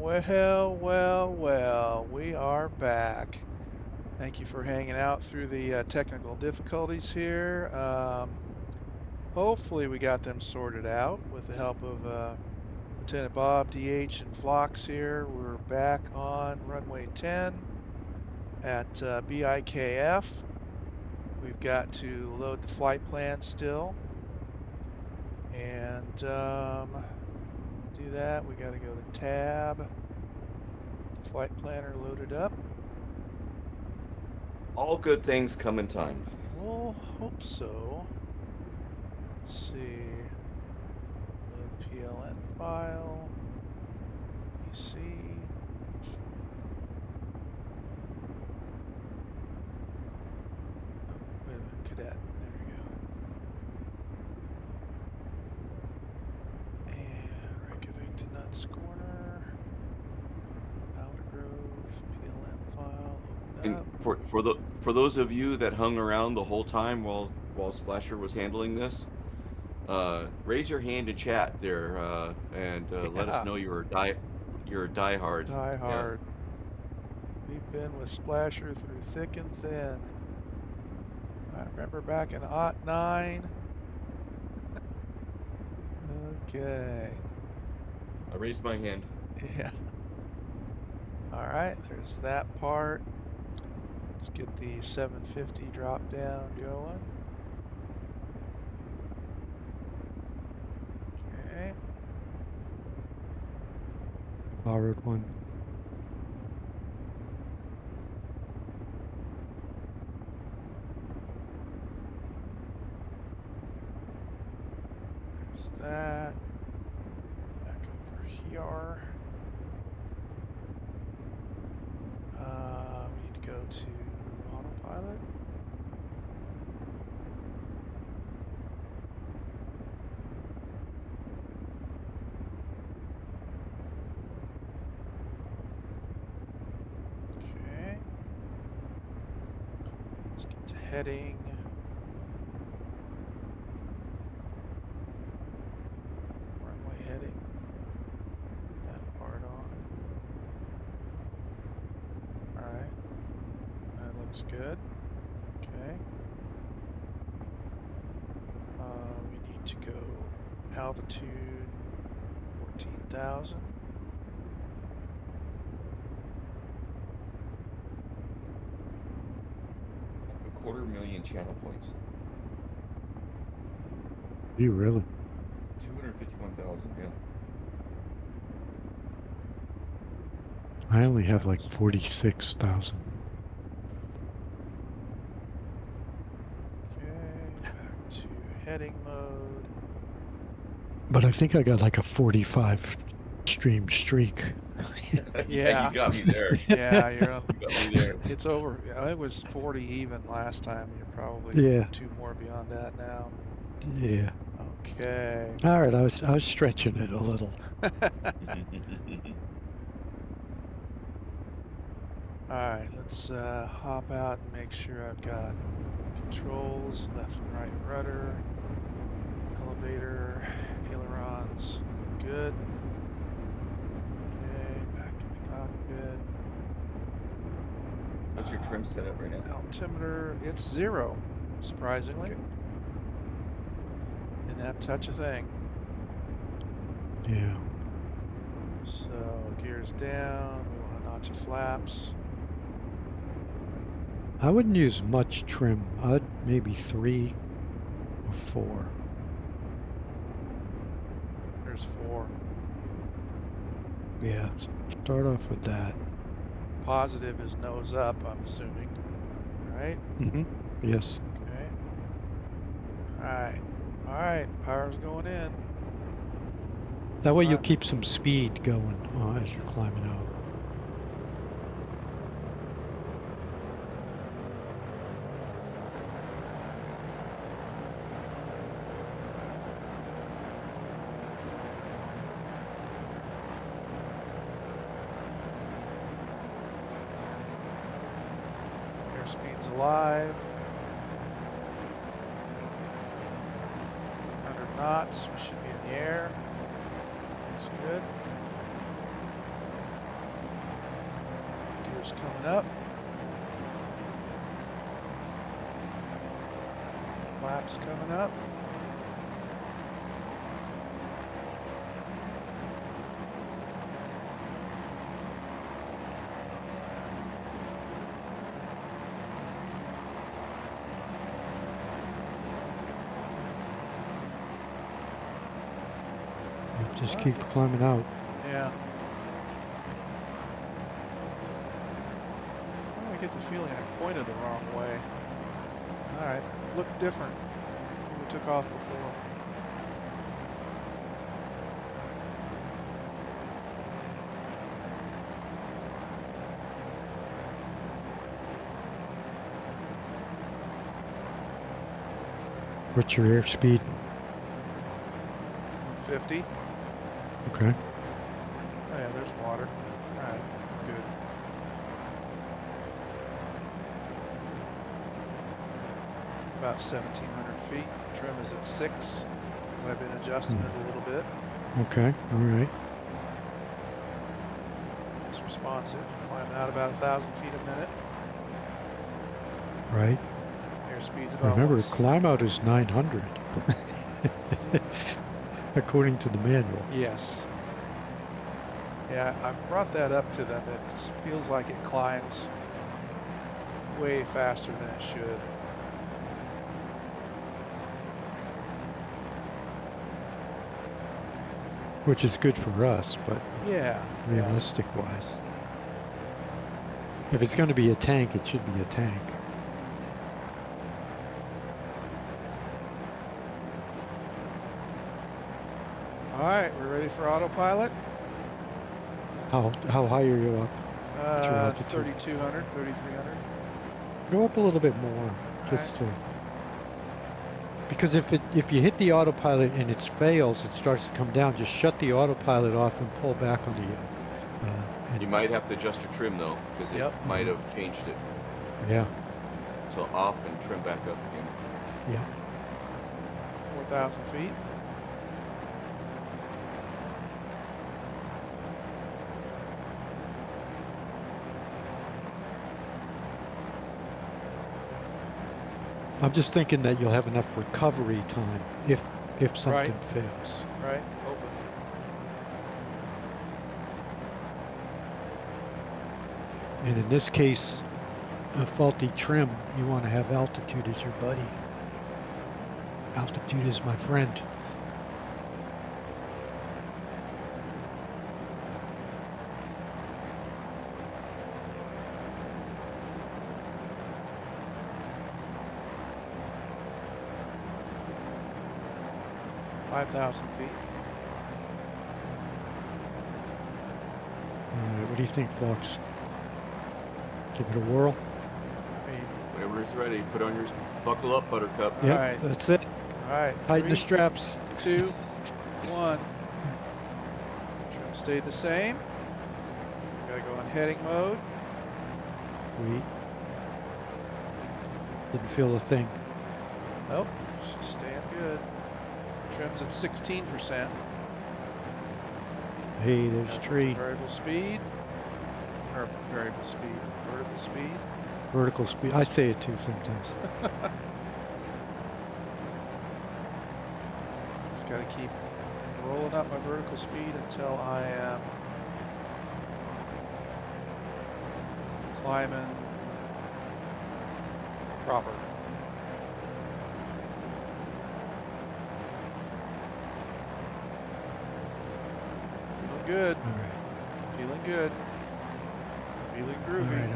Well, we are back. Thank you for hanging out through the technical difficulties here. Hopefully we got them sorted out with the help of Lieutenant Bob, DH, and Phlox here. We're back on runway 10 at BIKF. We've got to load the flight plan still. And do that, we got to go to tab. Flight planner loaded up. All good things come in time. We'll hope so. Let's see. Load PLN file. EC. Oh, wait a minute, Cadet. There we go. And Reykjavik to Nuts Corner. Aldergrove, PLN file. Open And up. for those of you that hung around the whole time while Splasher was handling this, raise your hand in chat there, and let us Yeah, know you're a diehard. die Yes. hard. We've been with Splasher through thick and thin. I remember back in '09. Okay. I raised my hand. Yeah. All right, there's that part. Let's get the 750 drop down going. Okay. Borrowed one. There's that. Back over here. We need to go to autopilot. Okay. Let's get to heading. Runway heading. That part on. Alright. That looks good. Okay. We need to go altitude 14,000. A 250,000 channel points. You really? 251,000. Yeah. I only have like 46,000. Okay, back to heading mode. But I think I got like a 45 stream streak. Yeah. You got me there. Yeah, You got me there. it's over. It was 40 even last time. You're probably Yeah. 2 more beyond that now. Yeah. Okay. All right, I was stretching it a little. All right, let's hop out and make sure I've got controls, left and right rudder, elevator, ailerons, good. Okay, back in the cockpit. What's your trim setup right now? Altimeter, it's 0, surprisingly. Okay. Didn't have to touch a thing. Yeah. So gears down, we want to notch the flaps. I wouldn't use much trim. I'd maybe 3 or 4. There's 4. Yeah. Start off with that. Positive is nose up, I'm assuming. Right? Mm-hmm. Yes. Okay. All right, power's going in. That way you'll keep some speed going as you're climbing out. Airspeed's alive. 100 knots, we should be in the air. Looks good. Spoilers coming up. Flaps coming up. Just keep climbing out. Yeah. I get the feeling I pointed the wrong way. All right, looked different when we took off before. What's your airspeed? 50. Okay. Oh yeah, there's water. All right, good. About 1,700 feet. Trim is at 6, as I've been adjusting it a little bit. Okay, all right. It's responsive. Climbing out about 1,000 feet a minute. Right. Airspeed's about Remember, 1. climb out is 900. According to the manual. Yes. Yeah, I've brought that up to them. It feels like it climbs way faster than it should. Which is good for us, but Yeah. realistic wise. If it's going to be a tank, it should be a tank. All right, we're ready for autopilot. How high are you up? What's your altitude? 3,200, 3,300. Go up a little bit more, just to. Because if you hit the autopilot and it fails, it starts to come down. Just shut the autopilot off and pull back on the. You might have to adjust your trim though, because it might have changed it. Yeah. So off and trim back up again. Yeah. 4,000 feet. I'm just thinking that you'll have enough recovery time if something fails. Right, open. And in this case, a faulty trim, you want to have altitude as your buddy. Altitude is my friend. Five 5,000 feet. All right, what do you think, Fox? Give it a whirl? Whenever it's ready, put on your buckle up, Buttercup. Yep, All right. that's it. All right. Tighten the 3, straps. 2, 1. Trim stayed the same. Gotta go in heading mode. Sweet. Didn't feel a thing. Nope, she's staying good. Trim's at 16%. Hey, there's That's tree. Variable speed. Or variable speed. Vertical speed. Vertical speed. I say it too sometimes. Just gotta keep rolling up my vertical speed until I am climbing proper. Feeling good. All right. Feeling good. Feeling groovy. All right.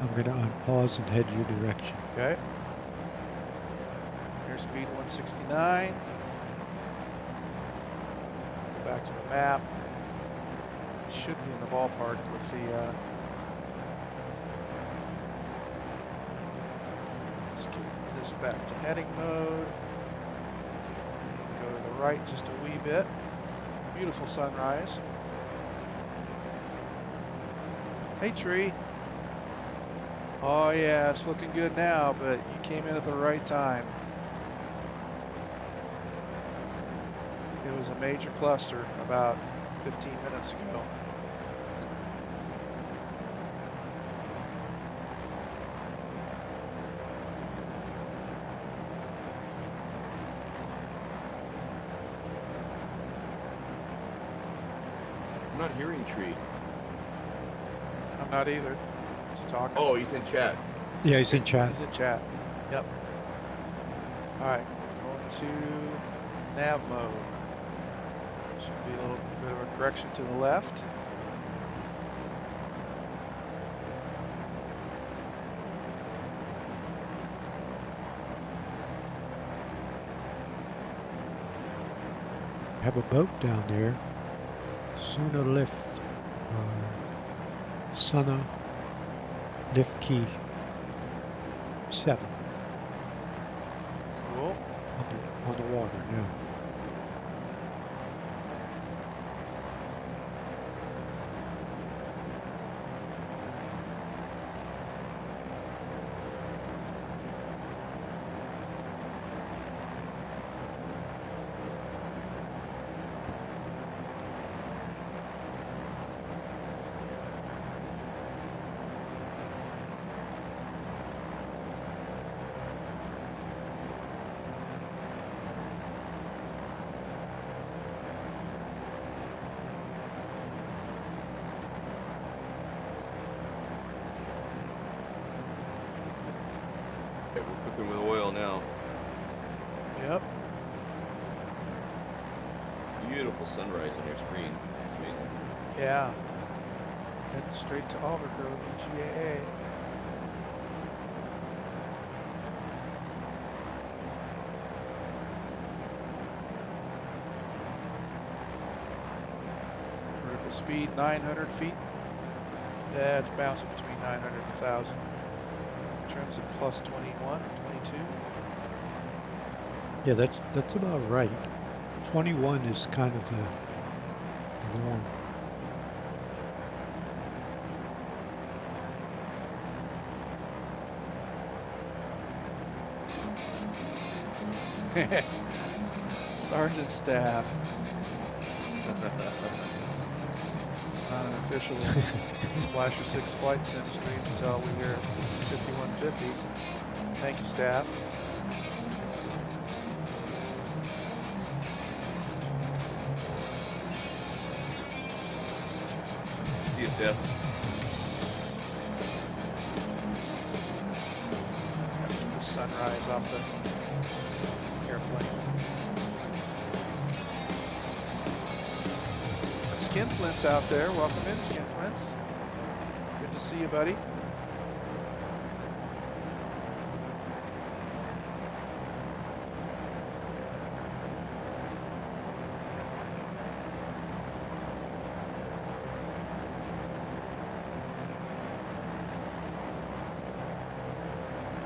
I'm going to unpause and head your direction. Okay. Airspeed 169. Go back to the map. Should be in the ballpark with the. Let's get this back to heading mode. Go to the right just a wee bit. Beautiful sunrise. Hey, tree. Oh yeah, it's looking good now, but you came in at the right time. It was a major cluster about 15 minutes ago. I'm not hearing Tree. I'm not either. Is he talking? Oh, he's in chat. Yeah, he's in chat. He's in chat. Yep. All right, going to nav mode. Should be a little bit of a correction to the left. Have a boat down there. Suna Lift. Suna Lift Key 7. Cool. On the water, yeah. Okay, we're cooking with oil now. Yep. Beautiful sunrise on your screen. It's amazing. Yeah. Heading straight to Aldergrove, EGAA. Vertical speed 900 feet. Yeah, it's bouncing between 900 and 1,000. Trends at plus 21, 22. Yeah, that's about right. 21 is kind of the norm. Sergeant staff. Not an official Splasher 6 flight sim stream until we hear 5150. Thank you, staff. See you, Steph. The sunrise off the airplane. Skinflint's out there. Welcome in, Skinflints. Good to see you, buddy.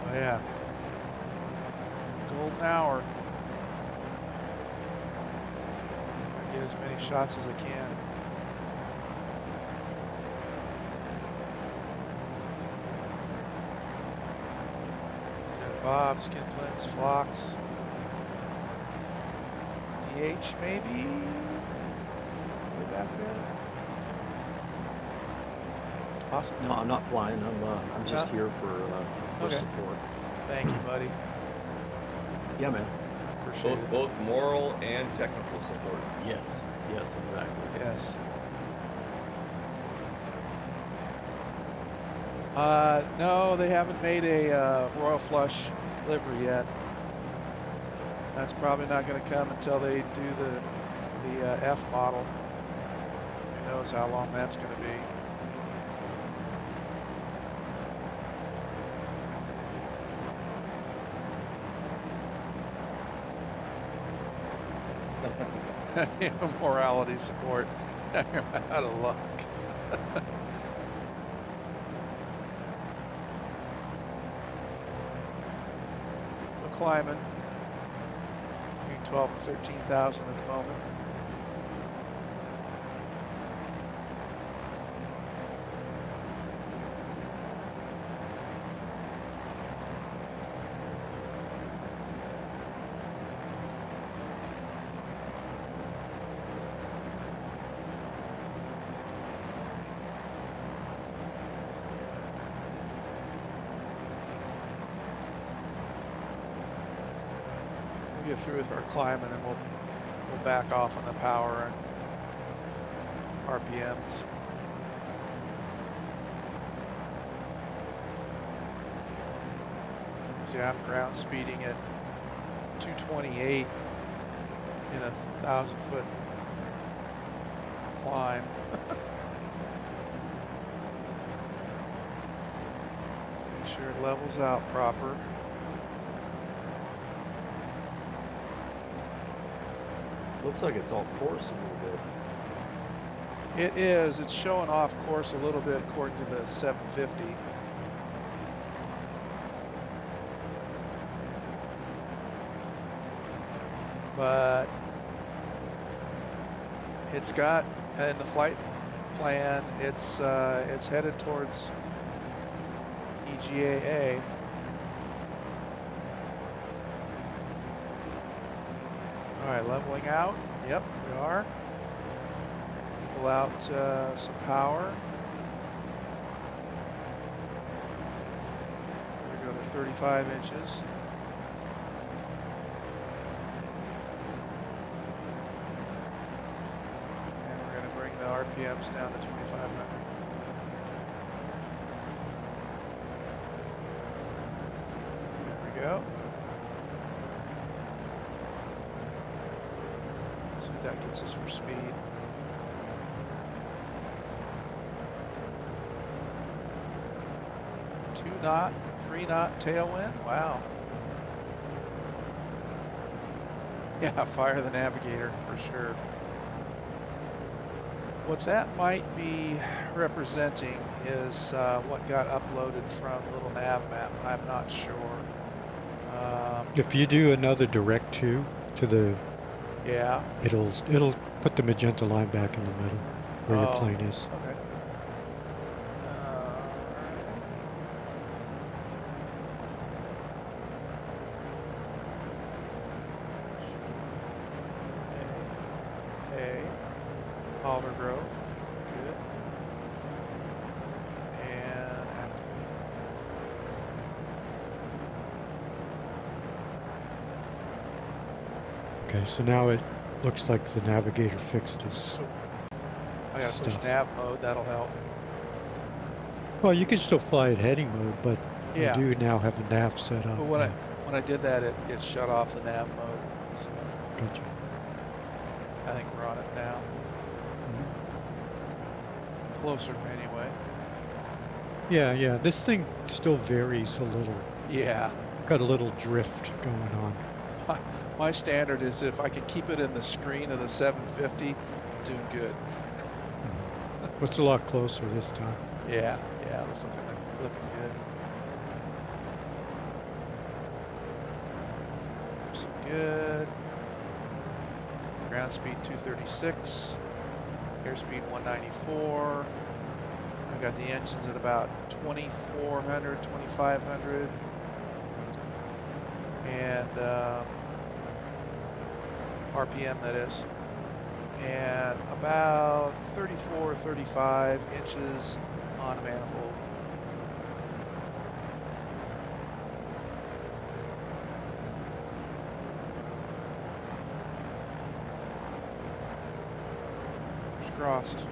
Oh yeah. Golden hour. I get as many shots as I can. Bob, Skinflints, Phlox, DH maybe? Way back there? Awesome. No, I'm not flying. I'm just Yeah. here for Okay. support. Thank you, buddy. Yeah, man. Appreciate it. Both moral and technical support. Yes, exactly. Yes. No, they haven't made a Royal Flush livery yet. That's probably not going to come until they do the F model. Who knows how long that's going to be. Morality support. You're out of luck. Still climbing. Between 12 and 13,000 at the moment. Get through with our climbing and we'll back off on the power and RPMs. See, I'm ground speeding at 228 in a 1,000-foot climb. Make sure it levels out proper. Looks like it's off course a little bit. It is. It's showing off course a little bit according to the 750. But it's got, in the flight plan, it's headed towards EGAA. All right, leveling out. Yep, we are. Pull out some power. We go to 35 inches. And we're going to bring the RPMs down to 2,500. There we go. See what that gets us for speed. Two-knot, 3-knot tailwind. Wow. Yeah, fire the navigator for sure. What that might be representing is what got uploaded from Little Nav Map. I'm not sure. If you do another direct to the, Yeah. it'll put the magenta line back in the middle where your Oh, plane is. Okay. Alder Grove. Good. And activate. Okay, so now it looks like the navigator fixed his So I gotta push stuff. nav mode. That'll help. Well, you can still fly at heading mode, but Yeah. you do now have a nav set up. But when I did that, it shut off the nav mode. So Gotcha. I think we're on it now. Closer anyway. Yeah. This thing still varies a little. Yeah. Got a little drift going on. My standard is if I can keep it in the screen of the 750, I'm doing good. It's a lot closer this time. Yeah, it's looking good. So good. Ground speed 236. Airspeed 194. I got the engines at about 2,400, 2,500. And RPM, that is. And about 34, 35 inches on a manifold. Fingers crossed.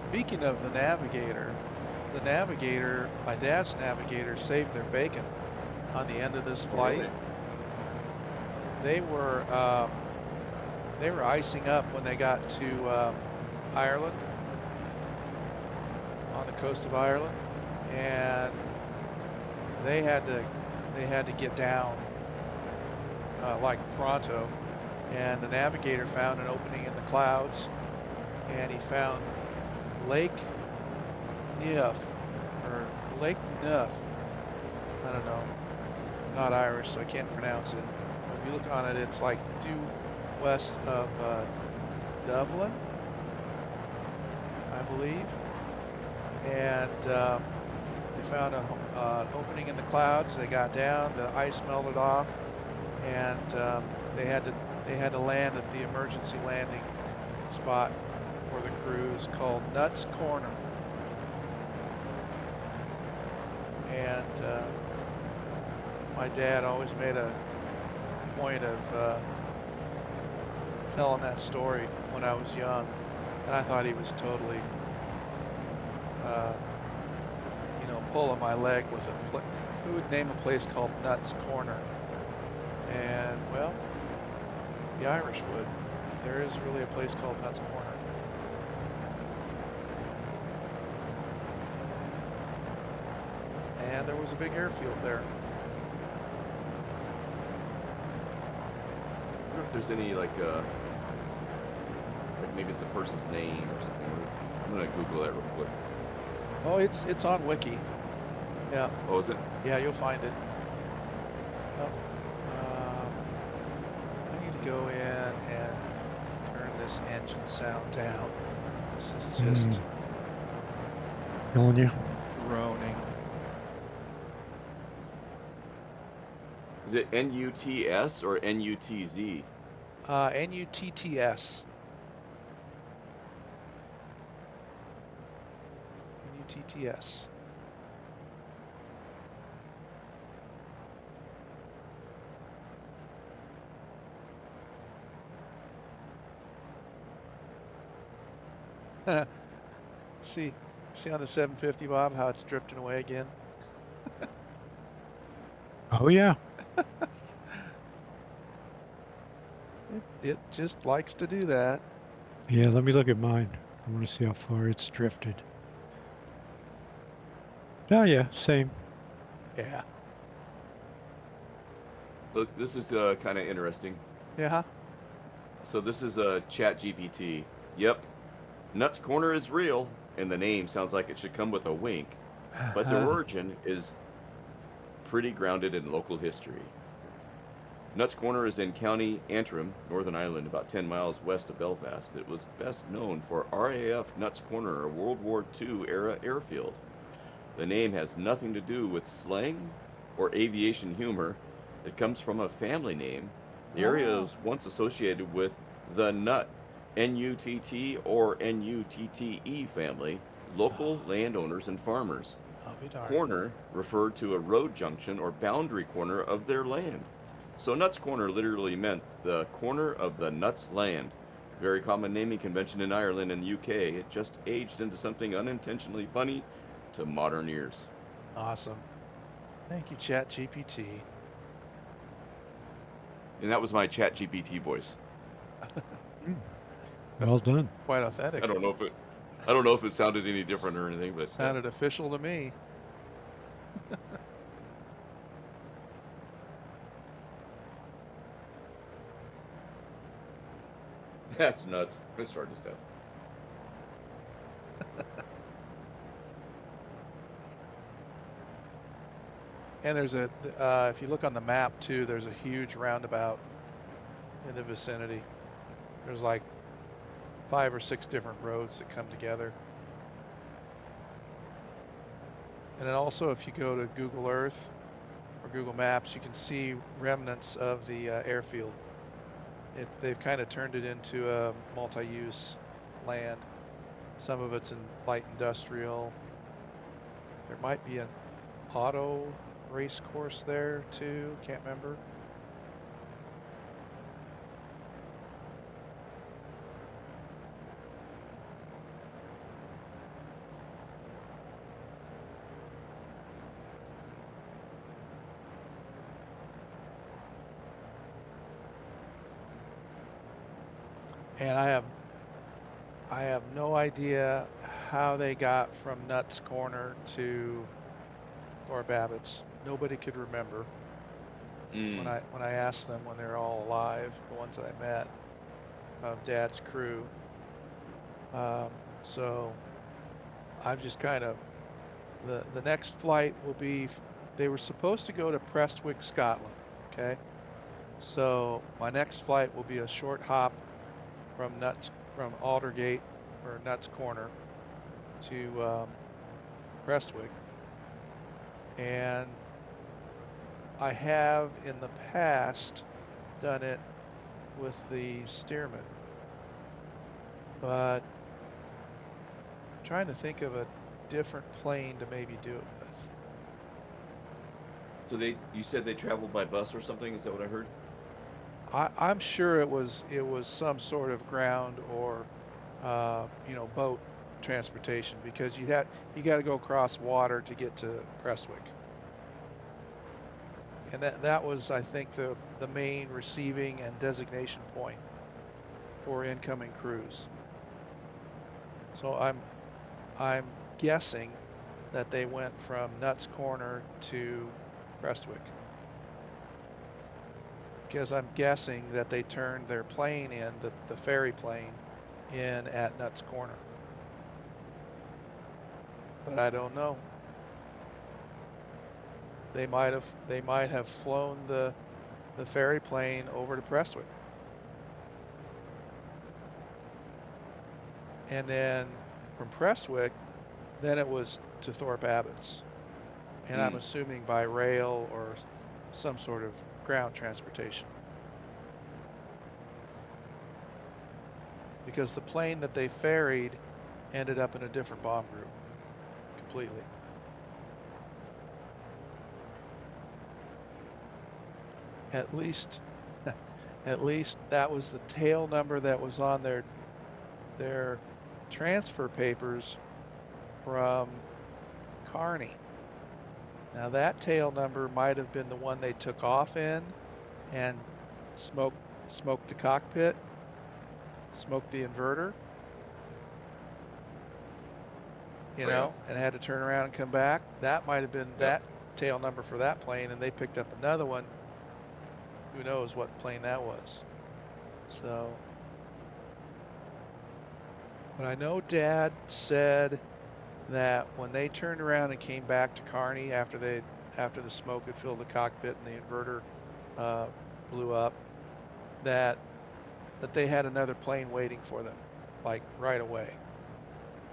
Speaking of the navigator, my dad's navigator saved their bacon on the end of this flight. Really? They were icing up when they got to Ireland, on the coast of Ireland, and they had to get down like pronto, and the navigator found an opening in the clouds, and he found Lake Neuf, or Lake Neuf. I don't know. I'm not Irish, so I can't pronounce it. But if you look on it, it's like due west of Dublin, I believe. And they found an opening in the clouds. They got down, the ice melted off, and they had to land at the emergency landing spot for the cruise called Nuts Corner. And my dad always made a point of telling that story when I was young, and I thought he was totally, pulling my leg with who would name a place called Nuts Corner? And well, the Irish would. There is really a place called Nuts Corner. And there was a big airfield there. I wonder if there's any like maybe it's a person's name or something. I'm gonna Google that real quick. Oh, it's on Wiki. Yeah. Oh, is it? Yeah, you'll find it. Oh, I need to go in and turn this engine sound down. This is just Killing you. droning. Is it NUTS or NUTZ? NUTTS. NUTTS. See on the 750, Bob, how it's drifting away again? Oh yeah. It just likes to do that. Yeah, let me look at mine. I want to see how far it's drifted. Oh yeah, same. Yeah. Look, this is kind of interesting. Yeah. So this is a Chat GPT. Yep, Nuts Corner is real, and the name sounds like it should come with a wink. But the origin is pretty grounded in local history. Nuts Corner is in County Antrim, Northern Ireland, about 10 miles west of Belfast. It was best known for RAF Nuts Corner, a World War II era airfield. The name has nothing to do with slang or aviation humor. It comes from a family name. The area was once associated with the Nut, N-U-T-T or N-U-T-T-E family, local landowners and farmers. I'll be darned. Corner referred to a road junction or boundary corner of their land. So Nuts Corner literally meant the corner of the nuts land. Very common naming convention in Ireland and the UK. It just aged into something unintentionally funny to modern ears. Awesome. Thank you, Chat GPT. And that was my Chat GPT voice. Well done. Quite authentic. I don't know if it sounded any different or anything, but Sounded official to me. that's nuts. Let's start this stuff. And there's if you look on the map too, there's a huge roundabout in the vicinity. There's like 5 or 6 different roads that come together. And then also, if you go to Google Earth or Google Maps, you can see remnants of the airfield. They've kind of turned it into a multi-use land. Some of it's in light industrial. There might be an auto race course there too. Can't remember. And I have no idea how they got from Nuts Corner to Thor Babbitt's. Nobody could remember when I asked them when they were all alive, the ones that I met of Dad's crew. So I've just kind of the next flight will be. They were supposed to go to Prestwick, Scotland. Okay, so my next flight will be a short hop from Aldergate or Nuts Corner to Prestwick, And I have in the past done it with the Stearman, but I'm trying to think of a different plane to maybe do it with. So you said they traveled by bus or something? Is that what I heard? I'm sure it was some sort of ground or boat transportation, because you got to go across water to get to Prestwick. And that was, I think, the main receiving and designation point for incoming crews. So I'm guessing that they went from Nuts Corner to Prestwick, because I'm guessing that they turned their plane in, the ferry plane, in at Nuts Corner. But I don't know. They might have flown the ferry plane over to Prestwick. And then from Prestwick, then it was to Thorpe Abbott's. And I'm assuming by rail or some sort of ground transportation. Because the plane that they ferried ended up in a different bomb group completely. At least that was the tail number that was on their transfer papers from Kearney. Now that tail number might have been the one they took off in and smoked the cockpit, smoked the inverter, and had to turn around and come back. That might have been that tail number for that plane, and they picked up another one. Who knows what plane that was? So, but I know Dad said that when they turned around and came back to Kearney after the smoke had filled the cockpit and the inverter blew up, that they had another plane waiting for them, like right away,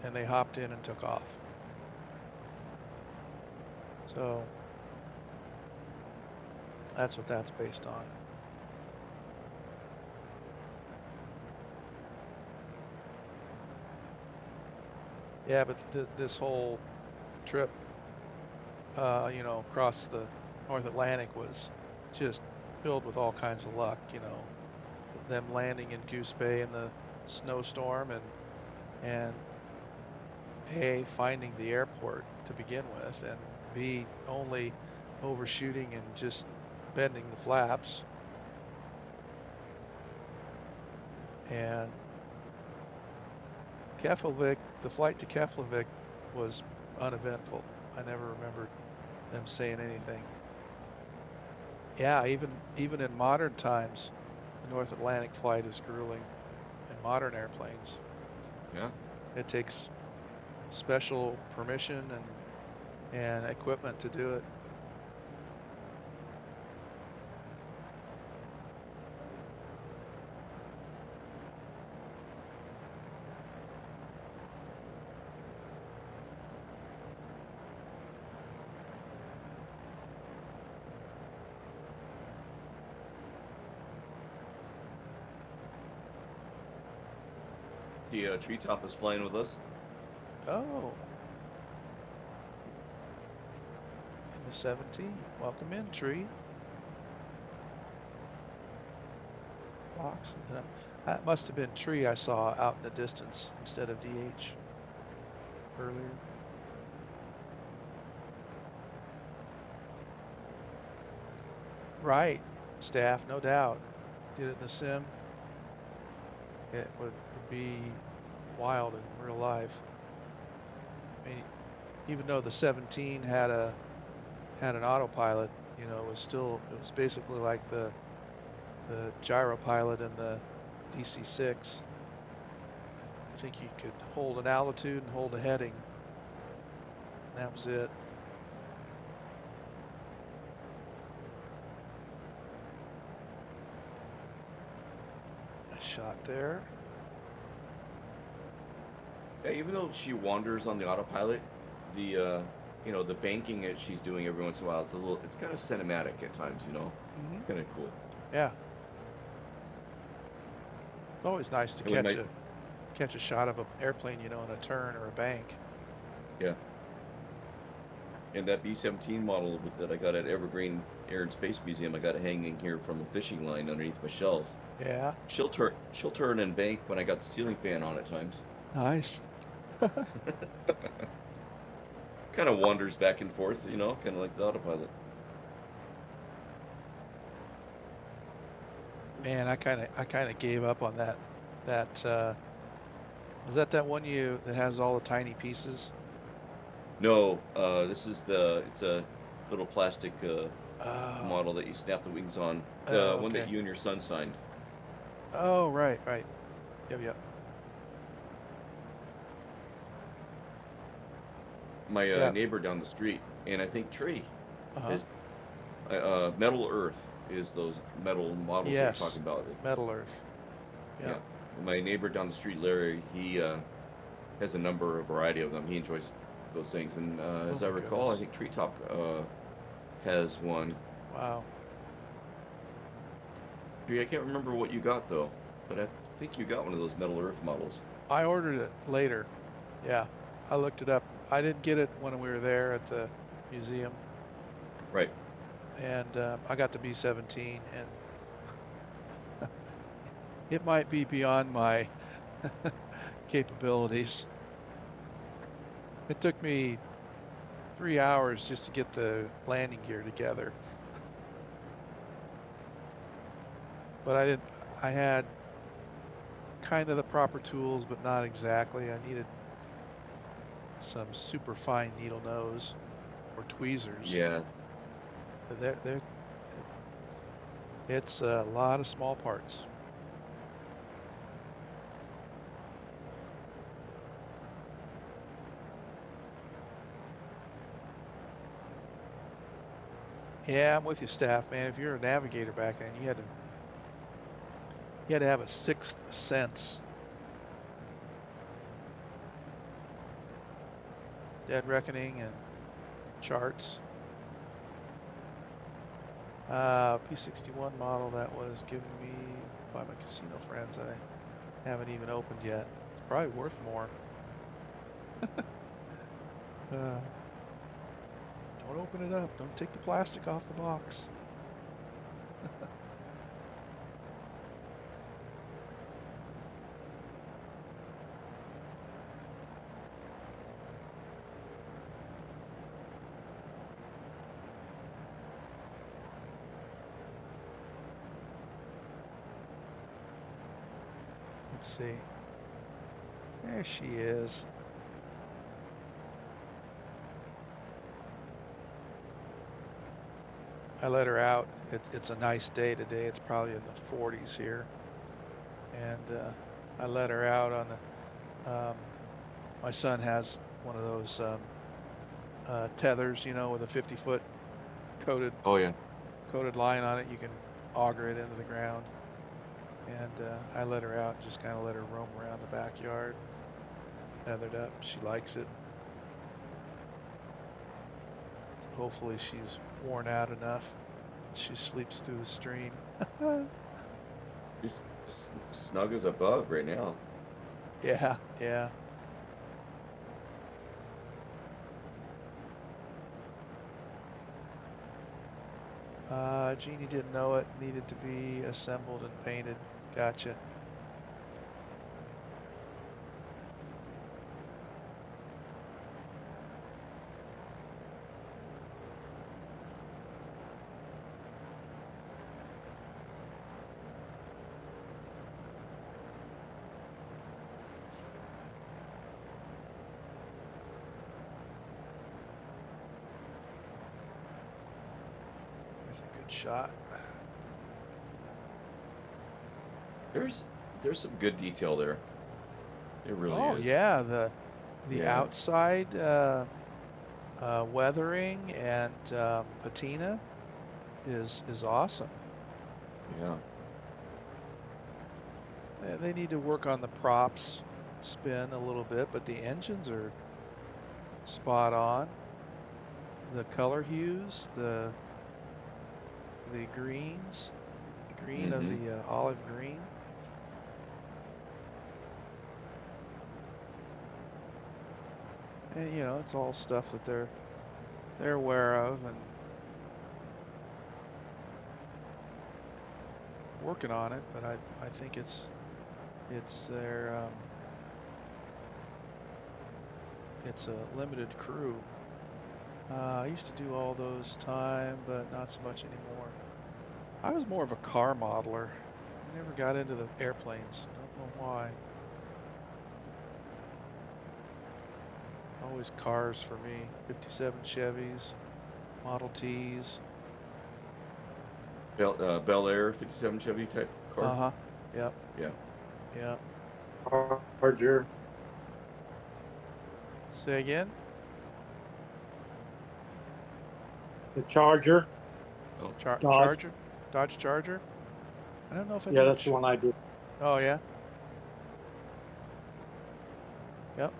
and they hopped in and took off. So that's what that's based on. Yeah, but this whole trip, across the North Atlantic was just filled with all kinds of luck. Them landing in Goose Bay in the snowstorm, and A, finding the airport to begin with, and B, only overshooting and just bending the flaps. And Keflavik, the flight to Keflavik was uneventful. I never remembered them saying anything. Yeah, even in modern times, the North Atlantic flight is grueling in modern airplanes. Yeah. It takes special permission and equipment to do it. The treetop is flying with us. Oh. In the 17. Welcome in, Tree. Box. That must have been Tree I saw out in the distance instead of DH earlier. Right, Staff, no doubt. Did it in the sim. It would be wild in real life. I mean, even though the 17 had an autopilot, it was basically like the gyro pilot in the DC-6. I think you could hold an altitude and hold a heading. That was it. A shot there. Yeah, even though she wanders on the autopilot, the you know, the banking that she's doing every once in a while. It's kind of cinematic at times, you know, Hmm. kind of cool. Yeah. It's always nice to And we might, catch a shot of an airplane, you know, in a turn or a bank. yeah. And that B-17 model that I got at Evergreen Air and Space Museum, I got it hanging here from a fishing line underneath my shelf. Yeah. She'll turn and bank when I got the ceiling fan on at times. Nice. Kind of wanders back and forth, you know, kind of like the autopilot. Man, I kind of gave up on that. Was that one that has all the tiny pieces? No, this is it's a little plastic Oh. model that you snap the wings on. The Oh, one that okay. you and your son signed. Oh, right. Yep, yep. My Yep. neighbor down the street, and I think Tree Uh-huh. is Metal Earth is those metal models that you're Yes. talking about. Metal Earth. Yeah. Yep. My neighbor down the street, Larry, he has a variety of them. He enjoys those things, and as I Oh my recall, I goodness. think Treetop has one. Wow. Tree, I can't remember what you got though, but I think you got one of those Metal Earth models. I ordered it later. Yeah. I looked it up. I didn't get it when we were there at the museum, Right. and I got the B-17, and it might be beyond my capabilities. It took me 3 hours just to get the landing gear together. But I had kind of the proper tools, but not exactly. I needed some super fine needle nose or tweezers. Yeah. They're, it's a lot of small parts. Yeah, I'm with you, Staff, man. If you're a navigator back then, you had to have a sixth sense. Dead reckoning and charts. P61 model that was given me by my casino friends. I haven't even opened yet. It's probably worth more. Don't open it up. Don't take the plastic off the box. Let's see. There she is. I let her out. It's a nice day today. It's probably in the 40s here. And I let her out on the, my son has one of those tethers, you know, with a 50-foot coated Oh yeah. line on it. You can auger it into the ground. And I let her out and just kind of let her roam around the backyard, tethered up. She likes it. So hopefully she's worn out enough. She sleeps through the stream. He's snug as a bug right now. Yeah, yeah. Jeannie didn't know it. Needed to be assembled and painted. Gotcha. There's a good shot. There's some good detail there. It really Oh is. yeah, the Yeah. outside weathering and patina is awesome. Yeah. They need to work on the props spin a little bit, but the engines are spot on. the color hues, the greens, the green of Mhm. the olive green. And you know, it's all stuff that they're aware of and working on it, but I think it's their it's a limited crew. I used to do all those time, but not so much anymore. I was more of a car modeler. I never got into the airplanes. Don't know why. Always cars for me. 57 Chevys, Model Ts. Bel Air 57 Chevy type car. Uh-huh. Yep. Yeah. Yep. Charger. Say again? The Charger. Oh, Dodge. Charger? Dodge Charger? I don't know if I Yeah, did. that's the one I did. Oh, yeah? Yep.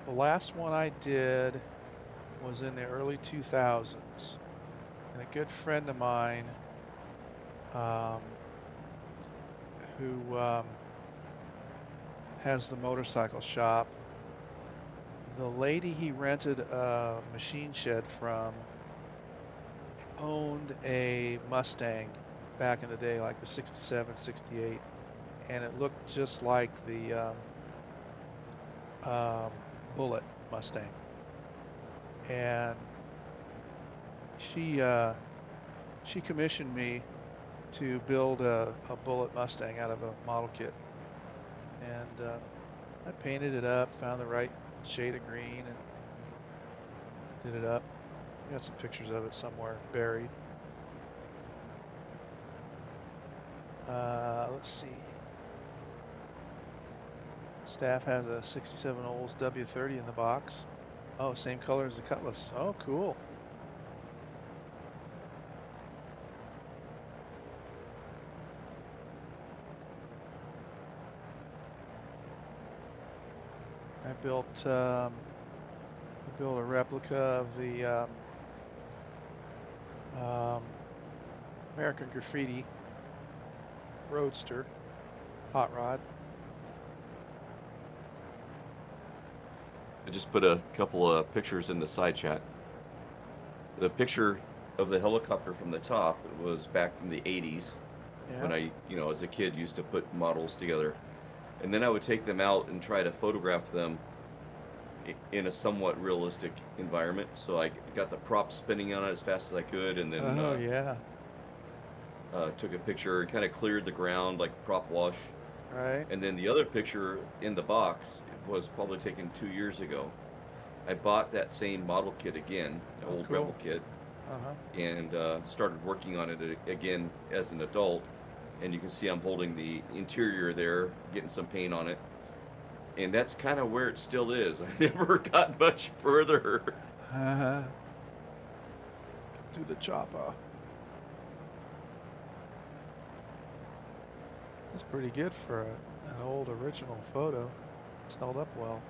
The last one I did was in the early 2000s. And a good friend of mine who has the motorcycle shop, the lady he rented a machine shed from owned a Mustang back in the day, like the 67, 68, and it looked just like the Bullet Mustang. And she commissioned me to build a Bullet Mustang out of a model kit, and I painted it up, found the right shade of green, and did it up. Got some pictures of it somewhere buried. Let's see. Staff has a 67 Olds W30 in the box. Oh, same color as the Cutlass. Oh, cool. I built a replica of the American Graffiti Roadster hot rod. I just put a couple of pictures in the side chat. The picture of the helicopter from the top was back from the 80s when Yeah. I, as a kid used to put models together. And then I would take them out and try to photograph them in a somewhat realistic environment. So I got the prop spinning on it as fast as I could, and then Oh yeah. took a picture and kind of cleared the ground like prop wash. Right. And then the other picture in the box was probably taken 2 years ago. I bought that same model kit again, the Oh, old cool. Rebel kit, and started working on it again as an adult. And you can see I'm holding the interior there, getting some paint on it. And that's kind of where it still is. I never got much further. Uh-huh. To the chopper. That's pretty good for an old original photo. It's held up well.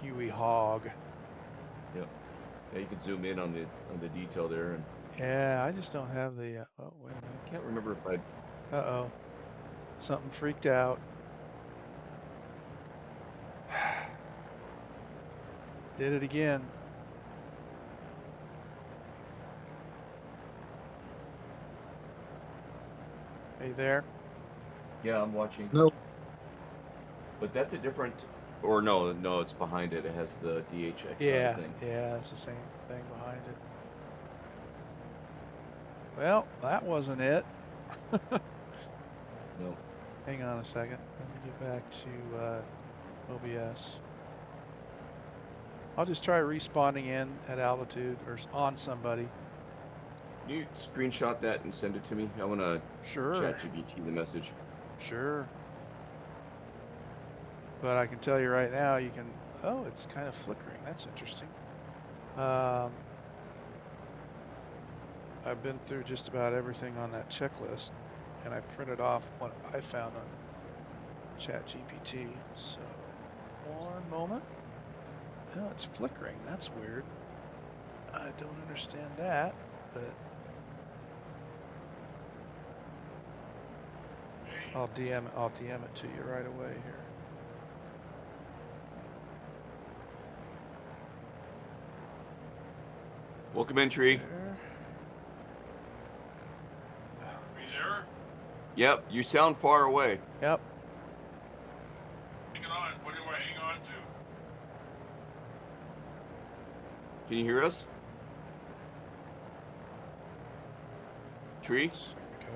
Huey Hogg. Yep. Yeah, you can zoom in on the detail there, and Yeah, I just don't have the. Oh, wait a minute. I can't remember if I. Uh-oh. Something freaked out. Did it again. Are you there? Yeah, I'm watching. Nope. But that's a different. Or no, it's behind it. It has the DHX Yeah, thing. yeah, it's the same thing behind it. Well, that wasn't it. No. Hang on a second. Let me get back to OBS. I'll just try respawning in at altitude or on somebody. Can you screenshot that and send it to me? I want to Sure. ChatGPT the message. Sure. But I can tell you right now, you can. Oh, it's kind of flickering. That's interesting. I've been through just about everything on that checklist. and I printed off what I found on ChatGPT. So, one moment. Oh, it's flickering. That's weird. I don't understand that, but I'll DM it to you right away here. Welcome in, Tree. There. Are you there? Yep, you sound far away. Yep. Hang on. What do I hang on to? Can you hear us? Tree? There we go.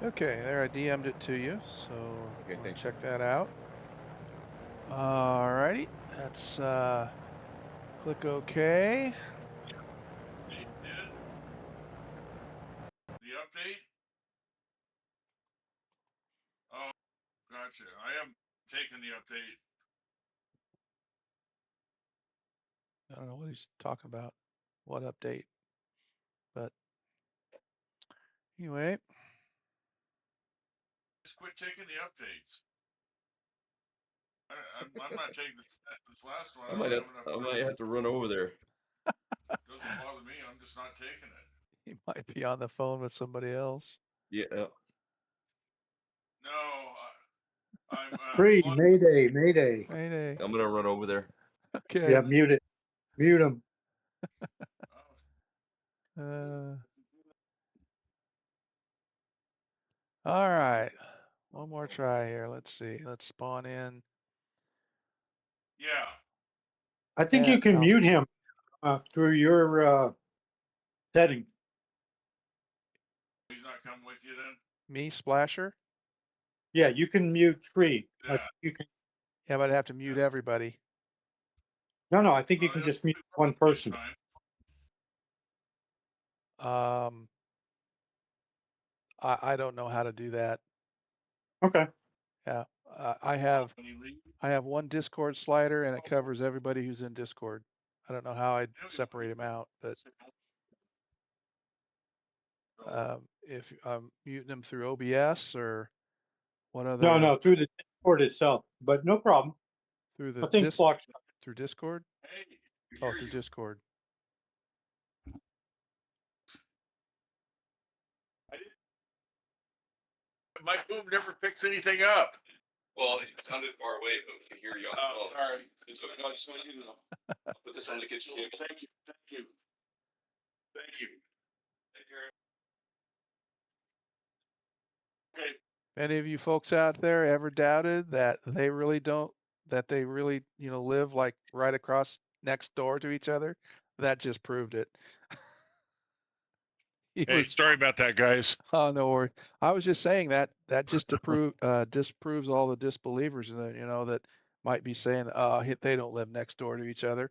Okay, there I DM'd it to you, so Okay, thanks. check that out. Alrighty, let's click OK. They did the update. Oh, gotcha. I haven't taken the update. I don't know what he's talking about, what update, but anyway. Just quit taking the updates. I'm not taking this last one. I I might don't have enough. have to run over there. Doesn't bother me. I'm just not taking it. He might be on the phone with somebody else. Yeah. No, I'm. Free, Mayday, Mayday. Mayday. I'm gonna run over there. Okay. Yeah, mute it. Mute him. All right. One more try here. Let's see. Let's spawn in. Yeah. I think Yeah, you can I'll- mute him through your setting. He's not coming with you then. Me, Splasher? Yeah, you can mute Tree. Yeah. You can. Yeah, but I'd have to mute everybody. No, I think you can just mute one person. I don't know how to do that. Okay. Yeah, I have one Discord slider and it covers everybody who's in Discord. I don't know how I'd separate them out, but if I'm muting them through OBS or what other? No, through the Discord itself, but no problem. Through the I think Flock. through Discord. Hey, Oh, through Discord. My boom never picks anything up. Well, it sounded far away, but we can hear you on the Oh, phone. sorry. It's okay. No, I just want you to know. I'll put this on the kitchen table. Thank you. Thank you. Thank you. Okay. Any of you folks out there ever doubted that they really live like right across next door to each other? That just proved it. Sorry about that, guys. Oh, no worries. I was just saying that just disproves all the disbelievers that might be saying, they don't live next door to each other.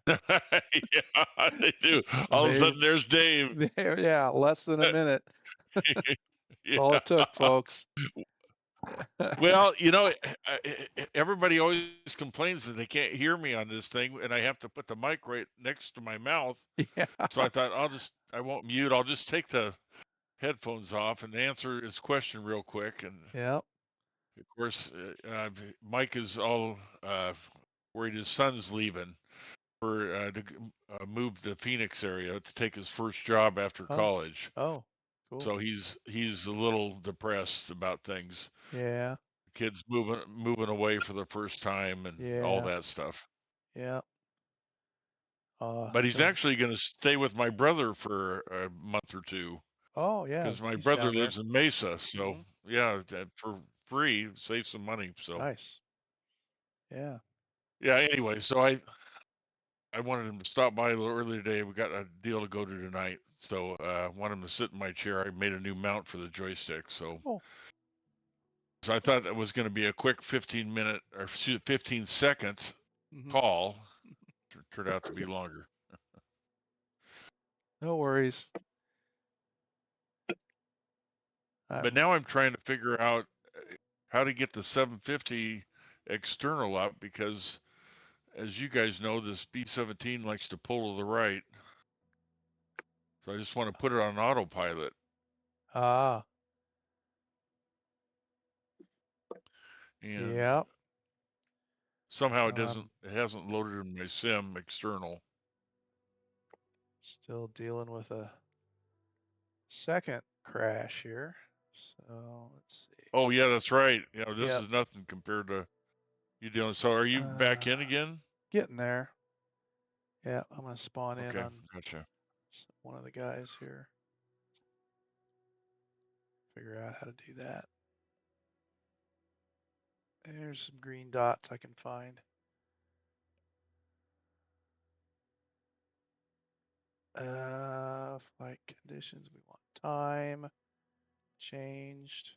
Yeah, they do. All of a sudden, there's Dave. Yeah, less than a minute. That's all it took, folks. Well, everybody always complains that they can't hear me on this thing, and I have to put the mic right next to my mouth. Yeah. So I thought I won't mute. I'll just take the headphones off and answer his question real quick. And Yeah. of course, Mike is all worried his son's leaving to move to the Phoenix area to take his first job after college. Oh, cool. So he's a little depressed about things. Yeah. Kids moving away for the first time and all that stuff. Yeah. But he's actually going to stay with my brother for a month or two. Oh, yeah. Because my brother lives in Mesa. So yeah, for free, save some money. So nice. Yeah. Yeah. Anyway, so I wanted him to stop by a little early today. We got a deal to go to tonight. So I want him to sit in my chair. I made a new mount for the joystick. So I thought that was going to be a quick 15-minute or 15-second call. Turned out to be longer. No worries. But now I'm trying to figure out how to get the 750 external up because as you guys know, this B-17 likes to pull to the right. So I just want to put it on autopilot. Ah, And yep. somehow it hasn't loaded in my sim external. Still dealing with a second crash here. So let's see. Oh yeah, that's right. Yeah, this Yep. is nothing compared to you dealing. So are you back in again? Getting there. Yeah, I'm gonna spawn in Okay, on gotcha. one of the guys here. Figure out how to do that. There's some green dots I can find. Flight conditions, we want time changed.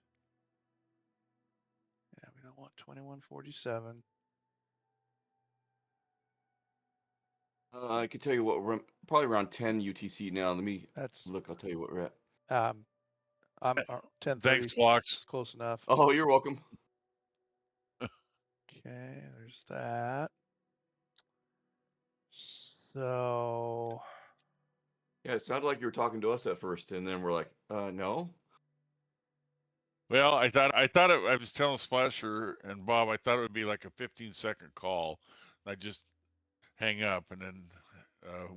Yeah, we don't want 2147. I can tell you what, we're probably around 10 UTC now. Let me That's look. I'll tell you what we're at. I'm 10:30. Thanks, Clocks. It's close enough. Oh, you're welcome. Okay, there's that. So Yeah, it sounded like you were talking to us at first, and then we're like, no. Well, I was telling Splasher and Bob, I thought it would be like a 15-second call. I just hang up and then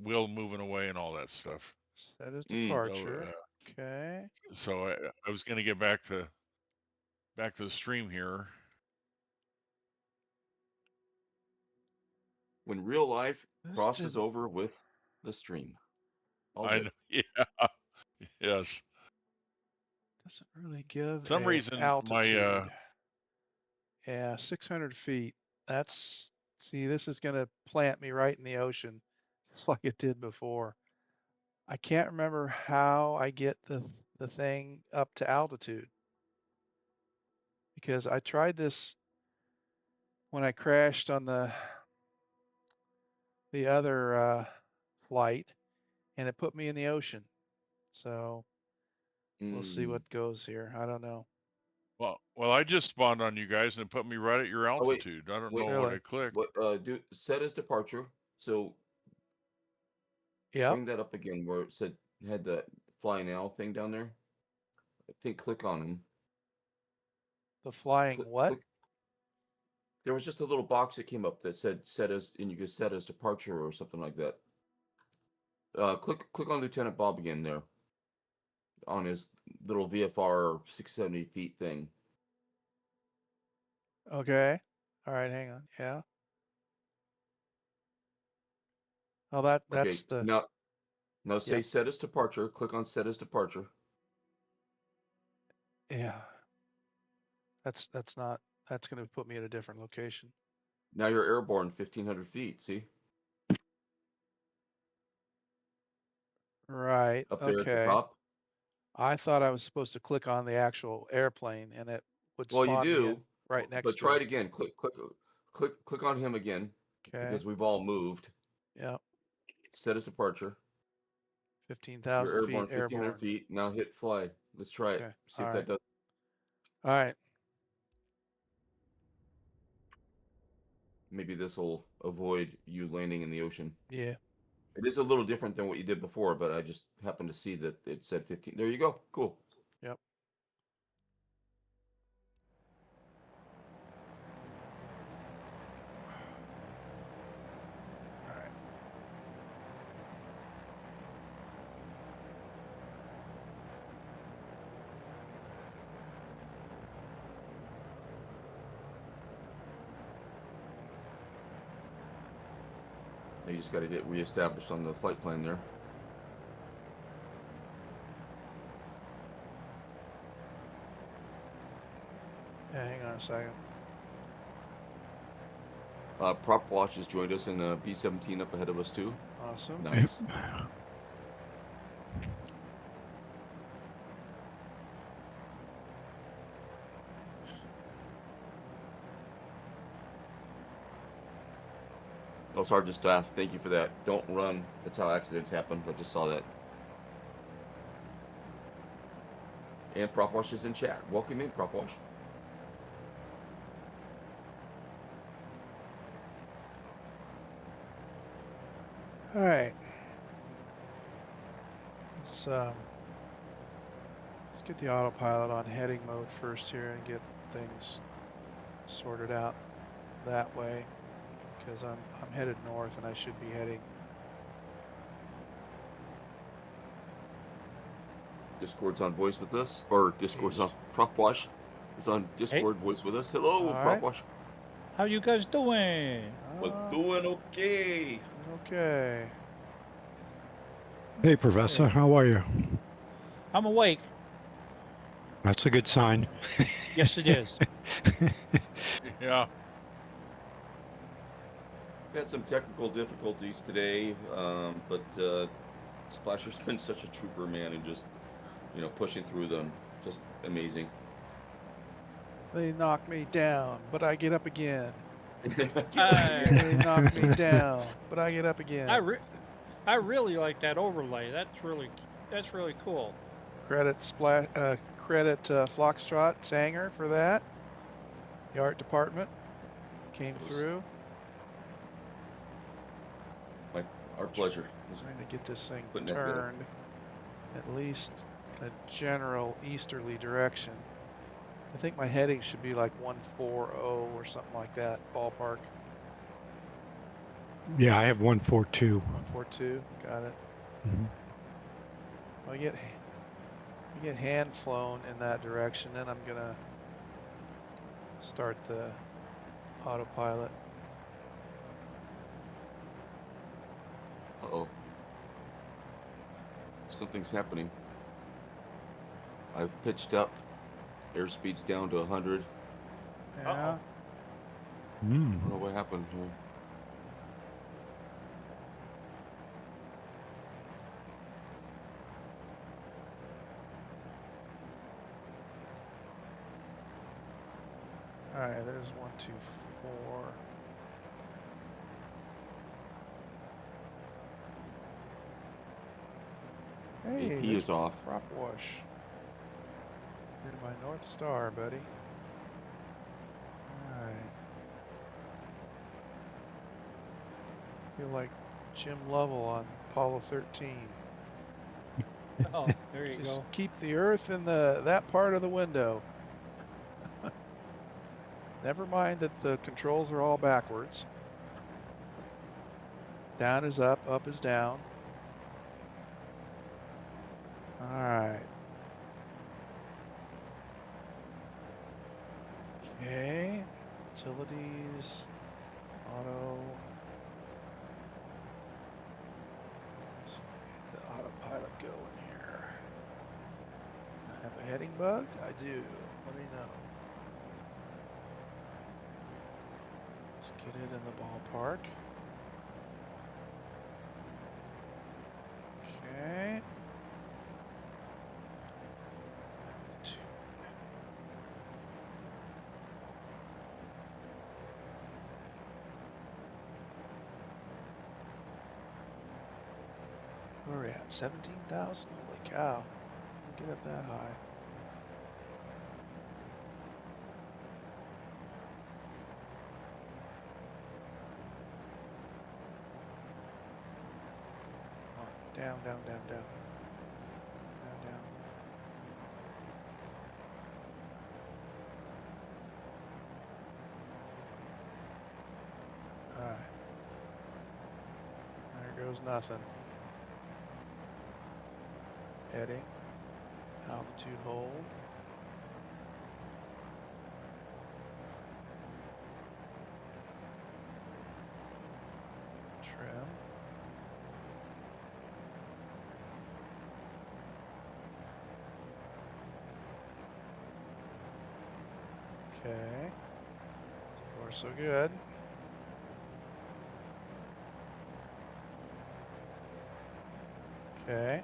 Will moving away and all that stuff. set his departure. So, Okay. so I was going to get back to the stream here. When real life This crosses didn't- over with the stream. All I good. know, yeah, yes. Doesn't really give Some a reason altitude. Yeah, 600 feet. That's, see, this is gonna plant me right in the ocean, just like it did before. I can't remember how I get the thing up to altitude. Because I tried this when I crashed on the other flight, and it put me in the ocean. So we'll see what goes here. I don't know. Well, I just spawned on you guys and it put me right at your Oh, wait. altitude. I don't Wait, know what really? I clicked. What do set as departure. So Yep. bring that up again where it said had the flying owl thing down there. I think click on him. The flying what? Click. There was just a little box that came up that said set as, and you could set as departure or something like that. Click on Lieutenant Bob again there. On his little VFR 670 feet thing. Okay. All right, hang on. Yeah. Oh, that's Okay, the, now say set as departure. Click on set as departure. yeah. That's not, that's going to put me at a different location. Now you're airborne 1,500 feet. See? Right. Up there at the Okay. top. I thought I was supposed to click on the actual airplane and it would Well, you spawn me in do right next but to try it. it again. Click on him again. Okay. Because we've all moved. Yep. Set as departure. 15,000 You're feet airborne 1,500 airborne. feet. Now hit fly. Let's try it. Okay. See All if right. that does. All right. Maybe this will avoid you landing in the ocean. Yeah. It is a little different than what you did before, but I just happened to see that it said 15. There you go. Cool. Yep. All right. Now you just got to get reestablished on the flight plan there. Yeah, hang on a second. Prop Watch has joined us in B-17 up ahead of us too. Awesome. Nice. Well, Sergeant Staff, thank you for that. Don't run. That's how accidents happen. I just saw that. And Prop Watch is in chat. Welcome in, Prop Watch. All right. Let's get the autopilot on heading mode first here and get things sorted out that way, because I'm headed north and I should be heading. Discord's on voice with us, or Discord's on Prop Wash. It's on Discord voice with us. Hello, All Prop right. Wash. How you guys doing? We're doing okay. Okay. Hey, Professor, how are you? I'm awake. That's a good sign. Yes, it is. Yeah. We had some technical difficulties today, but Splasher's been such a trooper, man, and just, you know, pushing through them. Just amazing. They knock me down, but I get up again. I, They knock me down, but I get up again. I really like that overlay. That's really cool. Credit Foxtrot Sanger for that. The art department came through. Our pleasure. Trying to get this thing Putting that together. turned at least in a general easterly direction. I think my heading should be like 140 or something like that, ballpark. Yeah, I have 142. 142, got it. Mhm. I get hand flown in that direction, then I'm gonna start the autopilot. Uh-oh. Something's happening. I've pitched up. Airspeed's down to 100. Yeah. I don't know what happened here. All right, there's 1, 2, 4. Hey, AP there's is off. Prop Wash. You're my North Star, buddy. Alright. Feel like Jim Lovell on Apollo 13. Oh, there you Just go. keep the Earth in that part of the window. Never mind that the controls are all backwards. Down is up is down. Alright. Okay. Utilities. Auto. Let's get the autopilot going here. I have a heading bug? I do. What do you know? Let's get it in the ballpark. Okay. Where are we at? 17,000? Holy cow. Get up that high. Down, down, down, down. Down, down. Alright. There goes nothing. Heading. Altitude hold. Trim. Okay. So far so good. Okay.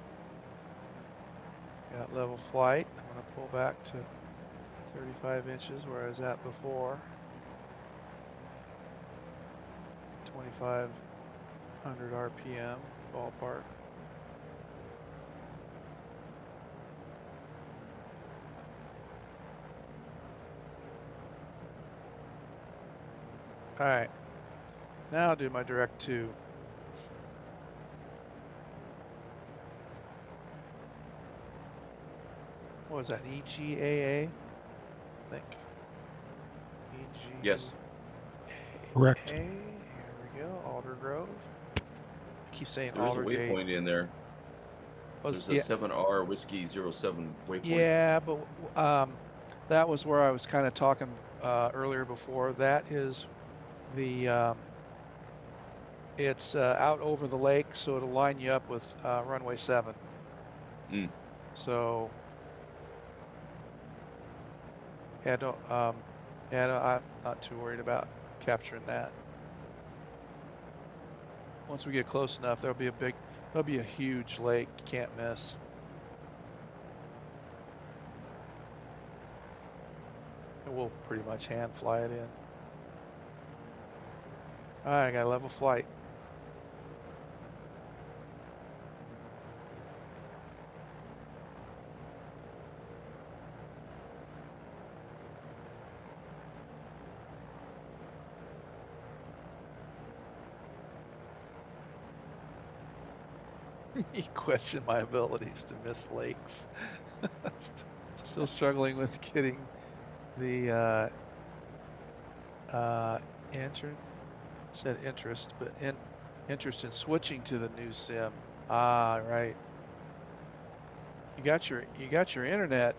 Got level flight. I'm going to pull back to 35 inches where I was at before. 2,500 RPM ballpark. All right. Now I'll do my direct 2. what was that, EGAA? I think. EGAA. Yes. Correct. Here we go, Alder Grove. I keep saying There is a Aldergate. waypoint in there. There's a 7R Whiskey 07 waypoint. Yeah, but that was where I was kind of talking earlier before. That is the it's out over the lake, so it'll line you up with runway 7. Mm. So yeah, don't I'm not too worried about capturing that. Once we get close enough, there'll be a huge lake you can't miss. And we'll pretty much hand fly it in. All right, I got a level flight. You question my abilities to miss lakes. Still struggling with getting the interest in switching to the new sim. Ah, right. You got your internet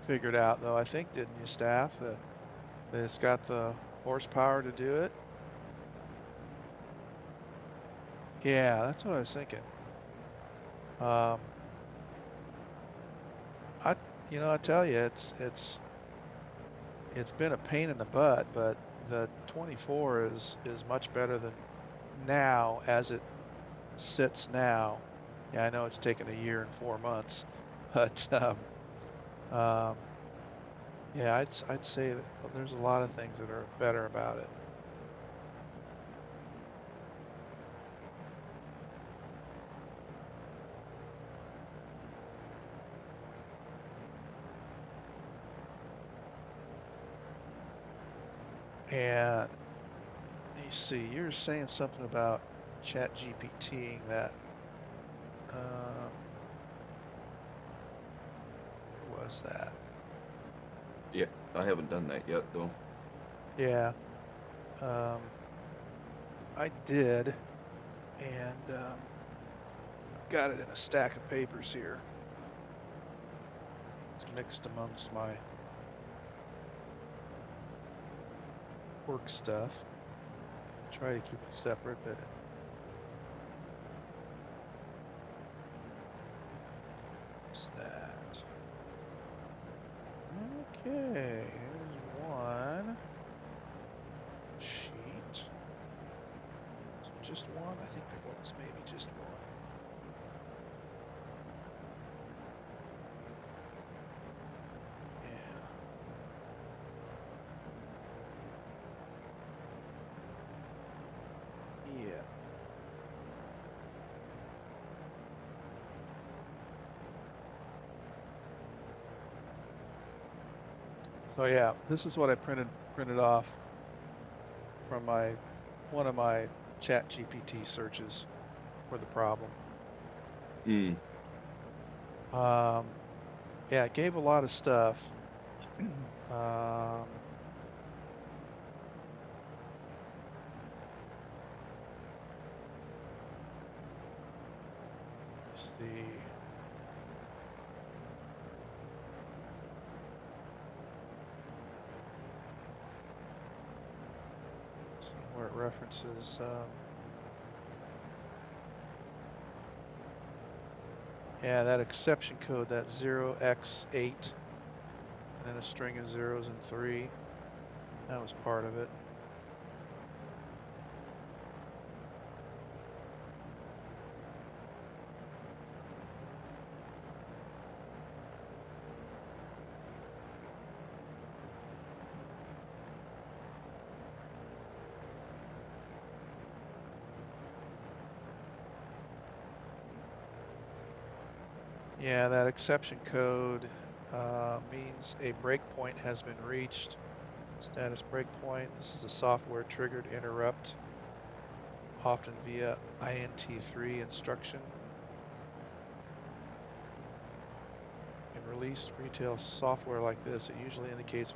figured out though, I think, didn't you, staff? That it's got the horsepower to do it. Yeah, that's what I was thinking. I tell you, it's been a pain in the butt, but the 24 is much better than now as it sits now. Yeah, I know it's taken a year and 4 months, but yeah, I'd say that there's a lot of things that are better about it. And you see, you're saying something about ChatGPT that what was that? Yeah, I haven't done that yet though. Yeah, I did, and got it in a stack of papers here. It's mixed amongst my work stuff. Try to keep it separate, but what's that? Okay, here's one sheet. Is it just one? I think there was maybe just one. Yeah. So yeah, this is what I printed off from one of my ChatGPT searches for the problem. Yeah, it gave a lot of stuff. Let's see. Where it references yeah, that exception code, that 0x8, and then a string of zeros and 3. That was part of it. Yeah, that exception code means a breakpoint has been reached. Status breakpoint. This is a software triggered interrupt, often via INT3 instruction. released retail software like this, it usually indicates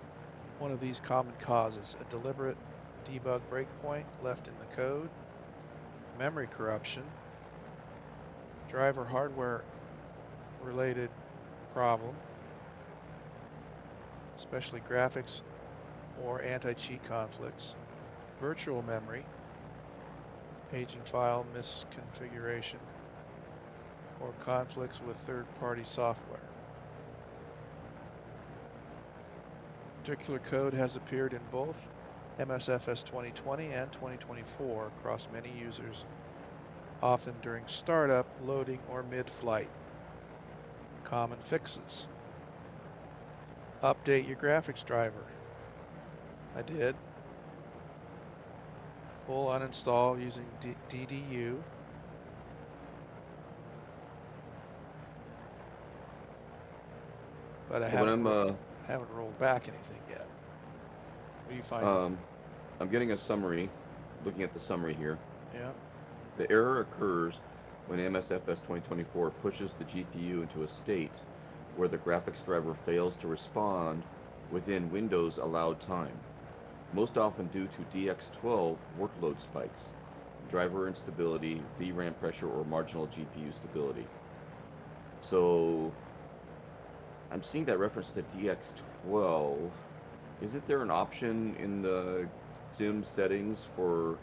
one of these common causes: a deliberate debug breakpoint left in the code, memory corruption, driver hardware related problem, especially graphics or anti-cheat conflicts, virtual memory, paging file misconfiguration, or conflicts with third-party software. Particular code has appeared in both MSFS 2020 and 2024 across many users, often during startup, loading, or mid-flight. Common fixes. Update your graphics driver. I did. Full uninstall using DDU. But I haven't rolled back anything yet. What do you find? I'm getting a summary, looking at the summary here. Yeah. The error occurs when MSFS 2024 pushes the GPU into a state where the graphics driver fails to respond within Windows allowed time, most often due to DX12 workload spikes, driver instability, VRAM pressure, or marginal GPU stability. So I'm seeing that reference to DX12. Isn't there an option in the sim settings for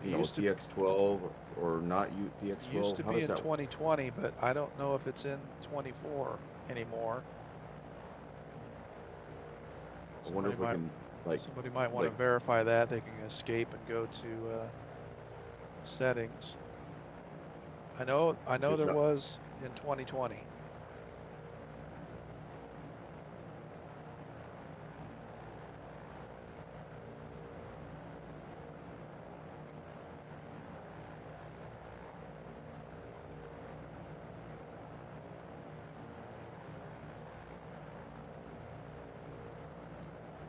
DX12 or not DX12? It used to be in 2020, but I don't know if it's in 24 anymore. I wonder if we can, somebody might want to verify that. They can escape and go to settings. I know there was in 2020.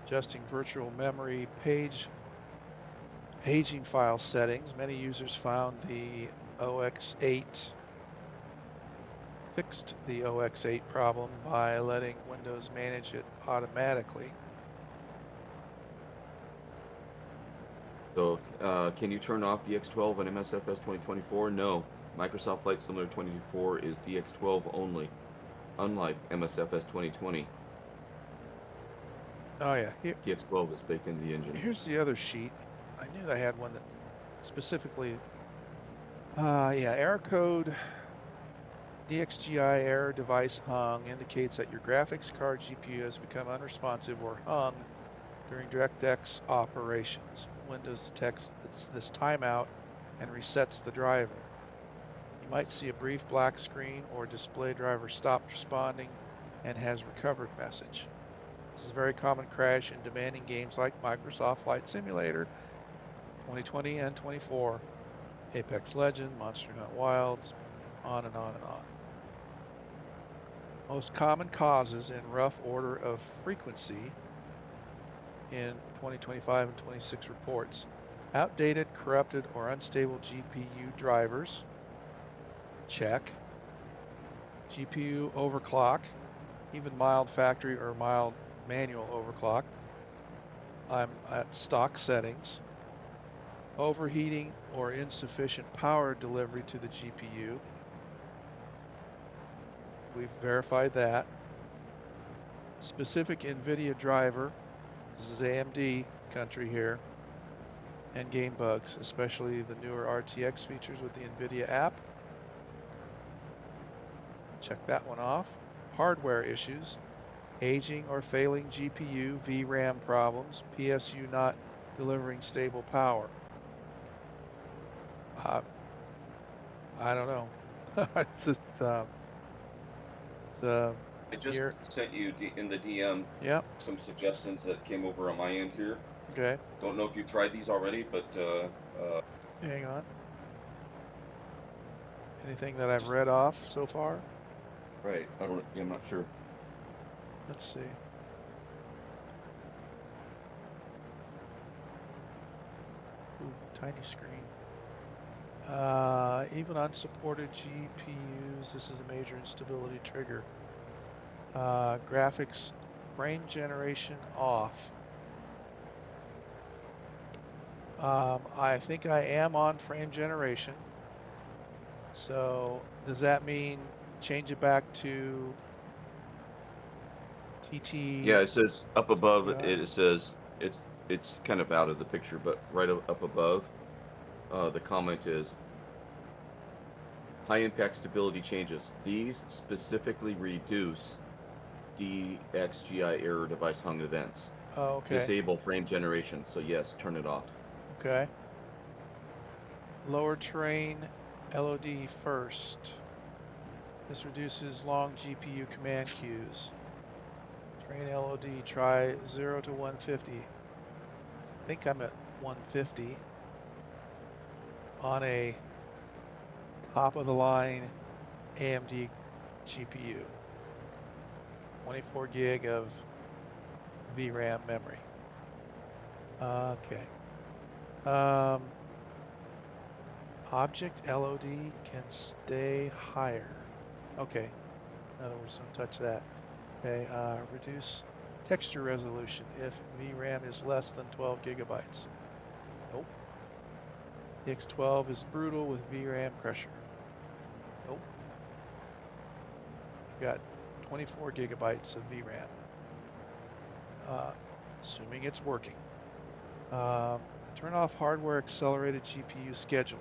Adjusting virtual memory paging file settings. Many users found the OX8 fixed the OX8 problem by letting Windows manage it automatically. So, can you turn off DX12 on MSFS 2024? No. Microsoft Flight Simulator 2024 is DX12 only, unlike MSFS 2020. Oh yeah, DX12 is baked into the engine. Here's the other sheet. I knew I had one that specifically, yeah, error code DXGI error device hung indicates that your graphics card GPU has become unresponsive or hung during DirectX operations. Windows detects this timeout and resets the driver. You might see a brief black screen or display driver stopped responding and has recovered message. This is a very common crash in demanding games like Microsoft Flight Simulator 2020 and 24, Apex Legends, Monster Hunt Wilds, on and on and on. Most common causes in rough order of frequency in 2025 and 26 reports: outdated, corrupted, or unstable GPU drivers, check. GPU overclock, even mild factory or mild manual overclock. I'm at stock settings. Overheating or insufficient power delivery to the GPU. We've verified that. Specific NVIDIA driver. This is AMD country here. And game bugs, especially the newer RTX features with the NVIDIA app. Check that one off. Hardware issues. Aging or failing GPU, VRAM problems, PSU not delivering stable power. I don't know. It's just, I just sent you in the DM some suggestions that came over on my end here. Okay. Don't know if you tried these already, but hang on. Anything that I've read off so far? Right. I'm not sure. Let's see. Ooh, tiny screen. Even unsupported GPUs, this is a major instability trigger. Graphics frame generation off. I think I am on frame generation. So does that mean change it back to TT? Yeah, it says up above. TTI? It says it's kind of out of the picture, but right up above, the comment is high impact stability changes. These specifically reduce DXGI error device hung events. Oh, okay. Disable frame generation. So yes, turn it off. Okay. Lower train LOD first. This reduces long GPU command queues. Train LOD, try 0 to 150. I think I'm at 150 on a top of the line AMD GPU. 24 gig of VRAM memory. Okay. Object LOD can stay higher. Okay. In other words, don't touch that. Okay. Reduce texture resolution if VRAM is less than 12 gigabytes. Nope. DX12 is brutal with VRAM pressure. Nope. I've got 24 gigabytes of VRAM. Assuming it's working. Turn off hardware accelerated GPU scheduling.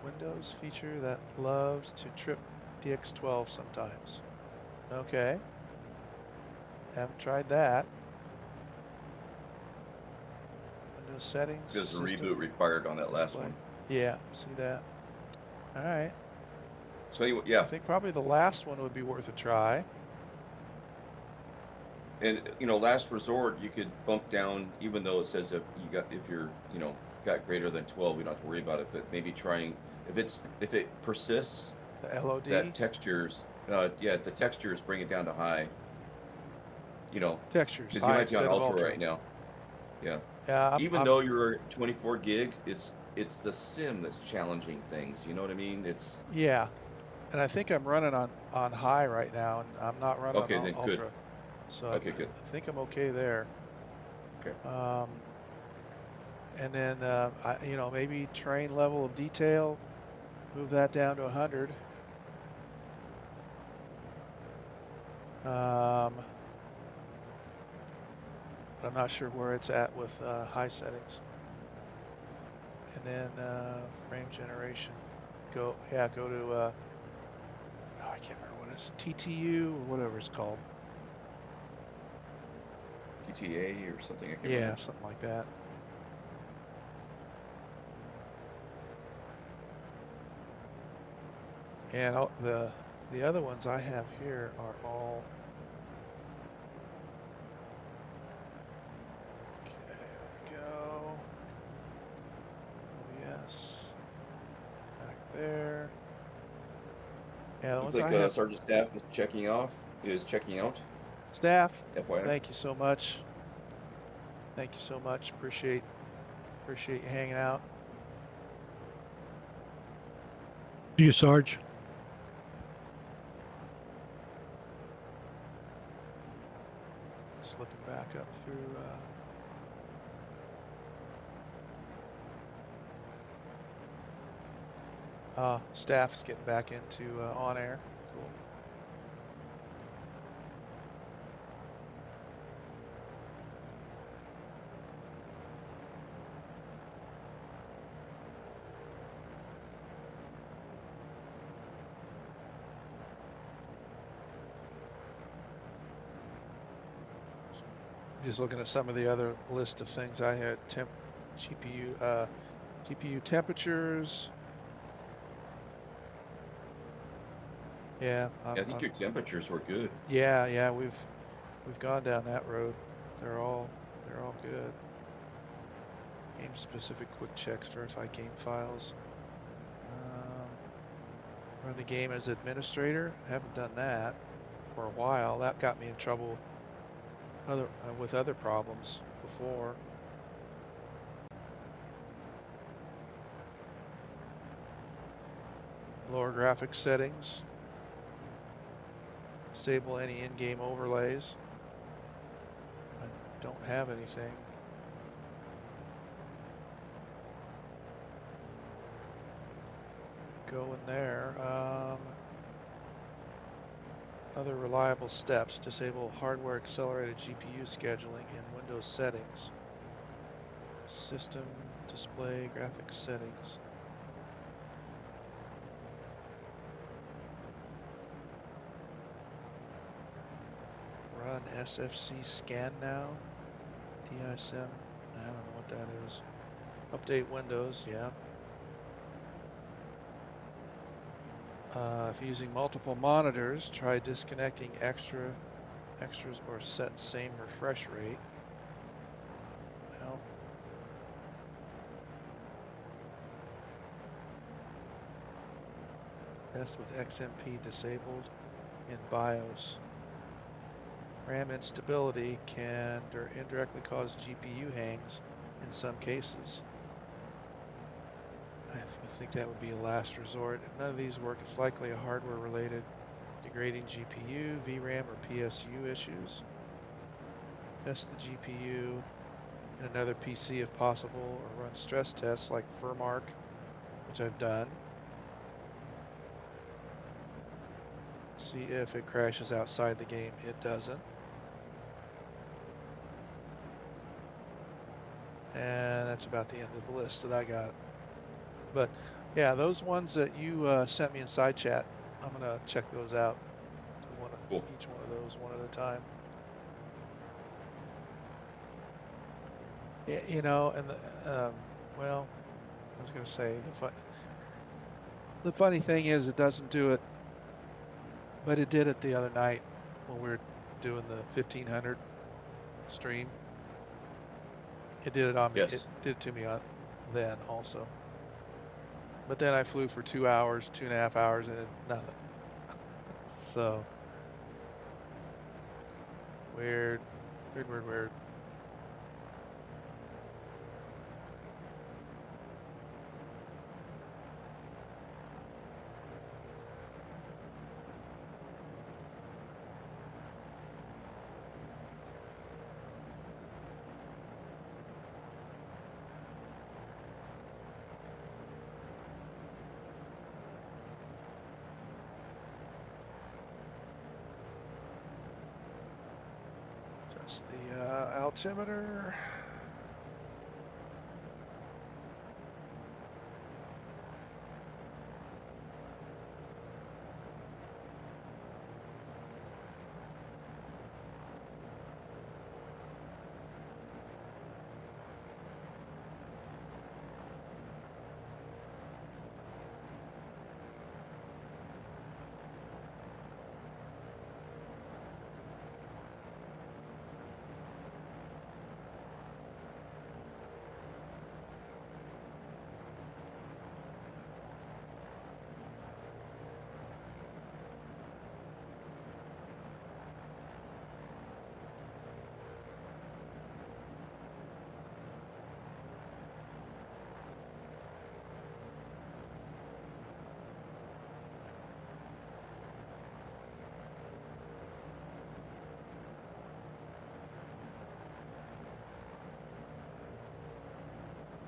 Windows feature that loves to trip DX12 sometimes. Okay. Haven't tried that. Windows settings. There's a system reboot required on that last display. one. Yeah, see that. All right. So anyway, I yeah, think probably the last one would be worth a try. and last resort, you could bump down, even though it says if you're got greater than 12, we don't have to worry about it. But maybe trying if it persists, The LOD. that textures, the textures bring it down to high. Textures. Because you High might be on instead of ultra ultra right now. Yeah. Yeah. Even though you're 24 gigs, it's the sim that's challenging things. You know what I mean? It's Yeah. And I think I'm running on high right now, and I'm not running okay. on Then ultra. good. So Okay, good. I think I'm okay there. Okay. And then maybe train level of detail, move that down to 100. But I'm not sure where it's at with high settings. And then frame generation, go to I can't remember what it's, TTU or whatever it's called. TTA or something. I can't Yeah, remember. something like that. And the other ones I have here are all. Okay, there we go. OBS. Back there. Yeah, the Looks ones like I have. Sergeant Staff is checking out. Staff, FYI. thank you so much. Thank you so much. Appreciate you hanging out. See you, Sarge. Just looking back up through. Staff's getting back into on air. Cool. Just looking at some of the other list of things I had. GPU temperatures. Yeah. I think your temperatures were good. Yeah. We've gone down that road. They're all good. Game specific quick checks, verify game files. Run the game as administrator. Haven't done that for a while. That got me in trouble with other problems before. Lower graphics settings. Disable any in-game overlays. I don't have anything. Go in there. Other reliable steps. Disable hardware accelerated GPU scheduling in Windows settings. System, display, graphics settings. Run SFC scan now. DISM. I don't know what that is. Update Windows, yeah. If using multiple monitors, try disconnecting extras or set same refresh rate. Well, test with XMP disabled in BIOS. RAM instability can indirectly cause GPU hangs in some cases. I think that would be a last resort. If none of these work, it's likely a hardware-related degrading GPU, VRAM, or PSU issues. Test the GPU in another PC if possible, or run stress tests like Furmark, which I've done. See if it crashes outside the game. It doesn't. And that's about the end of the list that I got. But yeah, those ones that you sent me in side chat, I'm gonna check those out. Cool. Each one of those one at a time. Yeah, you know, and well, I was gonna say the funny thing is it doesn't do it, but it did it the other night when we were doing the 1500 stream. It did it on me. Yes. It did it to me on then also. But then I flew for 2 hours, 2.5 hours, and nothing. So weird. Just the altimeter.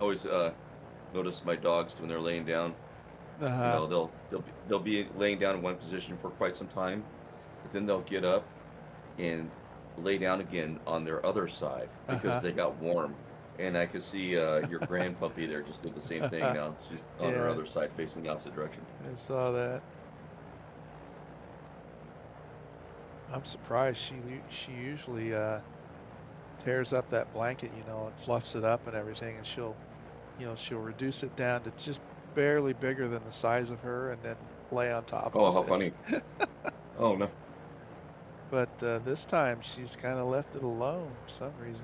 Always notice my dogs when they're laying down. You know, they'll be laying down in one position for quite some time, but then they'll get up and lay down again on their other side because they got warm. And I could see your grand puppy there just did the same thing now. She's on her Yeah. other side facing the opposite direction. I saw that. I'm surprised she usually tears up that blanket, you know, and fluffs it up and everything, and she'll reduce it down to just barely bigger than the size of her, and then lay on top Oh, of how it. funny. Oh, no. But this time she's kind of left it alone for some reason.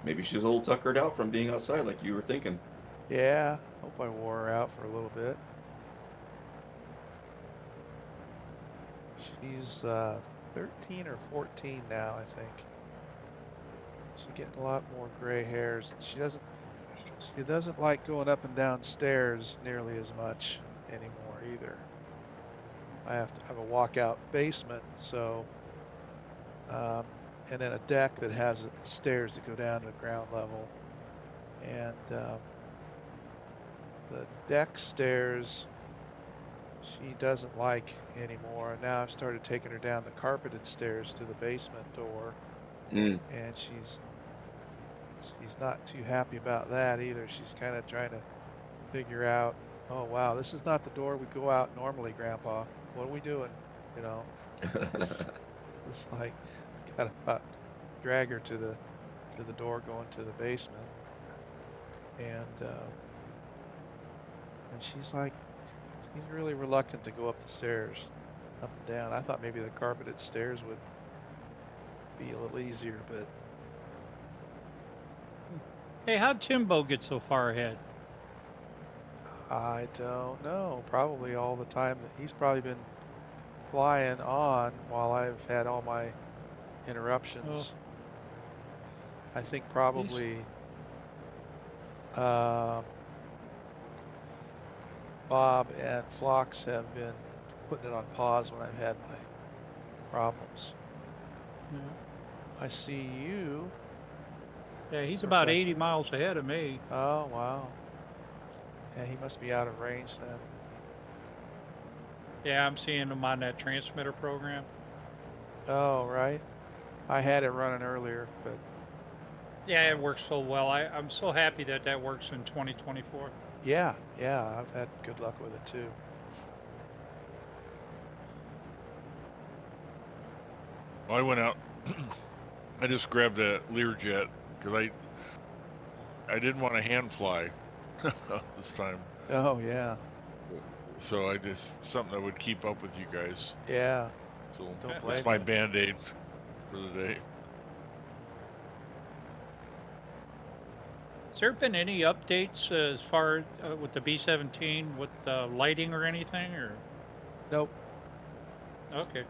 Maybe she's a little tuckered out from being outside like you were thinking. Yeah, hope I wore her out for a little bit. She's 13 or 14 now, I think. She's getting a lot more gray hairs. She doesn't She doesn't like going up and down stairs nearly as much anymore either. I have a walkout basement, so and then a deck that has stairs that go down to ground level, and the deck stairs she doesn't like anymore. And now I've started taking her down the carpeted stairs to the basement door, Mm. and she's not too happy about that either. She's kind of trying to figure out, oh wow, this is not the door we go out normally, Grandpa. What are we doing? You know, it's like gotta drag her to the door going to the basement, and she's like, she's really reluctant to go up the stairs, up and down. I thought maybe the carpeted stairs would be a little easier, but Hey, how'd Timbo get so far ahead? I don't know. Probably all the time that he's probably been flying on while I've had all my interruptions. I think probably Bob and Phlox have been putting it on pause when I've had my problems. Yeah. I see you. Yeah, he's about Professor. 80 miles ahead of me. Oh, wow. Yeah, he must be out of range then. Yeah, I'm seeing him on that transmitter program. Oh, right. I had it running earlier, but Yeah, it works so well. I'm so happy that that works in 2024. yeah, I've had good luck with it too. Well, I went out. I just grabbed a Learjet because I didn't want to hand fly this time. Oh, yeah. So I just something that would keep up with you guys. Yeah. So Don't blame that's my you. Band-Aid for the day. Has there been any updates as far with the B-17 with lighting or anything? Or Nope. okay,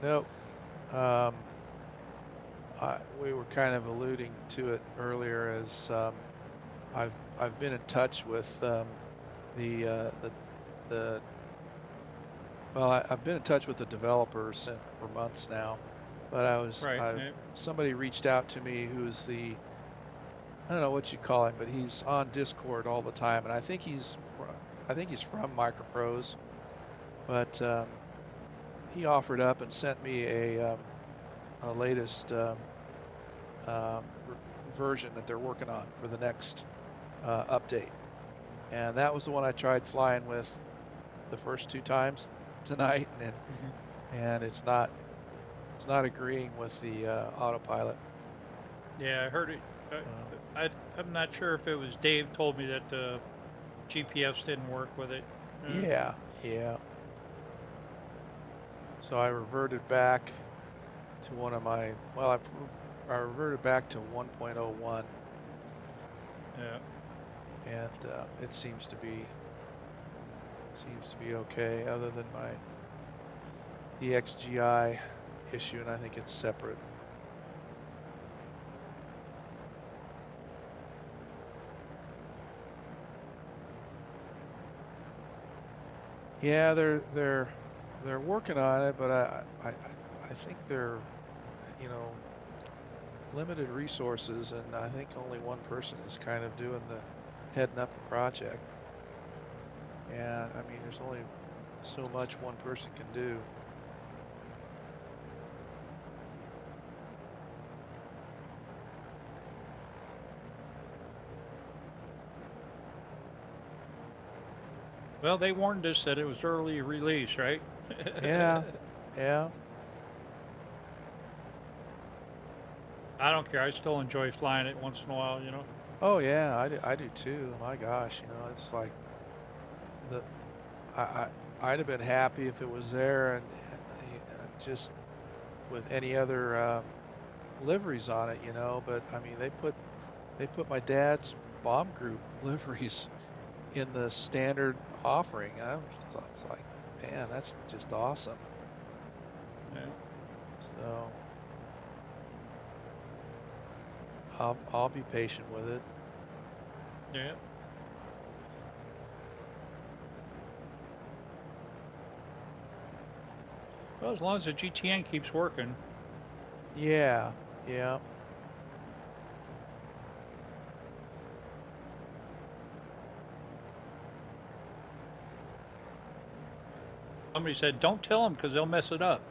Nope. We were kind of alluding to it earlier as I've been in touch with I've been in touch with the developers for months now, but right. somebody reached out to me who's I don't know what you call him, but he's on Discord all the time, and I think he's from Microprose, but he offered up and sent me a latest version that they're working on for the next update, and that was the one I tried flying with the first 2 times tonight, and it's not agreeing with the autopilot. Yeah, I heard it. I'm not sure if it was Dave told me that the GPFs didn't work with it. Yeah. So I reverted back to one of my, I reverted back to 1.01. Yeah. And it seems to be okay, other than my DXGI issue, and I think it's separate. Yeah, they're working on it, but I think they're, limited resources, and I think only one person is kind of heading up the project. And I mean, there's only so much one person can do. Well, they warned us that it was early release, right? Yeah. I don't care. I still enjoy flying it once in a while, Oh yeah, I do too. My gosh, it's like I'd have been happy if it was there and just with any other liveries on it, but I mean they put my dad's bomb group liveries in the standard offering. I was like, man, that's just awesome. Yeah. So I'll be patient with it. Yeah. Well, as long as the GTN keeps working. Yeah, yeah. Somebody said, "Don't tell them because they'll mess it up."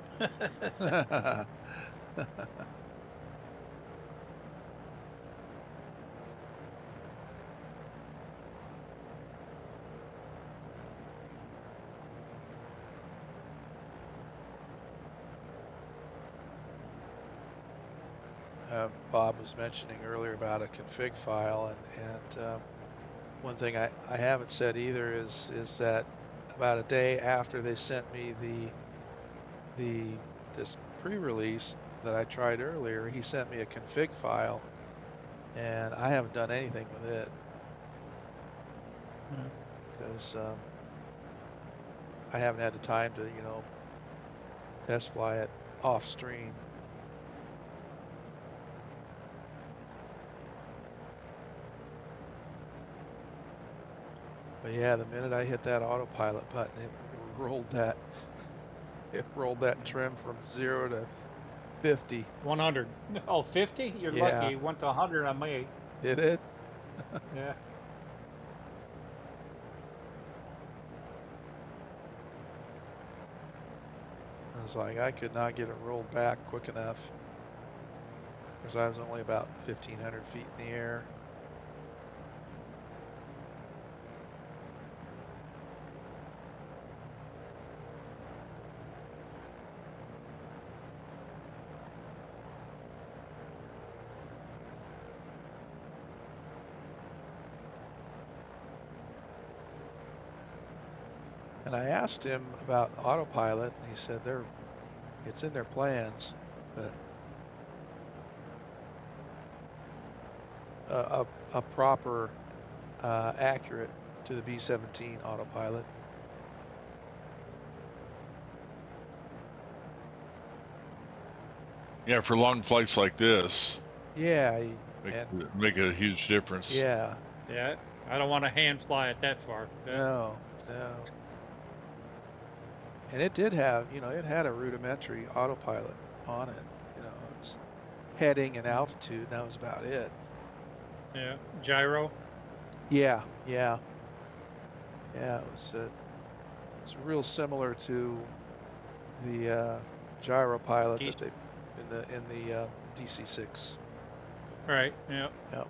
Bob was mentioning earlier about a config file, and one thing I haven't said either is that about a day after they sent me this pre-release that I tried earlier, he sent me a config file, and I haven't done anything with it because I haven't had the time to, you know, test fly it off stream. But yeah, the minute I hit that autopilot button, it rolled that trim from 0 to 50. 100. Oh, 50? You're Yeah. lucky. It went to 100 on me. Did it? Yeah. I was like, I could not get it rolled back quick enough because I was only about 1,500 feet in the air. And I asked him about autopilot, and he said it's in their plans, but a proper, accurate to the B-17 autopilot. Yeah, for long flights like this, Yeah, make a huge difference. yeah. Yeah. I don't want to hand fly it that far. Yeah. No. And it did have, you know, it had a rudimentary autopilot on it. You know, it's heading and altitude, and that was about it. Yeah. Gyro. Yeah. It was it's real similar to the gyro pilot that they in the DC-6. Right. Yeah. Yep.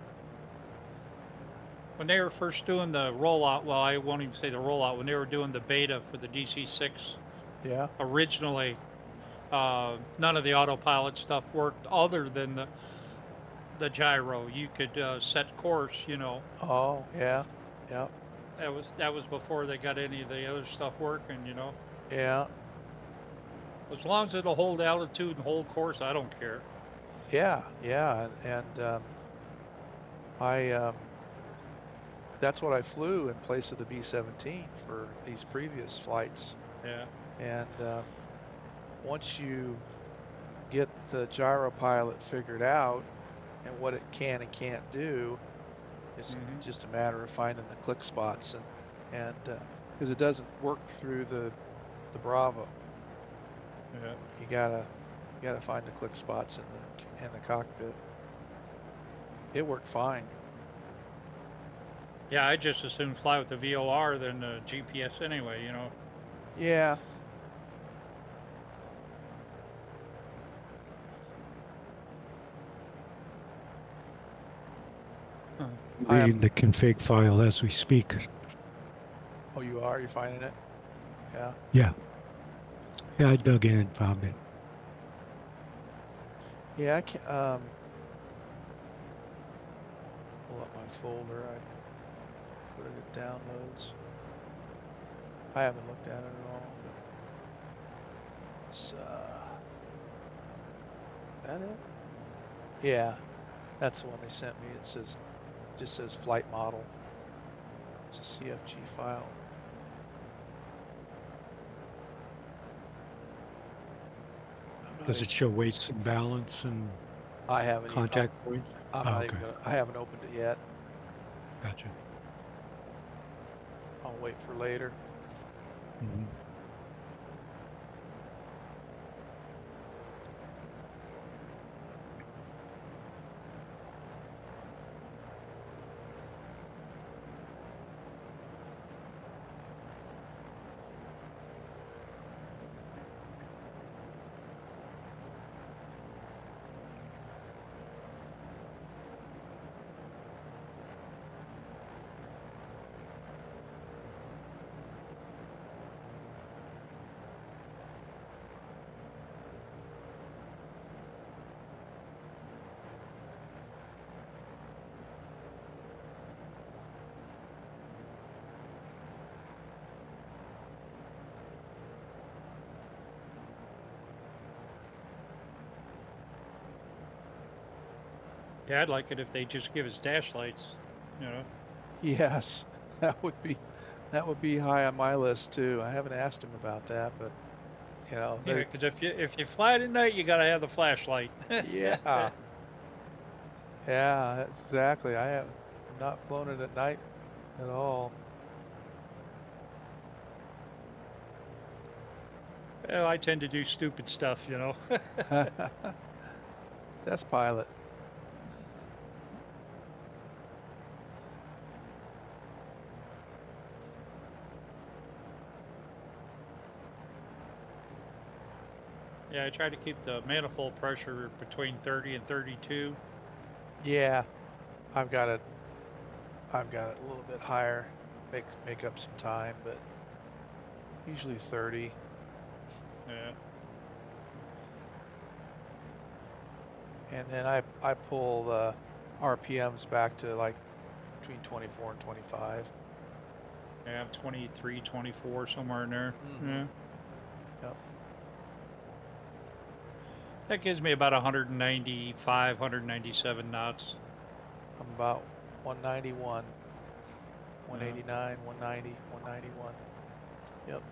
When they were first doing the rollout, well, I won't even say the rollout. When they were doing the beta for the DC-6, Yeah. originally, none of the autopilot stuff worked other than the gyro. You could set course, you know. Oh, yeah. Yep. That was before they got any of the other stuff working, you know. Yeah. As long as it'll hold altitude and hold course, I don't care. Yeah. And I that's what I flew in place of the B-17 for these previous flights. Yeah. And once you get the gyro pilot figured out and what it can and can't do, it's just a matter of finding the click spots and because it doesn't work through the Bravo. Yeah. You gotta find the click spots in the cockpit. It worked fine. Yeah, I just as soon fly with the VOR than the GPS anyway, you know. Yeah. Reading the config file as we speak. Oh, you are? You're finding it? Yeah. Yeah. Yeah, I dug in and found it. Yeah, I can pull up my folder. I put it in downloads. I haven't looked at it at all. But it's that it? Yeah, that's the one they sent me. It just says flight model. It's a CFG file. Does it show weights and balance and I haven't contact points? I haven't opened it yet. Gotcha. I'll wait for later. Mm-hmm. Yeah, I'd like it if they just give us dash lights, you know. Yes, that would be high on my list too. I haven't asked him about that, but you know, Yeah, they, because if you fly at night, you gotta have the flashlight. yeah, yeah, that's exactly. I have not flown it at night at all. Well, I tend to do stupid stuff, you know. Test pilot. Yeah, I try to keep the manifold pressure between 30 and 32. Yeah, I've got it. I've got it a little bit higher. Make up some time, but usually 30. Yeah. And then I pull the RPMs back to like between 24 and 25. Yeah, 23, 24, somewhere in there. Mm-hmm. Yeah. Yep. That gives me about 195, 197 knots. I'm about 191, 189, 190, 191. Yep.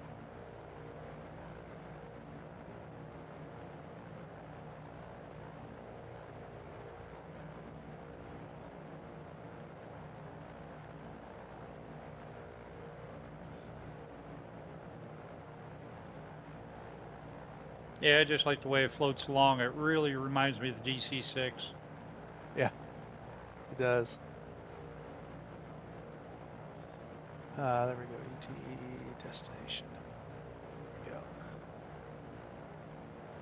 Yeah, I just like the way it floats along. It really reminds me of the DC-6. Yeah, it does. There we go. ETE destination. There we go.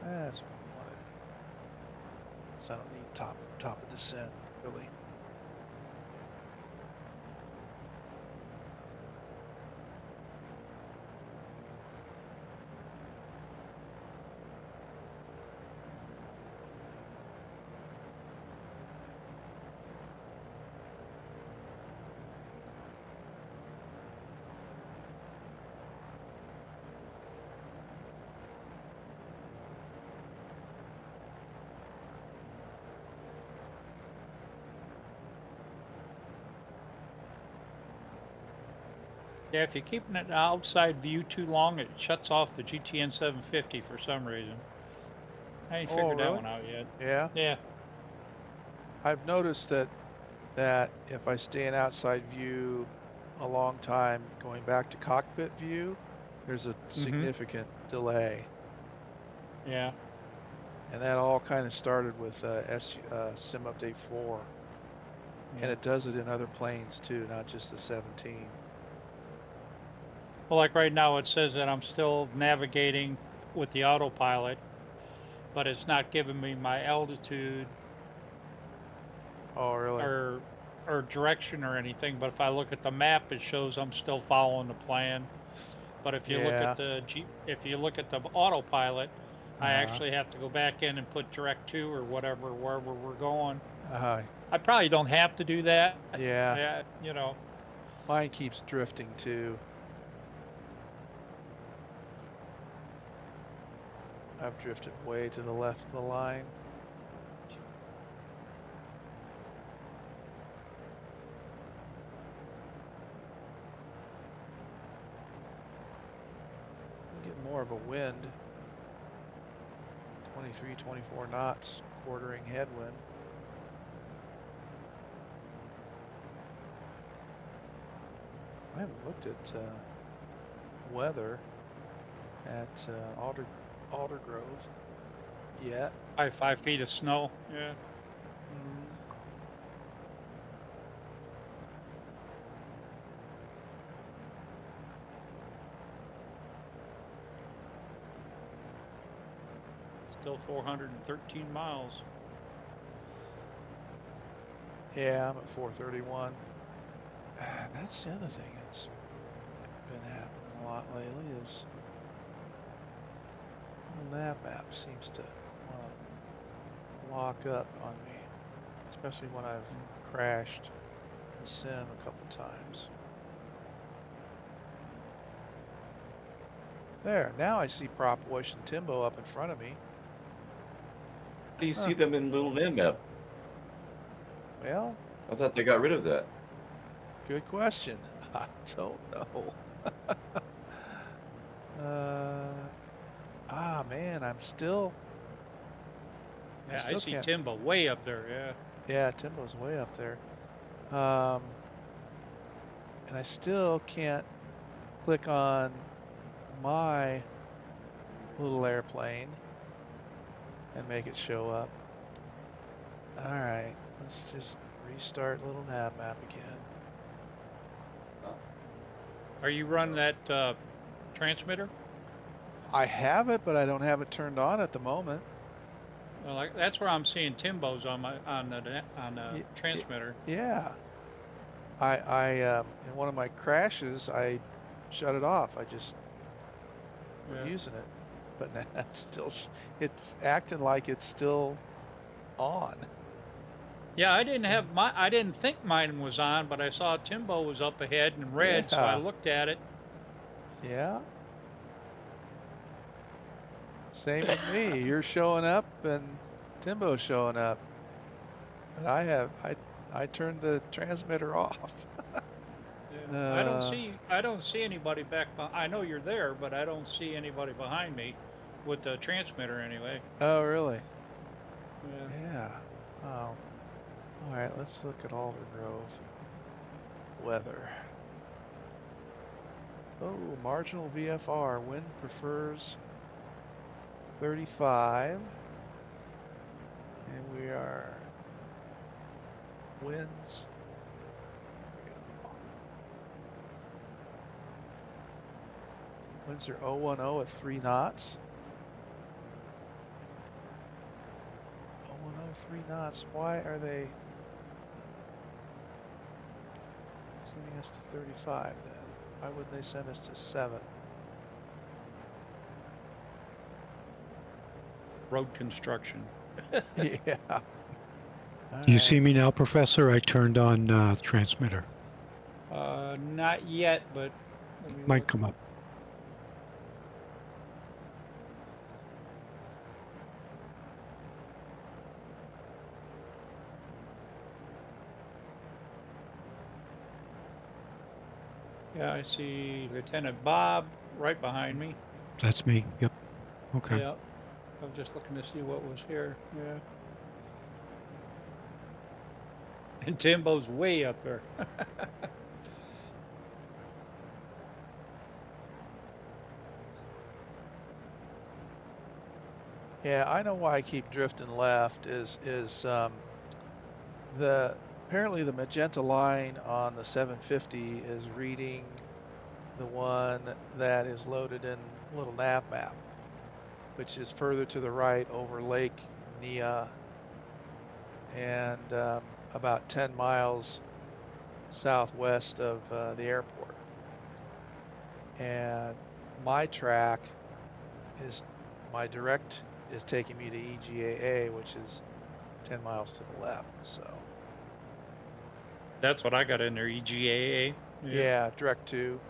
That's what we wanted. So I don't need top of descent, really. Yeah, if you're keeping it outside view too long, it shuts off the GTN 750 for some reason. I ain't Oh, figured that really? one out yet. Yeah. Yeah. I've noticed that if I stay in outside view a long time, going back to cockpit view, there's a significant delay. Yeah. And that all kind of started with Sim Update 4. And it does it in other planes too, not just the 17. Well, like right now, it says that I'm still navigating with the autopilot, but it's not giving me my altitude Oh, really? or direction or anything. But if I look at the map, it shows I'm still following the plan. But if you look Yeah. at if you look at the autopilot, I Uh-huh. actually have to go back in and put direct to or whatever wherever we're going. Uh-huh. I probably don't have to do that. Yeah. You know. Mine keeps drifting too. I've drifted way to the left of the line. Get more of a wind. 23, 24 knots, quartering headwind. I haven't looked at weather at Aldergrove yet. 5 feet of snow. Yeah. Still 413 miles. Yeah, I'm at 431. That's the other thing that's been happening a lot lately is the nav map seems to lock up on me, especially when I've crashed the sim a couple times. There, now I see Prop Wash and Timbo up in front of me. How do you see them in little nav map? Well, I thought they got rid of that. good question. I don't know. Man, I'm still. Yeah, I still see can't- Timbo way up there. Yeah. Yeah, Timbo's way up there. And I still can't click on my little airplane and make it show up. All right, let's just restart little nav map again. Are you running that transmitter? I have it, but I don't have it turned on at the moment. Well, that's where I'm seeing Timbo's on the Y- transmitter. Yeah. I in one of my crashes, I shut it off. I just Yeah. using it, but now it's still it's acting like it's still on. Yeah, I didn't have I didn't think mine was on, but I saw Timbo was up ahead in red, so I Yeah. looked at it. Yeah. Same with me. You're showing up and Timbo's showing up. But I turned the transmitter off. Yeah. I don't see anybody back. I know you're there, but I don't see anybody behind me with the transmitter anyway. Oh, really? Yeah. Yeah. Oh. All right, let's look at Aldergrove weather. Oh, marginal VFR. Wind prefers 35. And we are winds. Winds are 010 at 3 knots. 010, 3 knots. Why are they sending us to 35 then? Why wouldn't they send us to 7? Road construction. Yeah. Do you see me now, Professor? I turned on transmitter. Not yet, but let me Might look. come up. Yeah, I see Lieutenant Bob right behind me. That's me. Yep. Okay. Yeah. I'm just looking to see what was here. Yeah. And Timbo's way up there. Yeah, I know why I keep drifting left is apparently the magenta line on the 750 is reading the one that is loaded in little nav map, which is further to the right over Lake Nia and about 10 miles southwest of the airport. And my track is my direct is taking me to EGAA, which is 10 miles to the left. So That's what I got in there, EGAA. yeah, direct to.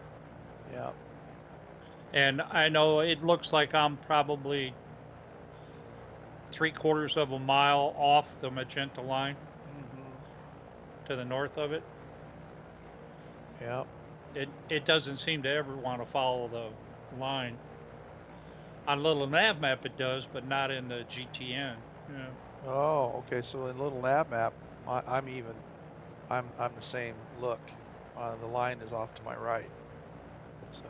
Yeah. And I know it looks like I'm probably 3/4 of a mile off the magenta line to the north of it. Yeah. It doesn't seem to ever want to follow the line. On little nav map it does, but not in the GTN. Yeah. Oh, okay. So in little nav map, I'm the same look The line is off to my right. So.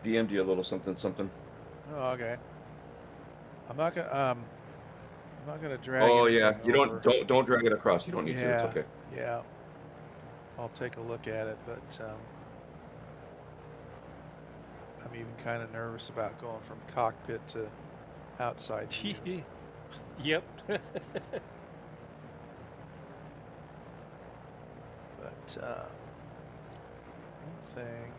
DM'd you a little something, something. Oh, okay. I'm not gonna drag. Oh yeah, anything you over. don't drag it across. You don't need to. It's okay. Yeah. I'll take a look at it, but I'm even kind of nervous about going from cockpit to outside view. Yep. But one thing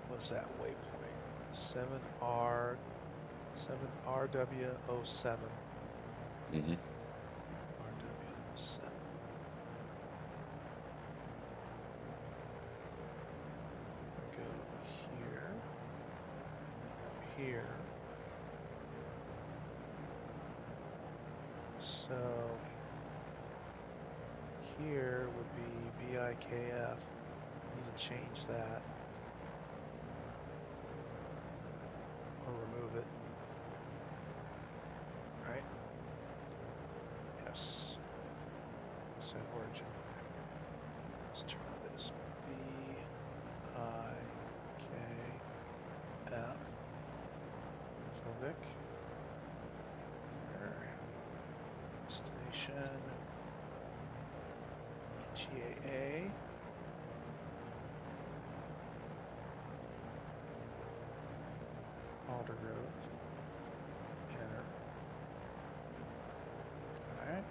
was that waypoint 7RW07. Mm-hmm. RW07. Go here. Here. So here would be BIKF. Need to change that or remove it. Right? Yes. Set origin. Let's try this. BIKF. Keflavik. Destination. EGAA. Aldergrove. Enter. Okay.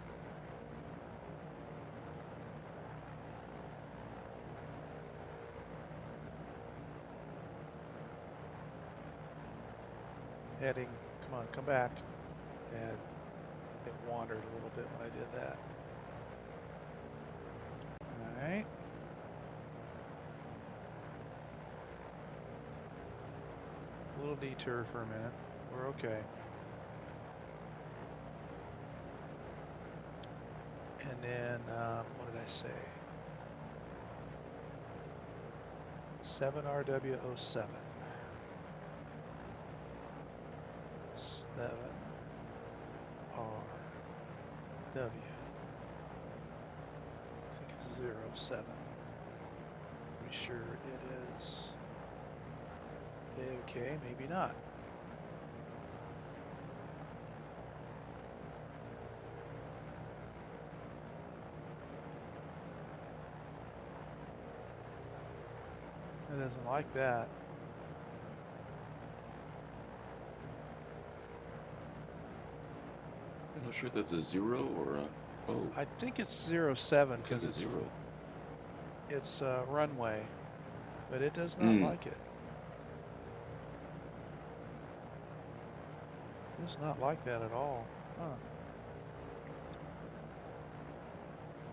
Heading. Come on, come back. And it wandered a little bit when I did that. Alright. A little detour for a minute. We're okay. And then, what did I say? 7RW07. 7RW. I think it's 07. Be sure it is. Okay, maybe not. It doesn't like that. I'm not sure if that's a 0 or a I think it's 07 because it's 0. It's runway, but it does not like it. It does not like that at all. Huh.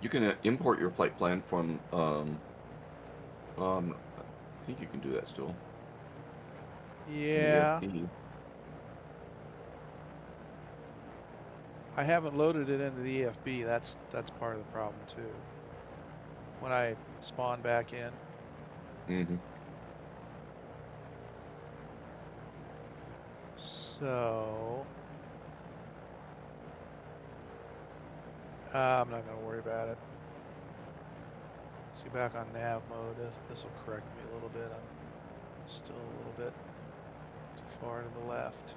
You can import your flight plan from. I think you can do that still. Yeah. EFB. I haven't loaded it into the EFB. That's part of the problem too. When I spawn back in. Mm-hmm. So I'm not going to worry about it. See, back on nav mode, this will correct me a little bit. I'm still a little bit too far to the left.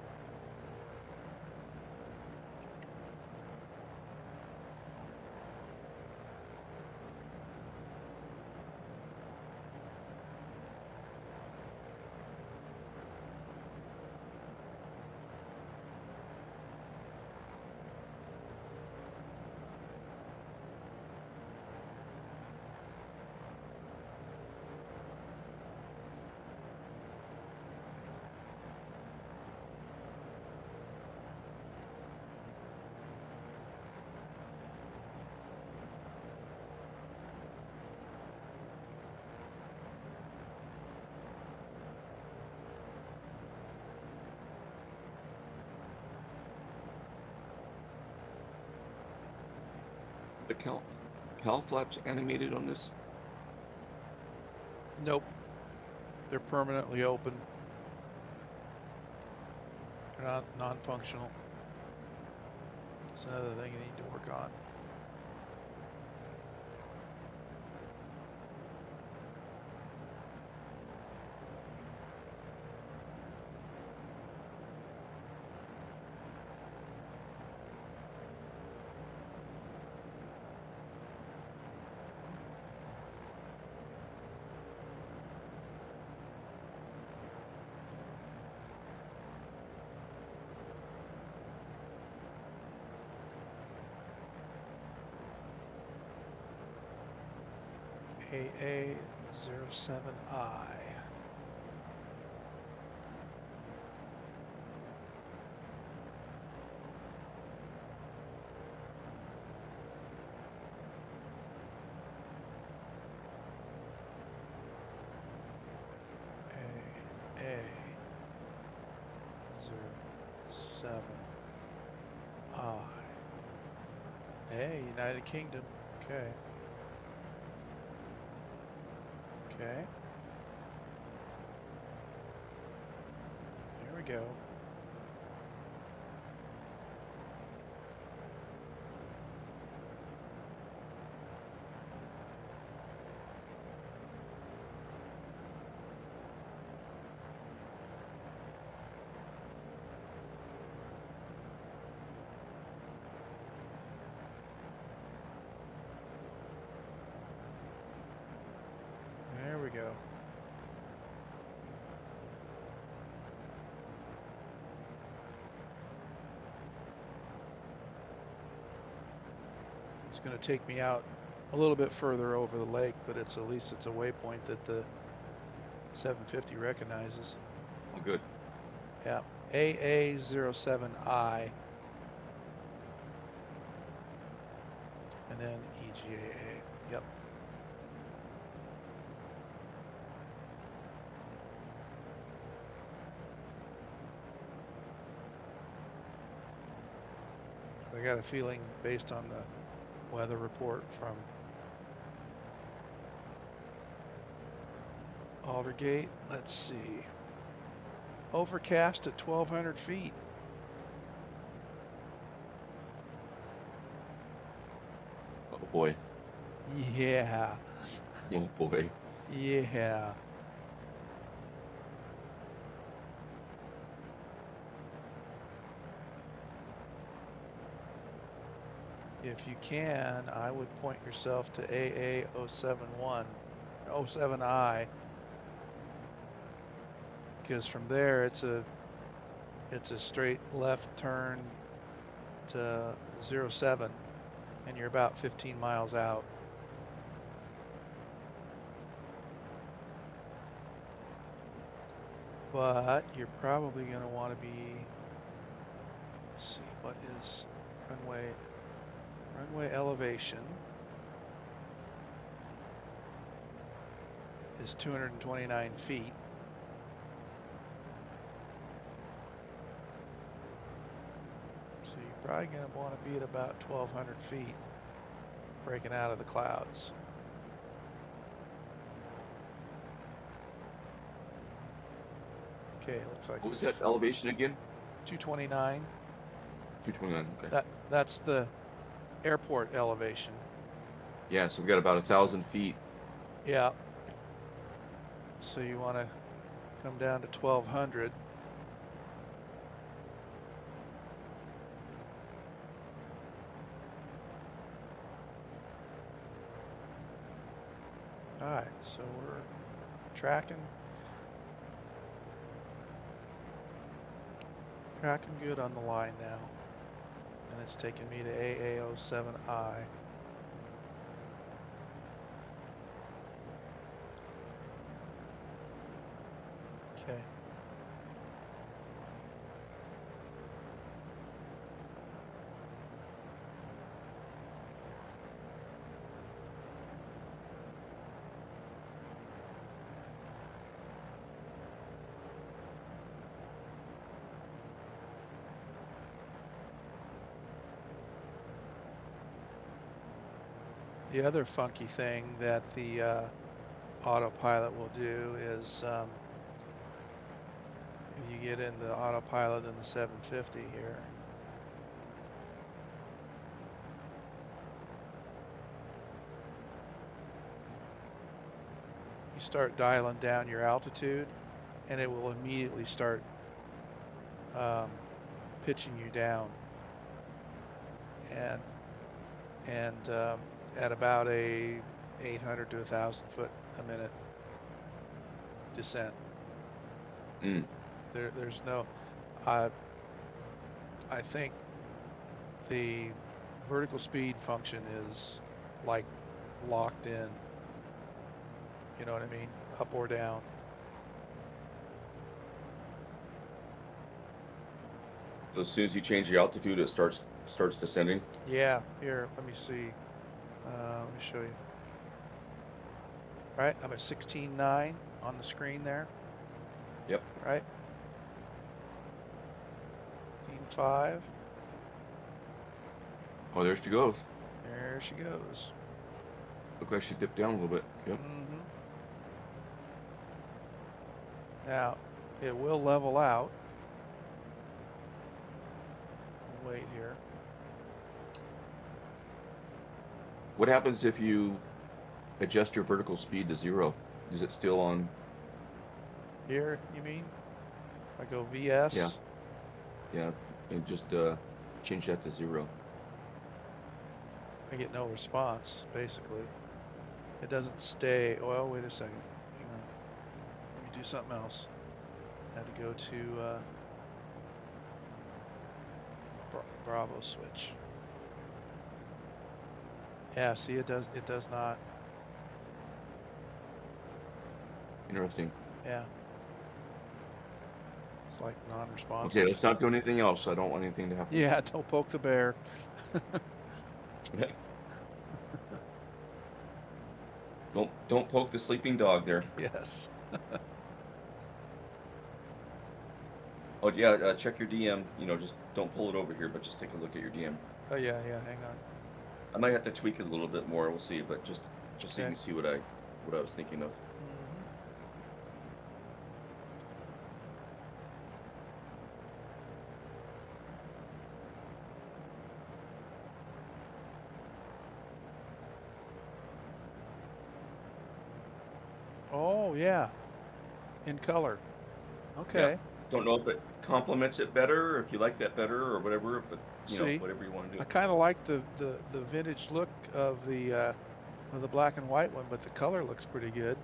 The cow flaps animated on this? Nope. They're permanently open. They're not non-functional. That's another thing you need to work on. AA07I. AA07I. Hey, United Kingdom. Okay. Okay. There we go. There we go. It's going to take me out a little bit further over the lake, but it's at least it's a waypoint that the 750 recognizes. Oh, good. Yeah, AA07I, and then EGAA. Yep. I got a feeling based on the weather report from Aldergate. Let's see. Overcast at 1,200 feet. Oh boy. Yeah. Oh boy. Yeah. If you can, I would point yourself to AA071, 07I, because from there it's a straight left turn to 07, and you're about 15 miles out. But you're probably going to want to be, let's see, what is runway elevation is 229 feet. So you're probably going to want to be at about 1,200 feet, breaking out of the clouds. Okay, looks like What was that elevation again? 229. 229. Okay. That's the airport elevation. Yeah, so we got about 1,000 feet. Yeah. So you want to come down to 1,200. All right, so we're tracking good on the line now, and it's taking me to AA07I. Okay. The other funky thing that the autopilot will do is if you get into autopilot in the 750 here. You start dialing down your altitude and it will immediately start pitching you down. And at about a 800 to 1,000 foot a minute descent. There's no, I think the vertical speed function is like locked in. You know what I mean? Up or down. So as soon as you change the altitude, it starts descending. Yeah. Here, let me see. Let me show you. Right, I'm at 16.9 on the screen there. Yep. Right. 15.5. Oh, there she goes. There she goes. Look like she dipped down a little bit. Yep. Mm-hmm. Now, it will level out. Wait here. What happens if you adjust your vertical speed to 0? Is it still on? Here, you mean? I go VS. Yeah. Yeah, and just change that to 0. I get no response, basically. It doesn't stay. Well, wait a second. Hang on. Let me do something else. I had to go to Bravo switch. Yeah, see, it does not. Interesting. Yeah. It's like non-responsive. Okay, let's not do anything else. I don't want anything to happen. Yeah, don't poke the bear. Don't poke the sleeping dog there. Yes. Oh yeah, check your DM. You know, just don't pull it over here, but just take a look at your DM. Oh yeah, hang on. I might have to tweak it a little bit more. We'll see, but just so you Okay. can see what I was thinking of. Mhm. Oh yeah, in color. Okay. Don't know if it complements it better, or if you like that better, or whatever. But you See, know, whatever you want to do. I kind of like the vintage look of the black and white one, but the color looks pretty good.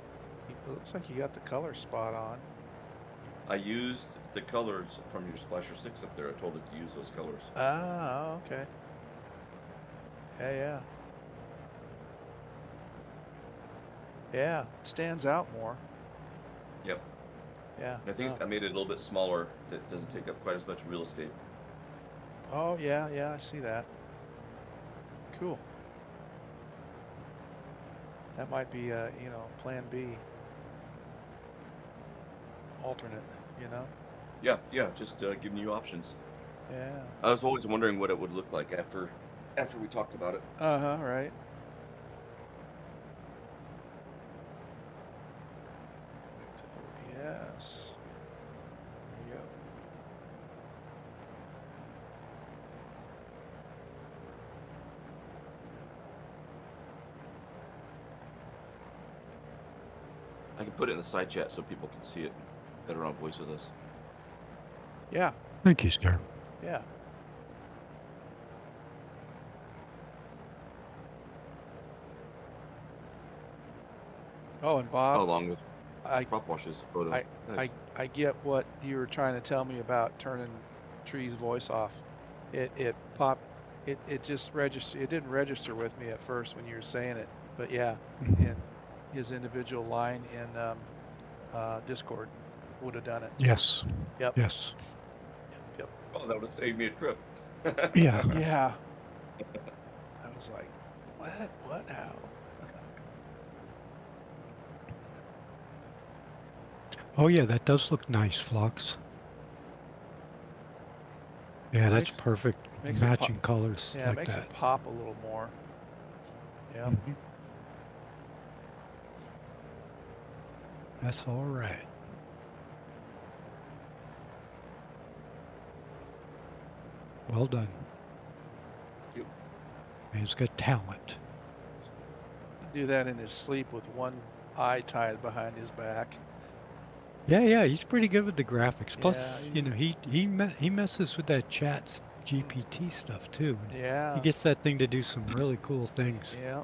It looks like you got the color spot on. I used the colors from your Splasher 6 up there. I told it to use those colors. Ah, okay. Yeah. Yeah, stands out more. Yep. Yeah. And I think I made it a little bit smaller. That doesn't take up quite as much real estate. Oh yeah, I see that. Cool. That might be plan B. Alternate, you know? Yeah. Just giving you options. Yeah. I was always wondering what it would look like after we talked about it. Right. Yes. There you go. I can put it in the side chat so people can see it better on voice with us. Yeah. Thank you, sir. Yeah. Oh, and Bob, along with I prop washes photo. Nice. I get what you were trying to tell me about turning Tree's voice off. It popped. It just registered. It didn't register with me at first when you were saying it, but yeah, Mhm. in his individual line in Discord would have done it. Yes. Yep. Yes. Yep. Oh, that would have saved me a trip. Yeah. Yeah. I was like, what? What? How? Oh yeah, that does look nice, Flux. Yeah, that's Makes- perfect. makes it Matching colors Yeah, it like makes that. it pop a little more. Yeah. Mhm. That's all right. Well done. Thank you. Man's got talent. Do that in his sleep with one eye tied behind his back. Yeah, he's pretty good with the graphics. Plus, Yeah, you know, he messes with that chat's GPT stuff too. Yeah. He gets that thing to do some really cool things. Yeah.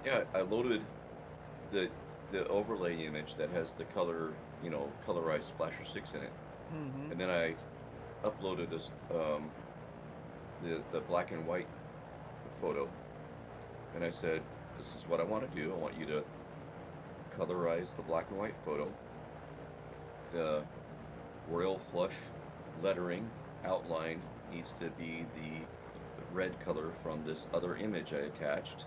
Yeah, I loaded the overlay image that has the color, you know, colorized splasher sticks in it, Mm-hmm. and then I uploaded the black and white photo, and I said, "This is what I want to do. I want you to colorize the black and white photo. The royal flush lettering outline needs to be the red color from this other image I attached.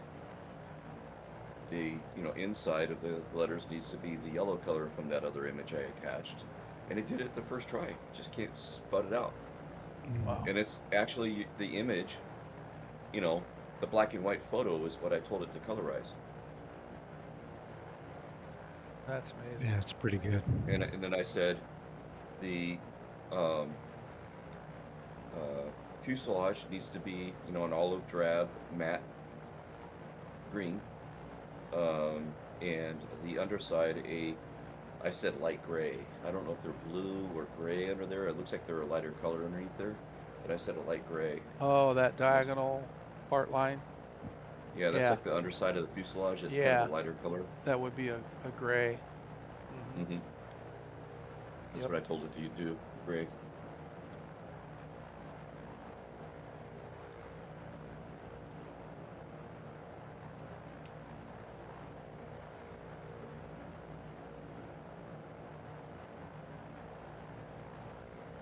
The inside of the letters needs to be the yellow color from that other image I attached." And it did it the first try. Just can't spud it out. Wow. And it's actually the image, the black and white photo is what I told it to colorize. That's amazing. Yeah, it's pretty good. And then I said the fuselage needs to be, an olive drab matte green. And the underside, I said light gray. I don't know if they're blue or gray under there. It looks like they're a lighter color underneath there, but I said a light gray. Oh, that diagonal part line. Yeah, that's Yeah. like the underside of the fuselage. It's kind Yeah. of a lighter color. That would be a gray. Mm-hmm. That's Yep. what I told it to do. Gray.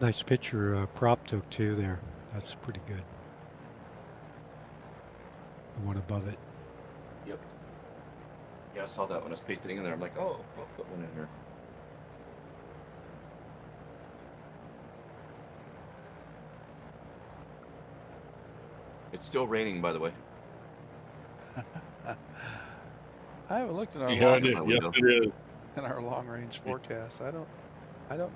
Nice picture Prop took too there. That's pretty good. The one above it. Yep. Yeah, I saw that when I was pasting in there. I'm like, oh, I'll put one in here. It's still raining, by the way. I haven't looked at our Yeah, long, it is. Yes, it is. in our long range forecast. I don't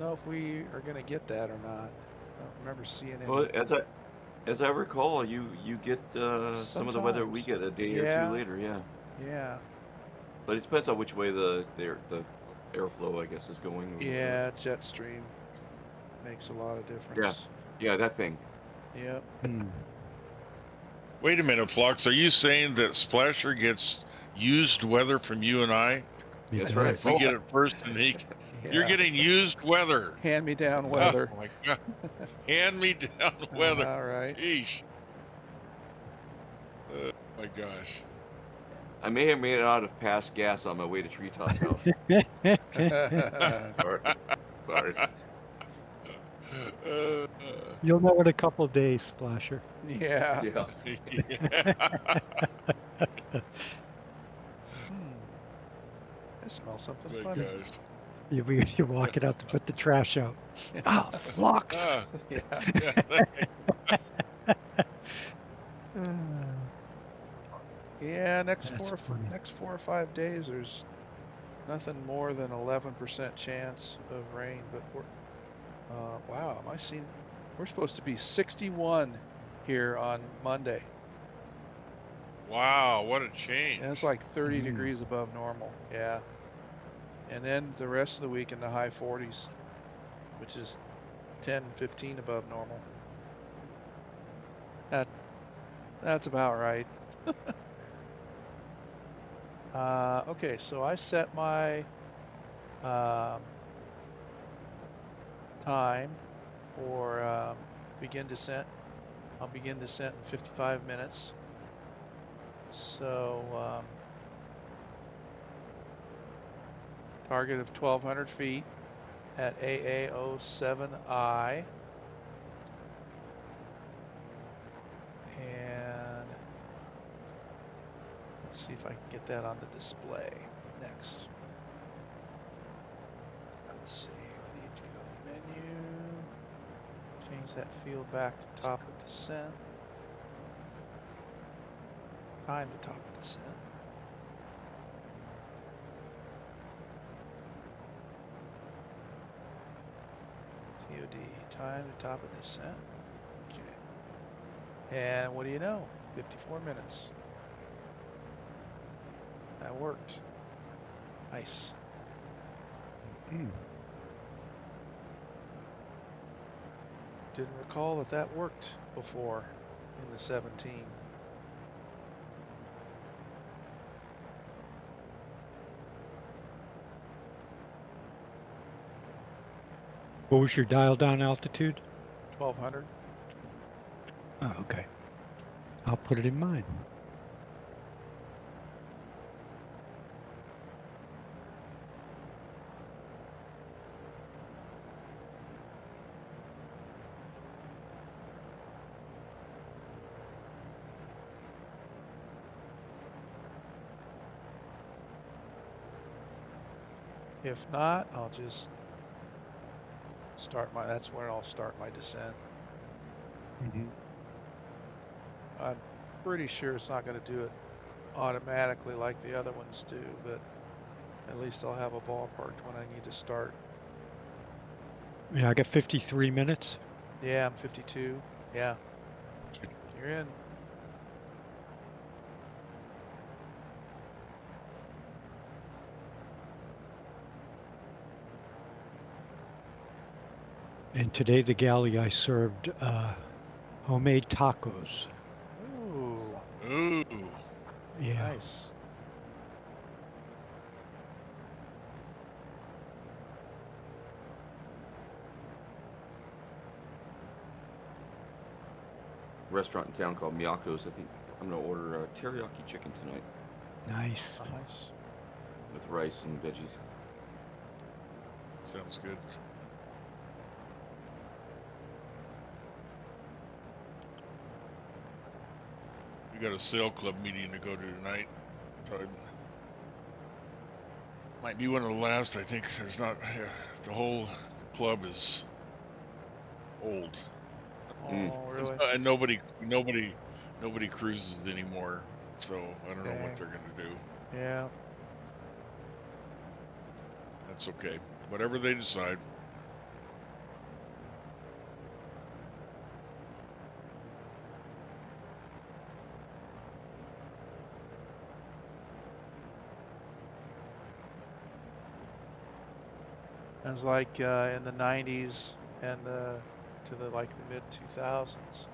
know if we are going to get that or not. I don't remember seeing any. Well, as I recall, you get some of the weather we Sometimes. get a day or Yeah. two later, yeah. Yeah. But it depends on which way the airflow, I guess, is going. or whatever. Yeah, jet stream makes a lot of difference. Yeah, that thing. Yep. Wait a minute, Flux. Are you saying that Splasher gets used weather from you and I? It That's right. does. We get it first, and you're Yeah. getting used weather. Hand me down weather. Oh my God! Hand me down weather. All right. Yeesh. Oh my gosh. I may have made it out of past gas on my way to Treetop's house. Sorry. You'll know in a couple of days, Splasher. Yeah. Yeah. I smell something My funny. gosh. You're walking out to put the trash out. Ah, Flux. Ah, Yeah. Yeah. That's Next funny. 4 or 5 days, there's nothing more than 11% chance of rain. But wow, am I seeing? We're supposed to be 61 here on Monday. wow, what a change. And it's like 30 degrees above normal. Yeah. And then the rest of the week in the high 40s, which is 10, 15 above normal. That's about right. Okay, so I set my time for begin descent. I'll begin descent in 55 minutes. So target of 1,200 feet at AA07I. And let's see if I can get that on the display next. Let's see, we need to go to menu, change that field back to top of descent. Time to top of descent. ready. Time to top of descent. Okay. And what do you know? 54 minutes. That worked. Nice. Didn't recall that that worked before in the 17. What was your dial down altitude? 1200. Oh, okay. I'll put it in mine. If not, I'll just start that's where I'll start my descent. I'm pretty sure it's not going to do it automatically like the other ones do, but at least I'll have a ballpark when I need to start. Yeah, I got 53 minutes. Yeah, I'm 52. Yeah. You're in. And today the galley I served homemade tacos. Ooh, Ooh. Yeah. nice. Restaurant in town called Miyako's. I think I'm gonna order teriyaki chicken tonight Nice. Nice. with rice and veggies. Sounds good. We got a sail club meeting to go to tonight. So might be one of the last. I think there's not. The whole club is old, Oh, really? and nobody cruises anymore. So I don't know what Dang. they're gonna do. Yeah. That's okay. Whatever they decide. It was like in the 90s and to the like the mid 2000s.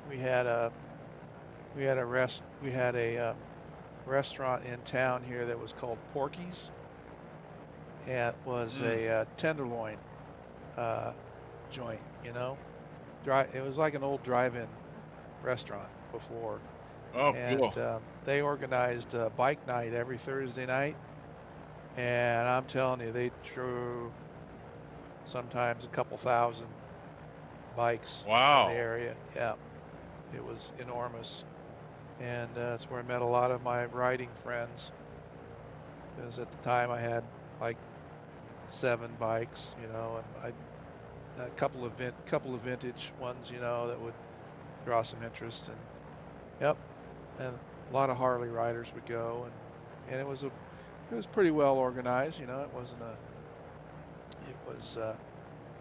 We had a restaurant in town here that was called Porky's. And it was a tenderloin joint, you know. It was like an old drive-in restaurant before. Oh, And cool. they organized a bike night every Thursday night. And I'm telling you, they drew sometimes a couple thousand bikes in Wow. the area. Yeah, it was enormous. And that's where I met a lot of my riding friends. Because at the time I had like 7 bikes, you know, and a couple of vintage ones, you know, that would draw some interest. And yep, and a lot of Harley riders would go, and it was pretty well organized, you know. It was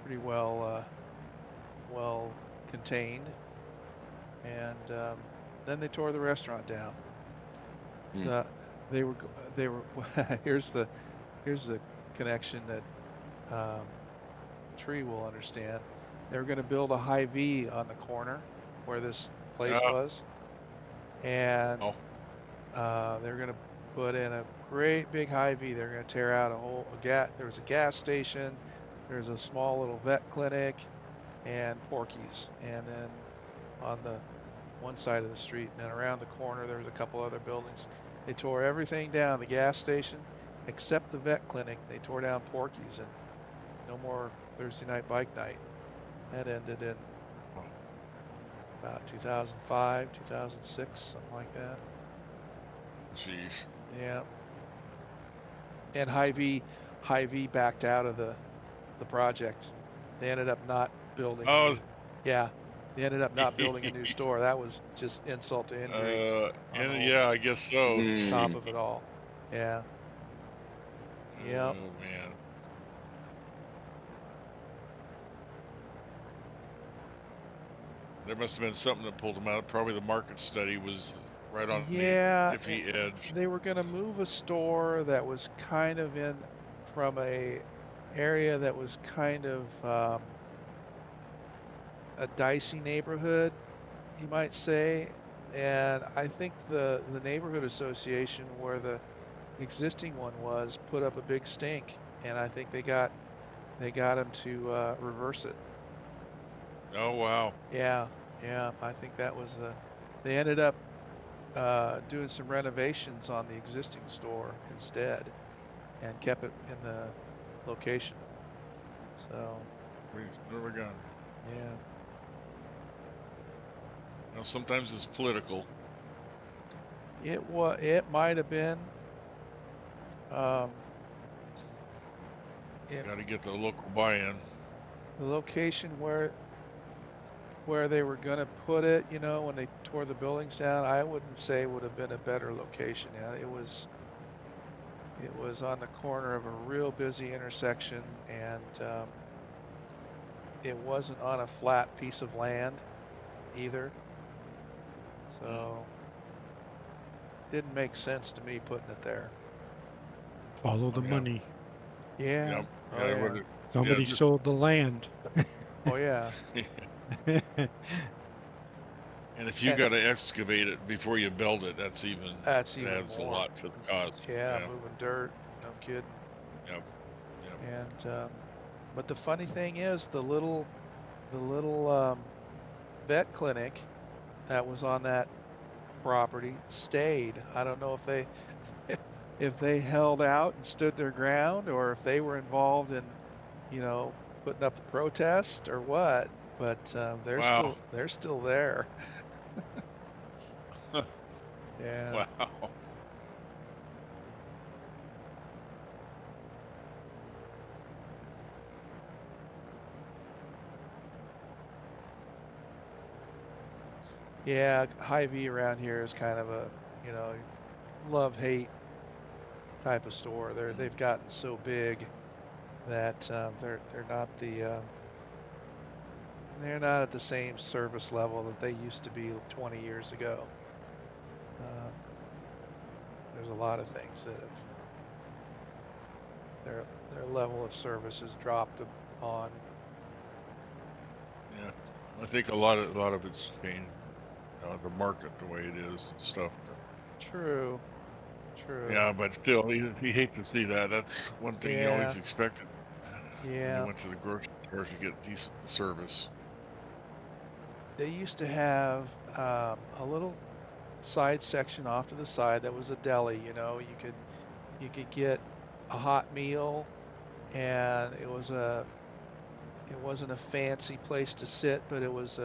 pretty well contained. And then they tore the restaurant down. They were here's the connection that Tree will understand. They were going to build a Hy-Vee on the corner where this place was, and they were going to put in a great big Hy-Vee. They're going to tear out there was a gas station, there's a small little vet clinic, and Porky's. And then on the one side of the street, and then around the corner there was a couple other buildings. They tore everything down, the gas station except the vet clinic. They tore down Porky's, and no more Thursday night bike night. That ended in about 2005, 2006, something like that. Jeez. Yeah. And Hy-Vee backed out of the project. They ended up not building. Oh. Yeah. They ended up not building a new store. That was just insult to injury. Yeah, I guess so. On top of it all. Yeah. Yep. Oh man. There must have been something that pulled them out. Probably the market study was right on Yeah, the iffy edge. they were going to move a store that was kind of in from a area that was kind of a dicey neighborhood, you might say. And I think the neighborhood association where the existing one was put up a big stink, and I think they got him to reverse it. Oh wow. Yeah, I think that was they ended up doing some renovations on the existing store instead, and kept it in the location. So Never gone. yeah, Now sometimes it's political. it might have been. Got to get the local buy-in. The location where they were going to put it, you know, when they tore the buildings down, I wouldn't say would have been a better location. Yeah, it was on the corner of a real busy intersection, and it wasn't on a flat piece of land either. So didn't make sense to me putting it there. Follow the Okay. money. Yeah. Yep. Oh, Yeah, yeah. whether- Somebody just- sold the land. Oh yeah. And if you And- got to excavate it before you build it, that's even That's even adds more. a lot to the cost. Yeah, moving dirt. No kidding. Yep. And but the funny thing is, the little vet clinic that was on that property stayed. I don't know if they held out and stood their ground, or if they were involved in, you know, putting up the protest or what. But they're Wow. still there. Yeah. Wow. Yeah, Hy-Vee around here is kind of a, you know, love-hate type of store. They've gotten so big that they're not they're not at the same service level that they used to be 20 years ago. There's a lot of things that have their level of service has dropped on. Yeah. I think a lot of it's changed. The market, the way it is and stuff. True. Yeah, but still, you hate to see that. That's one thing you always Yeah. expected. When Yeah. you went to the grocery store to get decent service. They used to have a little side section off to the side that was a deli. You know, you could get a hot meal, and it wasn't a fancy place to sit, but it was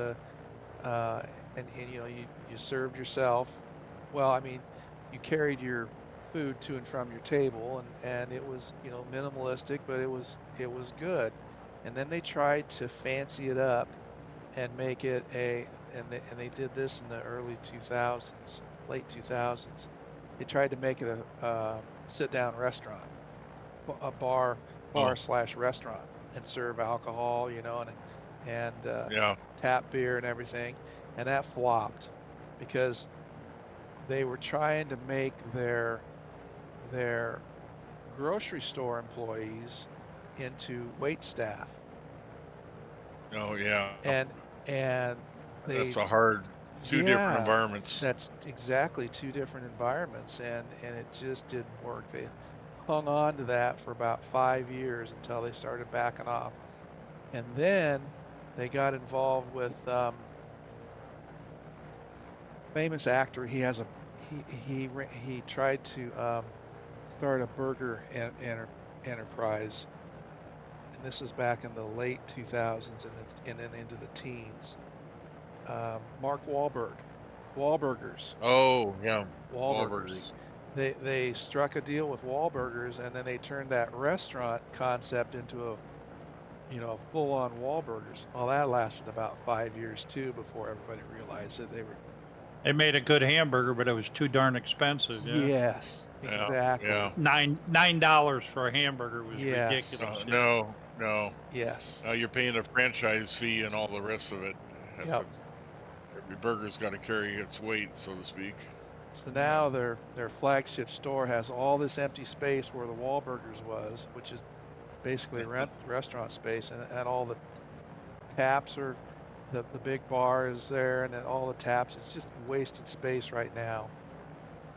and you know, you served yourself. Well, I mean, you carried your food to and from your table, and it was, you know, minimalistic, but it was good. And then they tried to fancy it up and make it and they did this in the early 2000s, late 2000s. They tried to make it a sit-down restaurant, a bar slash restaurant, and serve alcohol, you know, and Yeah. tap beer and everything, and that flopped because they were trying to make their grocery store employees into wait staff, Oh yeah. and they That's a hard two different Yeah, environments. that's exactly two different environments, and it just didn't work. They hung on to that for about 5 years until they started backing off, and then they got involved with famous actor. He has he tried to start a burger enterprise, and this is back in the late 2000s and then into the teens. Mark Wahlburgers. Oh yeah. Wahlburgers. They struck a deal with Wahlburgers, and then they turned that restaurant concept into a, you know, full-on Wahlburgers. Well, that lasted about 5 years too before everybody realized that they were. They made a good hamburger, but it was too darn expensive. Yeah. Yes, Yeah, exactly. yeah. $9 for a hamburger was Yes. ridiculous. yeah. No. Yes. You're paying a franchise fee and all the rest of it. Yep. Your burger's got to carry its weight, so to speak. So now their flagship store has all this empty space where the Wahlburgers was, which is basically restaurant space, and all the taps are, the big bar is there, and then all the taps. It's just wasted space right now,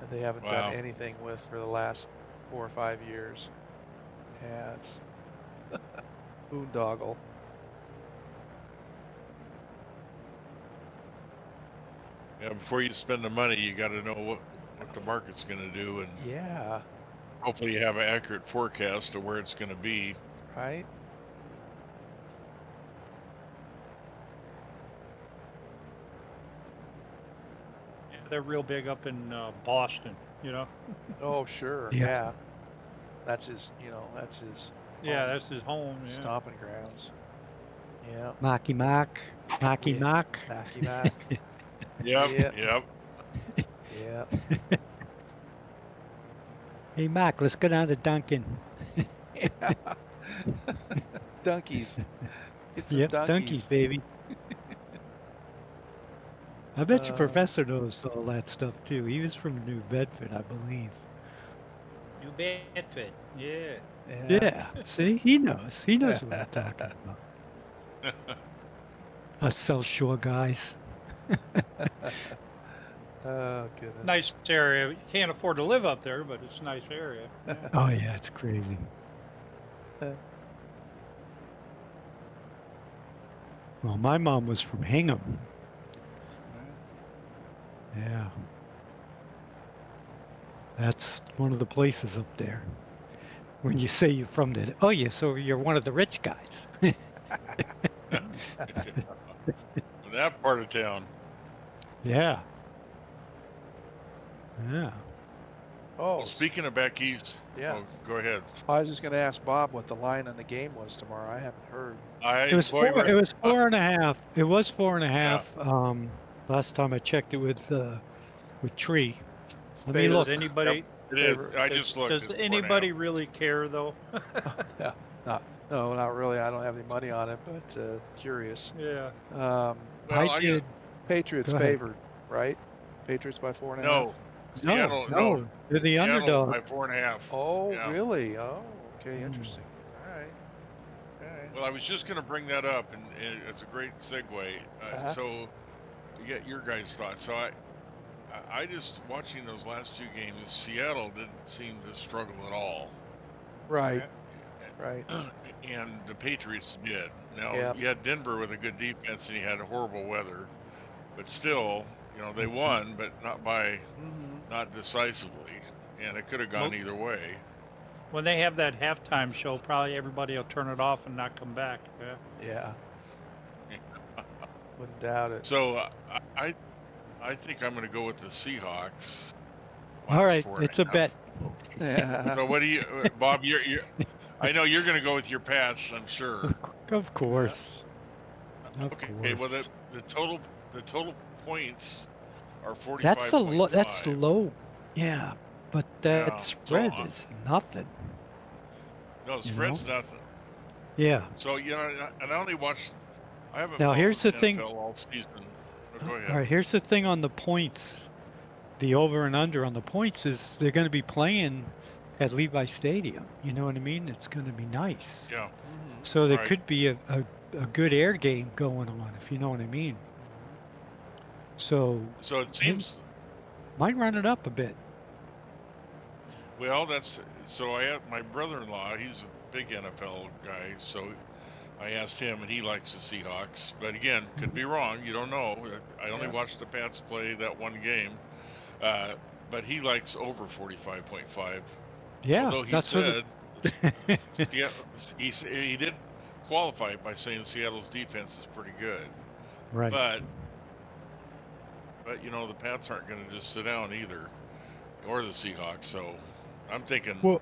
and they haven't Wow. done anything with for the last 4 or 5 years. Yeah, it's boondoggle. Yeah, before you spend the money, you got to know what the market's going to do, and Yeah, hopefully you have an accurate forecast of where it's going to be. right. Yeah, they're real big up in Boston, you know? Oh, sure. Yeah. Yeah. That's his, that's his Yeah, home, that's his home. Yeah. stomping grounds. Yeah. Marky Mark. Marky Yeah. Mark. Mackey Mac. Yep. Yep. Yep. Yeah. Hey, Mark, let's go down to Dunkin'. Donkeys. Get some Yep, donkeys. Dunkies, baby. I bet your Uh, professor knows all that stuff too. He was from New Bedford, I believe. New Bedford. Yeah. Yeah. See, he knows. He knows what I'm talking about. Us South Shore guys. Oh, goodness. Nice area. You can't afford to live up there, but it's a nice area. Yeah. Oh yeah, it's crazy. Well, my mom was from Hingham. Yeah. That's one of the places up there. When you say you're from the, oh yeah, so you're one of the rich guys. That part of town. Yeah. Yeah. Oh, Well, speaking of back east, Yeah. oh, go ahead. I was just going to ask Bob what the line on the game was tomorrow. I haven't heard. It was boy, four. we're- It was 4.5. It was 4.5. Last time I checked it with Tree. Let me Favorite- look. Does anybody? It is. Favorite- I just looked. Does It's 4.5. anybody really care though? No, not really. I don't have any money on it, but curious. Yeah. Well, I did. Patriots Go ahead. favored, right? Patriots by 4.5. No. Seattle, No, they're the Seattle underdog. by 4.5. Oh, Yeah. really? Oh, okay. Hmm. Interesting. All right. All right. Well, I was just going to bring that up, and it's a great segue. Uh-huh. So, to get your guys' thoughts. So, I just watching those last two games. Seattle didn't seem to struggle at all, Right. Right. and the Patriots did. Now Yep. you had Denver with a good defense, and you had horrible weather, but still, they won, but not decisively, and it could have gone Well- either way. When they have that halftime show, probably everybody will turn it off and not come back. Yeah. Yeah. Wouldn't doubt it. So I think I'm going to go with the Seahawks. All right, minus it's a 4.5. bet. Yeah. So what do you, Bob? You're I know you're going to go with your Pats. I'm sure. Of course. Of Okay. course. Well, the total points are 45. That's that's low. Yeah, but that Yeah, spread so, is nothing. No, the spread's nothing. Yeah. So and I only watched. I haven't. Now, followed here's the NFL thing. all season. Oh, go ahead. All right, here's the thing on the points. The over and under on the points is they're going to be playing at Levi Stadium. You know what I mean? It's going to be nice. Yeah. So there Right. could be a good air game going on, if you know what I mean. So So it seems. might run it up a bit. Well, so I have my brother-in-law. He's a big NFL guy. So I asked him, and he likes the Seahawks. But again, could be wrong. You don't know. I only Yeah. watched the Pats play that one game. But he likes over 45.5. Yeah, Although he that's what. said, he did qualify by saying Seattle's defense is pretty good. Right. But the Pats aren't going to just sit down either, or the Seahawks. So I'm thinking Well-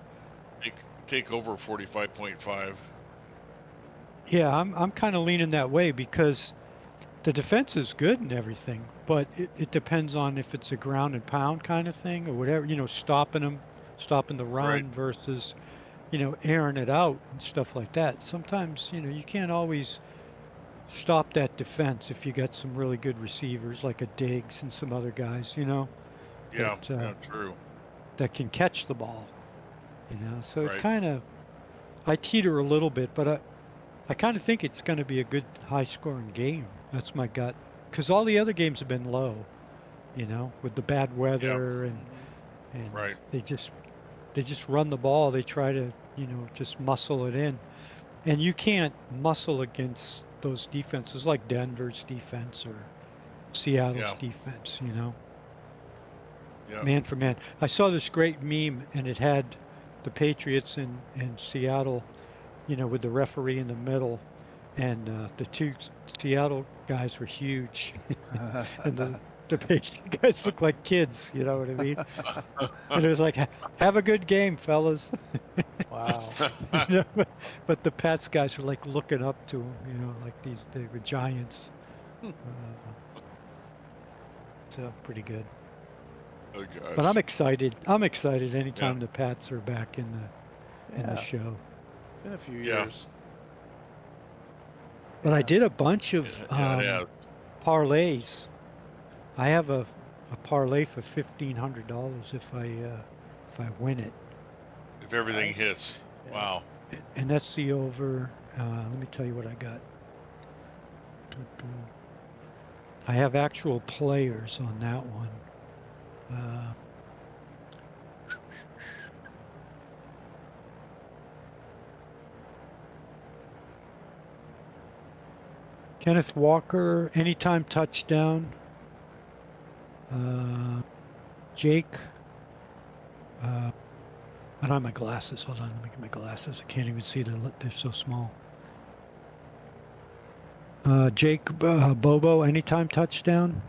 take over 45.5. Yeah, I'm kind of leaning that way because the defense is good and everything, but it depends on if it's a ground and pound kind of thing or whatever, stopping the run Right. versus, airing it out and stuff like that. Sometimes, you can't always stop that defense if you got some really good receivers like a Diggs and some other guys, Yeah, that yeah, true. that can catch the ball. So Right. it kind of, I teeter a little bit, but I kind of think it's going to be a good high-scoring game. That's my gut, because all the other games have been low, with the bad weather and Right. they just run the ball. They try to just muscle it in, and you can't muscle against those defenses like Denver's defense or Seattle's defense. Yeah. Man for man. I saw this great meme, and it had the Patriots in Seattle, with the referee in the middle, and the two Seattle guys were huge, and the Patriot guys looked like kids. You know what I mean? And it was like, have a good game, fellas. Wow. But the Pats guys were like looking up to him, like they were giants. So pretty good. Oh gosh. But I'm excited. Anytime the Pats are back in the show. Been a few Yeah. years. But I did a bunch of Yeah. parlays. I have a parlay for $1,500 if I win it, If everything Nice. hits. Yeah. Wow. and that's the over. Let me tell you what I got. I have actual players on that one. Kenneth Walker, anytime touchdown. Jake. I don't have my glasses. Hold on, let me get my glasses. I can't even see them. They're so small. Jake Bobo, anytime touchdown.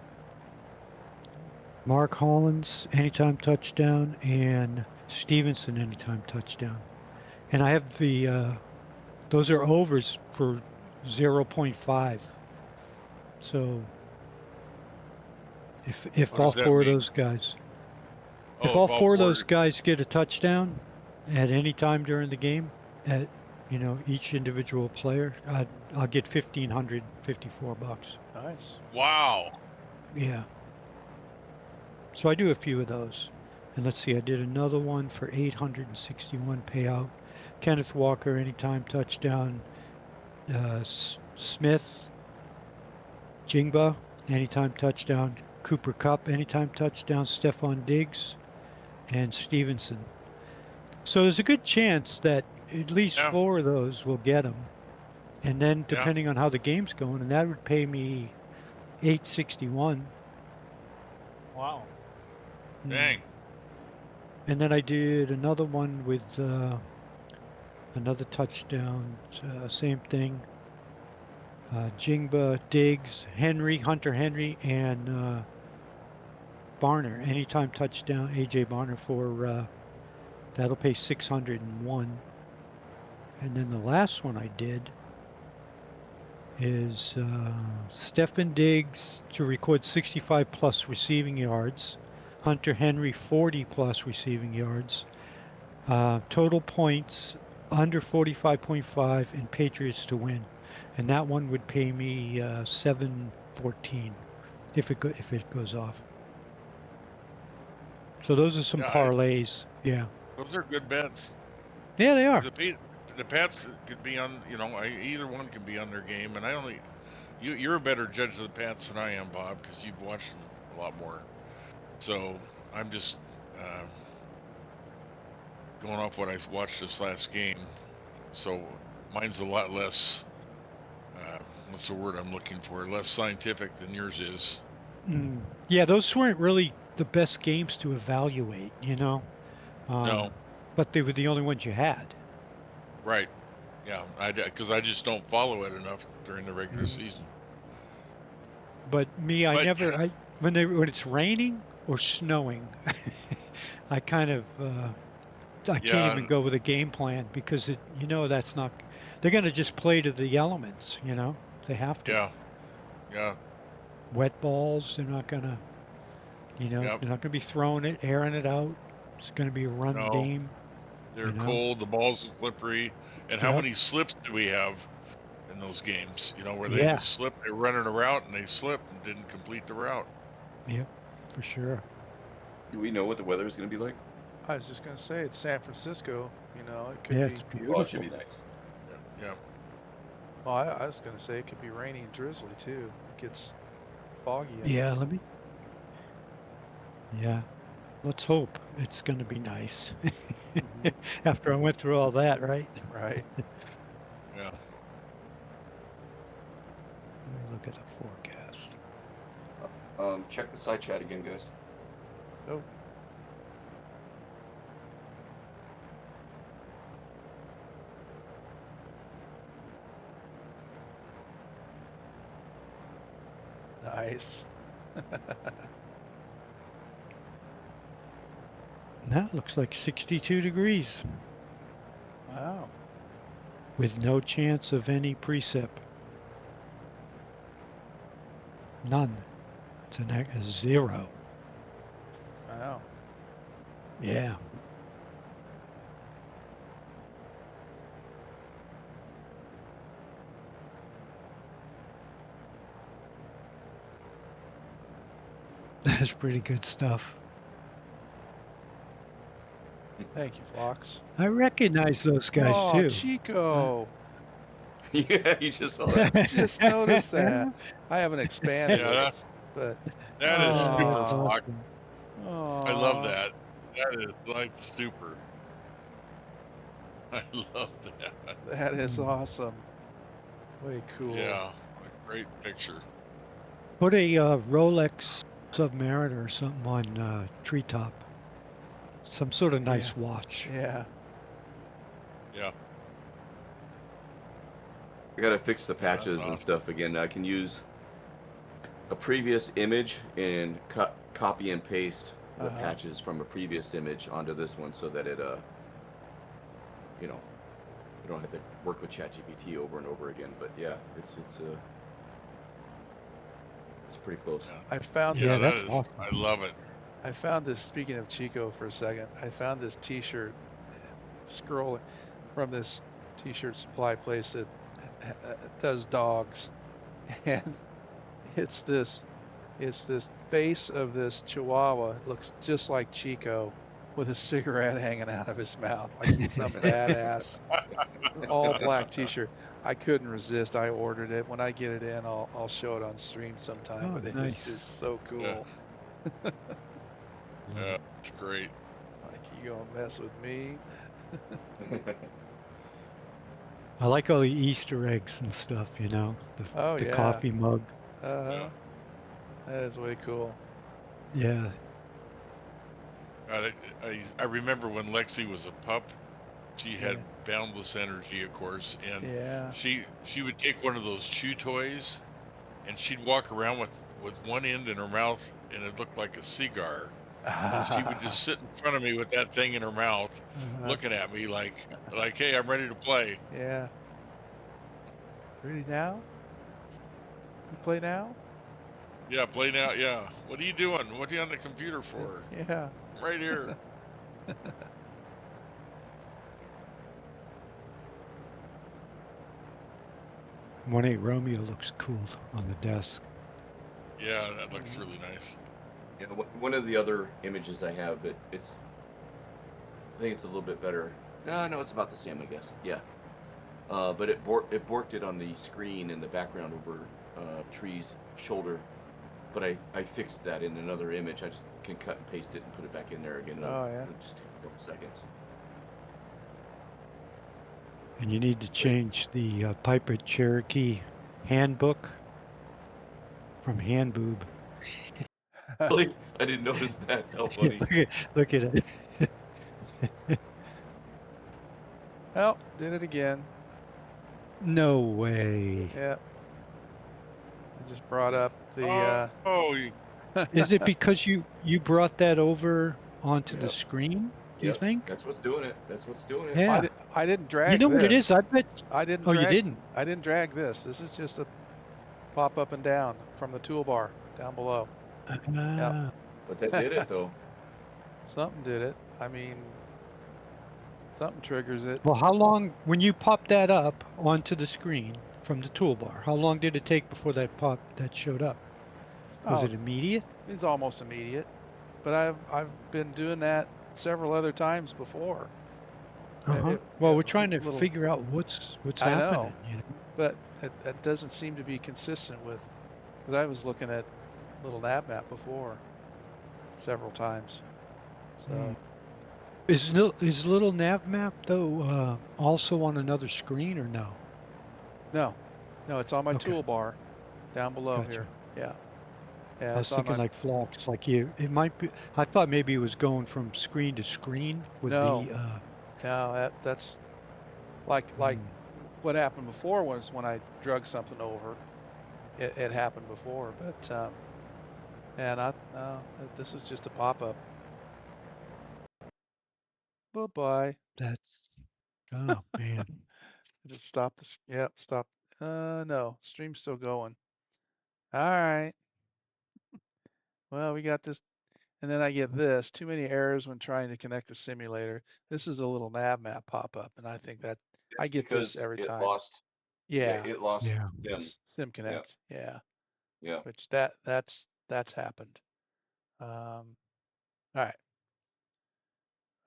Mark Hollins, anytime touchdown, and Stevenson, anytime touchdown. And I have those are overs for 0.5. So if all four of those guys, if all four of those guys get a touchdown at any time during the game, at each individual player, I'll get $1,554. Nice. Wow. Yeah. So I do a few of those. And let's see, I did another one for 861 payout. Kenneth Walker, anytime touchdown. Smith, Jingba, anytime touchdown. Cooper Kupp, anytime touchdown. Stephon Diggs, and Stevenson. So there's a good chance that at least four of those will get them. And then depending on how the game's going, and that would pay me $861. Wow. Dang. And then I did another one with another touchdown, same thing. Jingba, Diggs, Hunter Henry, and Barner, anytime touchdown. AJ Barner for that'll pay 601. And then the last one I did is Stephen Diggs to record 65 plus receiving yards. Hunter Henry 40 plus receiving yards. Total points under 45.5 and Patriots to win. And that one would pay me $714 if it goes off. So those are some parlays. Yeah. Those are good bets. Yeah, they are. The Pats could be on, either one can be on their game, and you're a better judge of the Pats than I am, Bob, because you've watched them a lot more. So I'm just going off what I watched this last game. So mine's a lot less, what's the word I'm looking for? Less scientific than yours is. Yeah, those weren't really the best games to evaluate, No. But they were the only ones you had. Right. Yeah, because I just don't follow it enough during the regular season. But me, when it's raining or snowing, I kind of I can't even go with a game plan because that's not. They're going to just play to the elements, They have to. Yeah. Wet balls. They're not going to. They're not going to be throwing it, airing it out. It's going to be a run game. They're cold. The balls are slippery. And how many slips do we have? in those games. You know, where they Yeah. just slip, they're running a route and they slip and didn't complete the route. Yep, for sure. Do we know what the weather is going to be like? I was just gonna say it's San Francisco. You know, it could Yeah, be. it's Oh, it beautiful. should be nice. Yeah. Well, I was gonna say it could be rainy and drizzly too. It gets foggy. Yeah, Yeah, let's hope it's going to be nice. Mhm. After I went through all that, right? Right. Yeah. Let me look at the forecast. Check the side chat again, guys. Oh. Nice. That looks like 62 degrees Wow. with no chance of any precip. None. It's a 0. Wow. Yeah. That's pretty good stuff. Thank you, Fox. I recognize those guys Oh, too. Chico. Yeah, you just saw that. I just noticed that. I haven't expanded Yeah, it, but That is super, Aw. Fox. oh, I love that. That is like super. I love that. That is awesome. Way cool. Yeah, a great picture. Put a Rolex Submariner or something on treetop. Some sort of nice watch. Yeah. Yeah. I gotta fix the patches awesome. and stuff again. I can use a previous image and copy and paste the Uh-huh. patches from a previous image onto this one so that it you know, you don't have to work with ChatGPT over and over again. But yeah, it's pretty close. I found Yeah, this. that's that is, awesome. I love it. I found this. Speaking of Chico, for a second, I found this T-shirt. Scrolling from this T-shirt supply place that does dogs, and it's this face of this Chihuahua. It looks just like Chico, with a cigarette hanging out of his mouth, like he's some badass. All black T-shirt. I couldn't resist. I ordered it. When I get it in, I'll show it on stream sometime. Oh, but nice. it's just so cool. Yeah, it's great. Like, you gonna mess with me? I like all the Easter eggs and stuff, you know, Oh, the yeah. coffee mug. Uh-huh. That is way cool. Yeah. I remember when Lexi was a pup, she had Yeah. boundless energy, of course, and Yeah. she would take one of those chew toys, and she'd walk around with one end in her mouth, and it looked like a cigar. And she would just sit in front of me with that thing in her mouth, Uh-huh. looking at me like, hey, I'm ready to play. Yeah. Ready now? You play now? Yeah, play now. Yeah. What are you doing? What are you on the computer for? Yeah. I'm right here. 1-8 Romeo looks cool on the desk. Yeah, that looks really nice. Yeah, one of the other images I have, I think it's a little bit better. No, it's about the same, I guess. Yeah. But it borked it on the screen in the background over tree's shoulder. But I fixed that in another image. I just can cut and paste it and put it back in there again. Oh, yeah. It'll just take a couple seconds. And you need to change the Piper Cherokee handbook from hand boob. Really? I didn't notice that. How funny. Look at it. Oh, did it again. No way. Yeah. I just brought up the Is it because you brought that over onto the Yep. screen? You Yep, think? That's what's doing it. That's what's doing it. Yeah. I didn't drag You know what it this. is? I bet. I didn't Oh, drag, you didn't? I didn't drag this. This is just a pop up and down from the toolbar down below. Ah, But that did it though. Something did it. I mean, something triggers it. Well, how long, when you pop that up onto the screen, from the toolbar? How long did it take before that showed up? Was Oh, it immediate? it's almost immediate. But I've been doing that several other times before. Well, we're trying to Little. figure out what's I happening. know, but it doesn't seem to be consistent with. Because I was looking at little nav map before, several times. So Is little nav map though also on another screen or no? no, it's on my Okay. toolbar down below Gotcha. here. Yeah. Yeah, I was it's on thinking my. like flocks, like it might be. I thought maybe it was going from screen to screen with No, the. no, that's like what happened before was when I drug something over. It happened before, but and this is just a pop-up. Bye-bye. That's. Oh man. Just stop this. Yep, stop. No, stream's still going. All right. Well, we got this, and then I get this. Too many errors when trying to connect the simulator. This is a little nav map pop-up, and I think that I It's get this because every it time. lost. Yeah, it lost Yeah. them. Sim Yeah. Connect. Yeah. Yeah. Which that's happened. All right.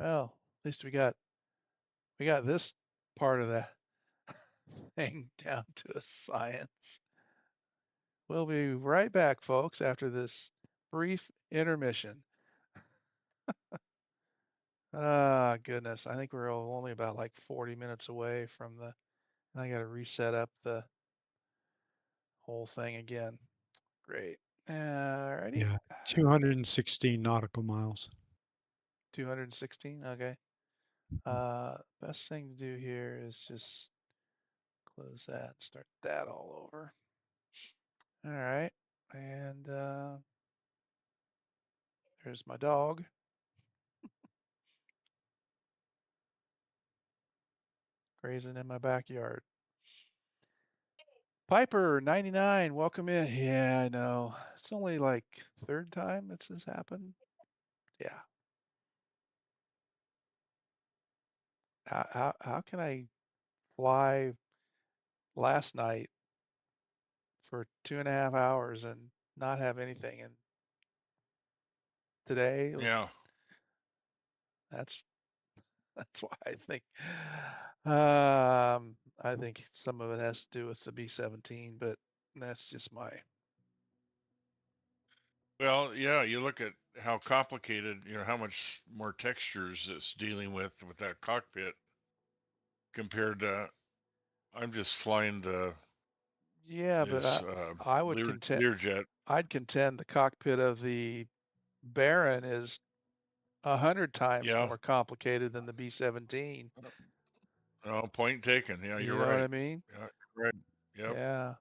Well, at least we got this part of the thing down to a science. We'll be right back, folks, after this brief intermission. Ah, goodness. I think we're only about like 40 minutes away from and I got to reset up the whole thing again. Great. Alrighty. Yeah. 216 nautical miles. 216. Okay. Best thing to do here is just close that, start that all over. All right. And there's my dog. Grazing in my backyard. Piper 99, welcome in. Yeah, I know. It's only like third time this has happened. Yeah. How can I fly last night for 2.5 hours and not have anything? And today, Yeah. that's why I think some of it has to do with the B-17, but that's just my. Well, yeah, you look at how complicated, how much more textures it's dealing with that cockpit compared to I'm just flying Yeah, but this I would contend Learjet. I'd contend the cockpit of the Baron is 100 times Yeah. more complicated than the B-17. Oh, point taken. Yeah, You you're know what I right. mean? Yeah, you're right. Yep. Yeah.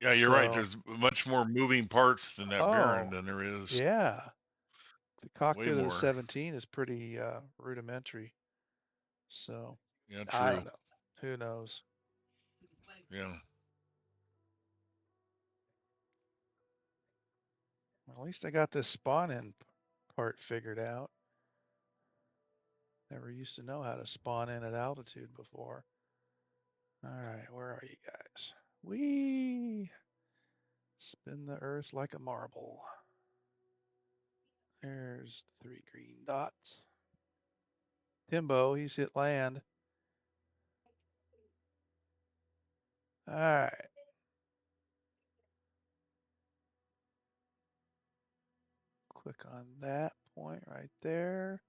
Yeah, you're right. So, There's much more moving parts than that Baron than there is. yeah. The Way cockpit of the more. 17 is pretty rudimentary. So, Yeah, I true. don't know. Who knows? Yeah. At least I got this spawn-in part figured out. Never used to know how to spawn in at altitude before. All right, where are you guys? We spin the earth like a marble. There's the 3 green dots. Timbo, he's hit land. All right. Click on that point right there.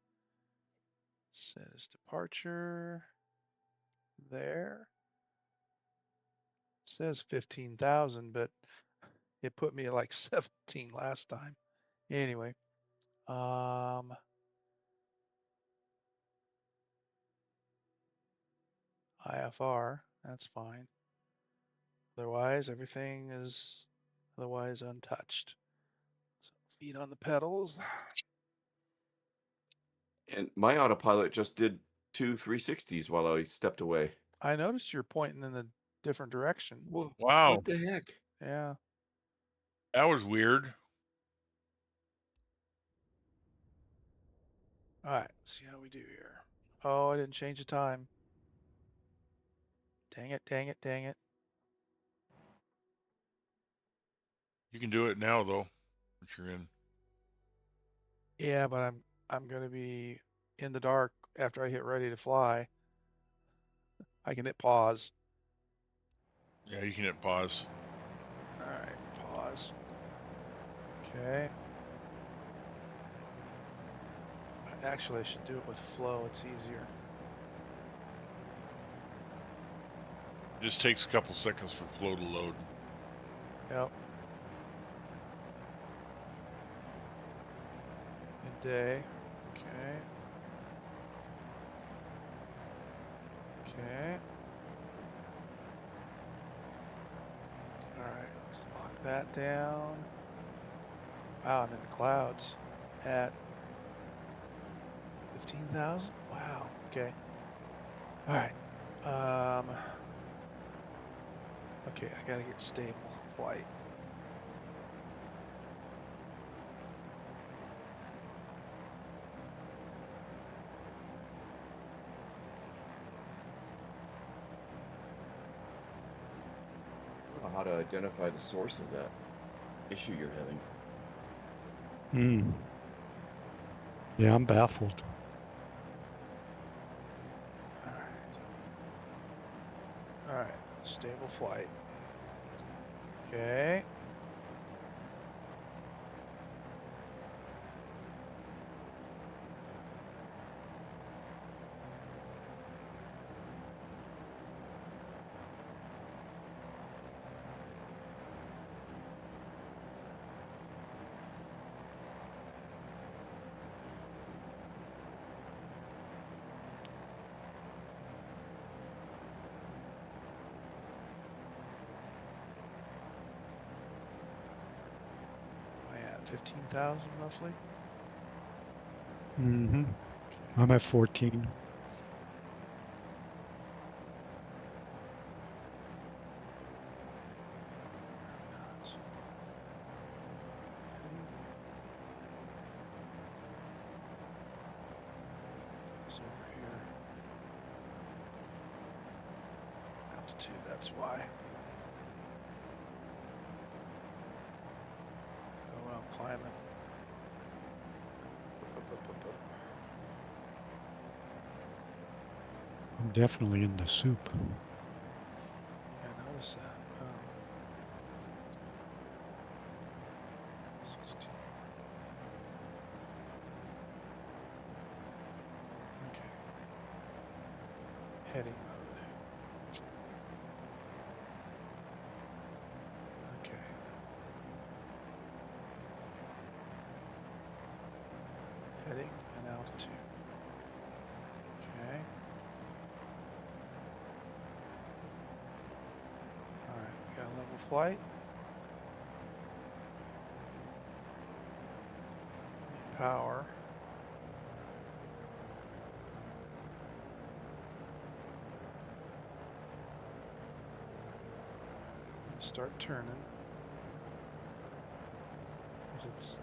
Says departure. There. It says 15,000, but it put me at like 17 last time. Anyway, IFR, that's fine. Otherwise, everything is otherwise untouched. So feet on the pedals. And my autopilot just did 2 360s while I stepped away. I noticed you're pointing in a different direction. Whoa, Wow. what the heck? Yeah. That was weird. All right, let's see how we do here. Oh, I didn't change the time. Dang it, dang it, dang it. You can do it now though, once you're in. Yeah, but I'm gonna be in the dark after I hit ready to fly. I can hit pause. Yeah, you can hit pause. All right, pause. Okay. Actually, I should do it with flow. It's easier. It just takes a couple seconds for flow to load. Yep. Midday. Okay. Okay. All right, let's lock that down. Wow, I'm in the clouds at 15,000. Wow. Okay. All right. Okay, I gotta get stable flight. I don't know how to identify the source of that issue you're having. Hmm. Yeah, I'm baffled. All right. All right. Stable flight. Okay. I at 15,000 roughly. Mm-hmm. Okay. I'm at 14. It's over here. Altitude, that's why. Oh, well, I'm climbing. Up. I'm definitely in the soup. Yeah, I noticed that. Oh. 16. Okay. Heading mode. Okay. Heading and altitude. Okay. All right, we got a level flight. Need power. And start turning. 'Cause it's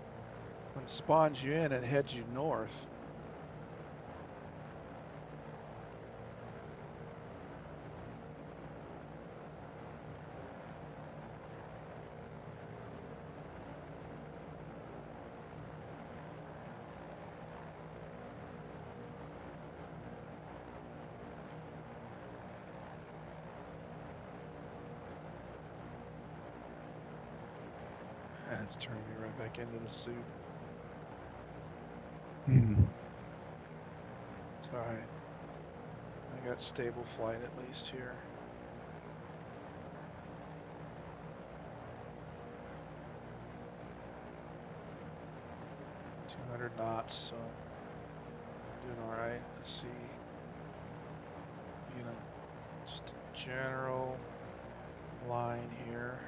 when it spawns you in, it heads you north. It's turning me right back into the soup. Hmm. It's all right. I got stable flight at least here. .200 knots, so doing all right. Let's see. You know, just a general line here.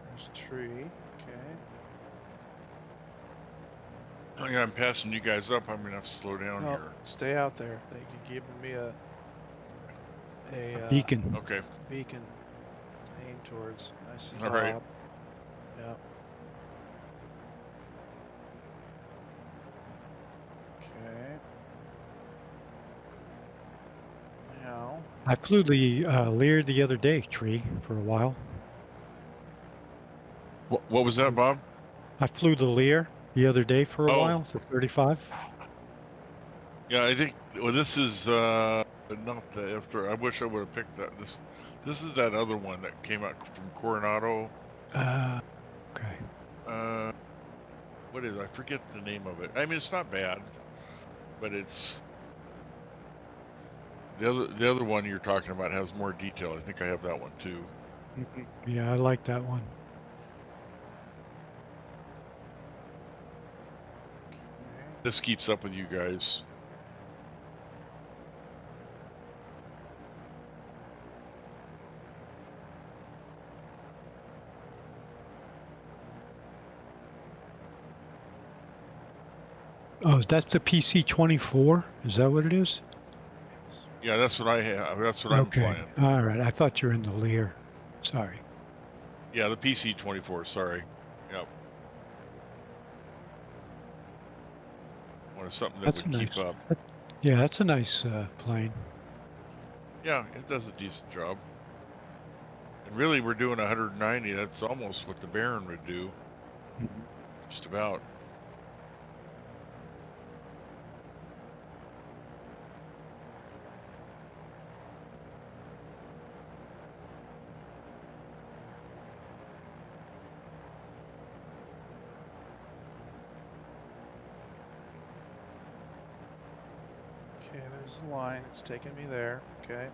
There's a tree. Okay. Yeah, I'm passing you guys up. I'm gonna have to slow down No, here. stay out there. Thank you for giving me a Beacon. Okay. beacon to aim towards. I see All Bob. right. Yep. Okay. Now, I flew the Lear the other day, Tree, for a while. What was that, Bob? I flew the Lear the other day for a Oh. while, the 35. Yeah, I think. Well, this is not the after. I wish I would have picked that. This is that other one that came out from Coronado. Okay. What is? I forget the name of it. I mean, it's not bad, but it's the other one you're talking about has more detail. I think I have that one too. Yeah, I like that one. okay. This keeps up with you guys. Oh, that's the PC-24? Is that what it is? Yeah, that's what I have. That's what I'm Okay. flying. All right. I thought you were in the Lear. Sorry. Yeah, the PC-24. Sorry. Yep. Wanted something that That's would a keep nice. up. Yeah, that's a nice plane. Yeah, it does a decent job. And really, we're doing 190. That's almost what the Baron would do. Mhm. Just about. Okay, there's the line. It's taking me there. Okay.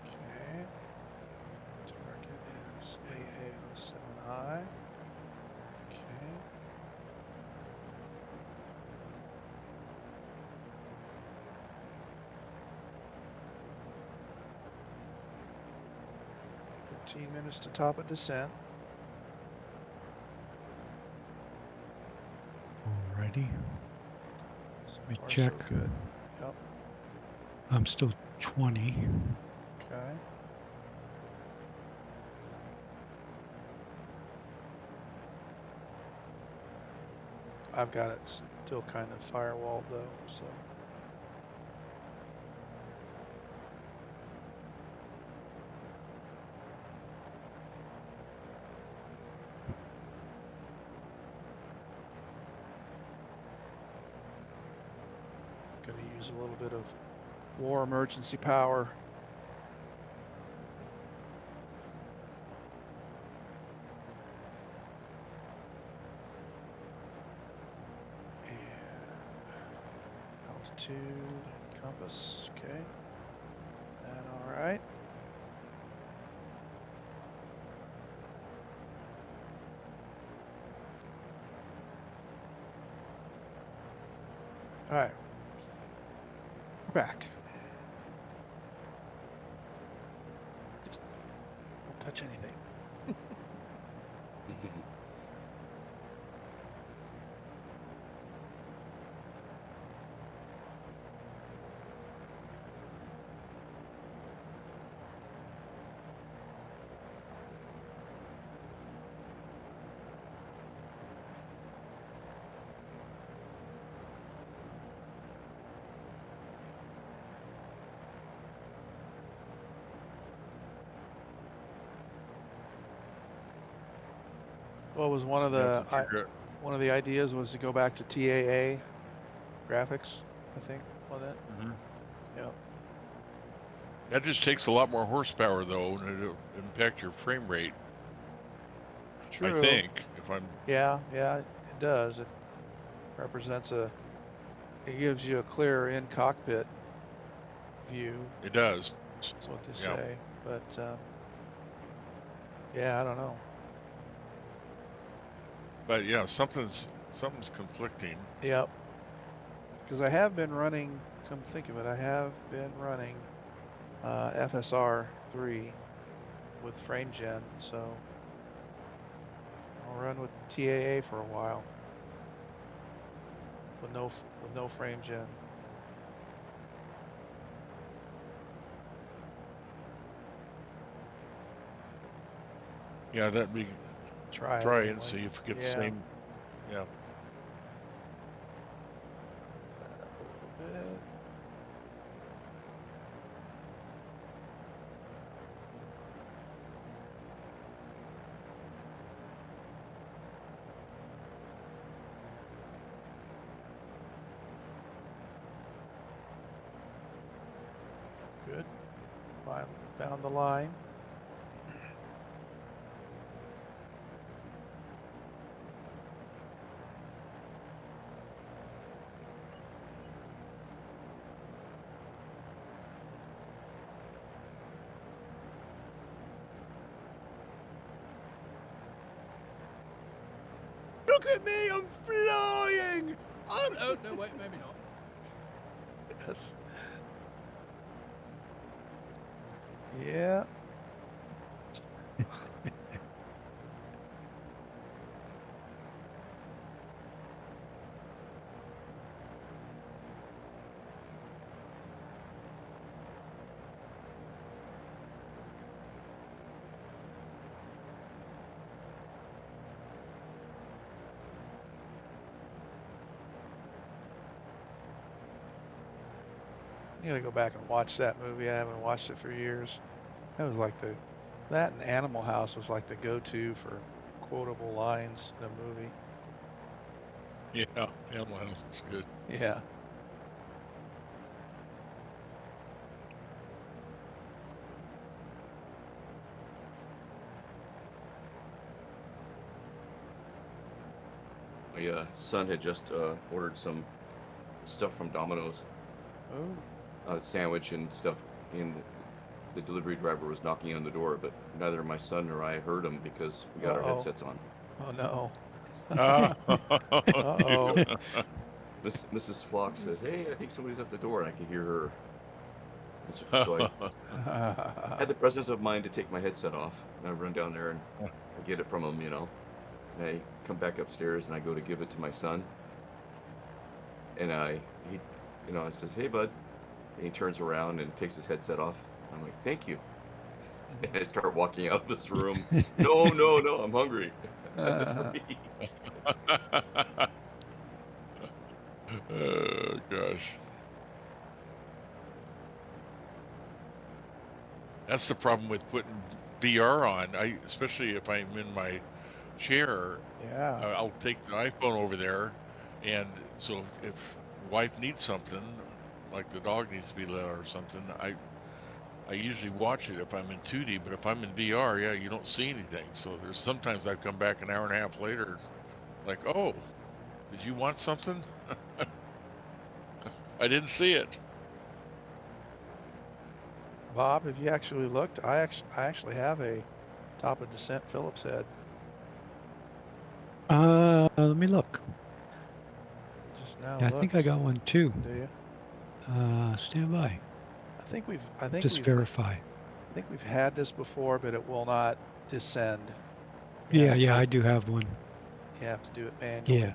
Okay. Target is AA07I. Okay. Minutes to top of descent. Alrighty. So Let me far, check. so good. Yep. I'm still 20. Okay. I've got it still kind of firewalled though, so. Gonna use a little bit of war emergency power. Altitude and compass, okay. And all right. All right. We're back. Just don't touch anything. What was one of Yeah, the it's a figure- one of the ideas was to go back to TAA graphics, I think, on that. Mhm. Yeah. That just takes a lot more horsepower, though, and it'll impact your frame rate. True. I think, if I'm. Yeah, it does. represents it gives you a clear in cockpit view. It does. That's what they Yeah. say. But yeah, I don't know. But yeah, something's conflicting. Yep. Because I have been running. Come think of it, I have been running FSR 3 with frame gen, so I'll run with TAA for a while with no frame gen. Yeah, that'd be Try it try it anyway. and see if we get the Yeah. same. Yeah. That up a little bit. Good. Finally found the line. Look at me, I'm flying! I'm Oh, no, wait, maybe not. Yes. Yeah. You gotta go back and watch that movie. I haven't watched it for years. That was like that and Animal House was like the go-to for quotable lines in a movie. Yeah, Animal House is good. Yeah. My son had just ordered some stuff from Domino's, Oh. sandwich and stuff, and the delivery driver was knocking on the door, but neither my son nor I heard him because we got our Uh-oh. headsets on. Oh no. Ah, Uh-oh. Mrs. Flock says, "Hey, I think somebody's at the door," and I could hear her. And so I had the presence of mind to take my headset off, and I run down there and I get it from him, And I come back upstairs and I go to give it to my son, and he says, "Hey, bud," and he turns around and takes his headset off. I'm like, "Thank you," and I start walking out of this room. No, I'm hungry. That's for me. oh gosh. That's the problem with putting VR on. Especially if I'm in my chair, Yeah. I'll take the iPhone over there, and so if wife needs something, like the dog needs to be let out or something, I usually watch it if I'm in 2D. But if I'm in VR, yeah, you don't see anything. So there's sometimes I come back an hour and a half later, like, oh, did you want something? I didn't see it. Bob, have you actually looked? I actually have a top of descent Phillips head. Let me look. Just now. Yeah, I think I got one too. Do you? Stand by. I think Just we've verify. I think we've had this before, but it will not descend. Yeah, I do have one. You have to do it manually. Yeah.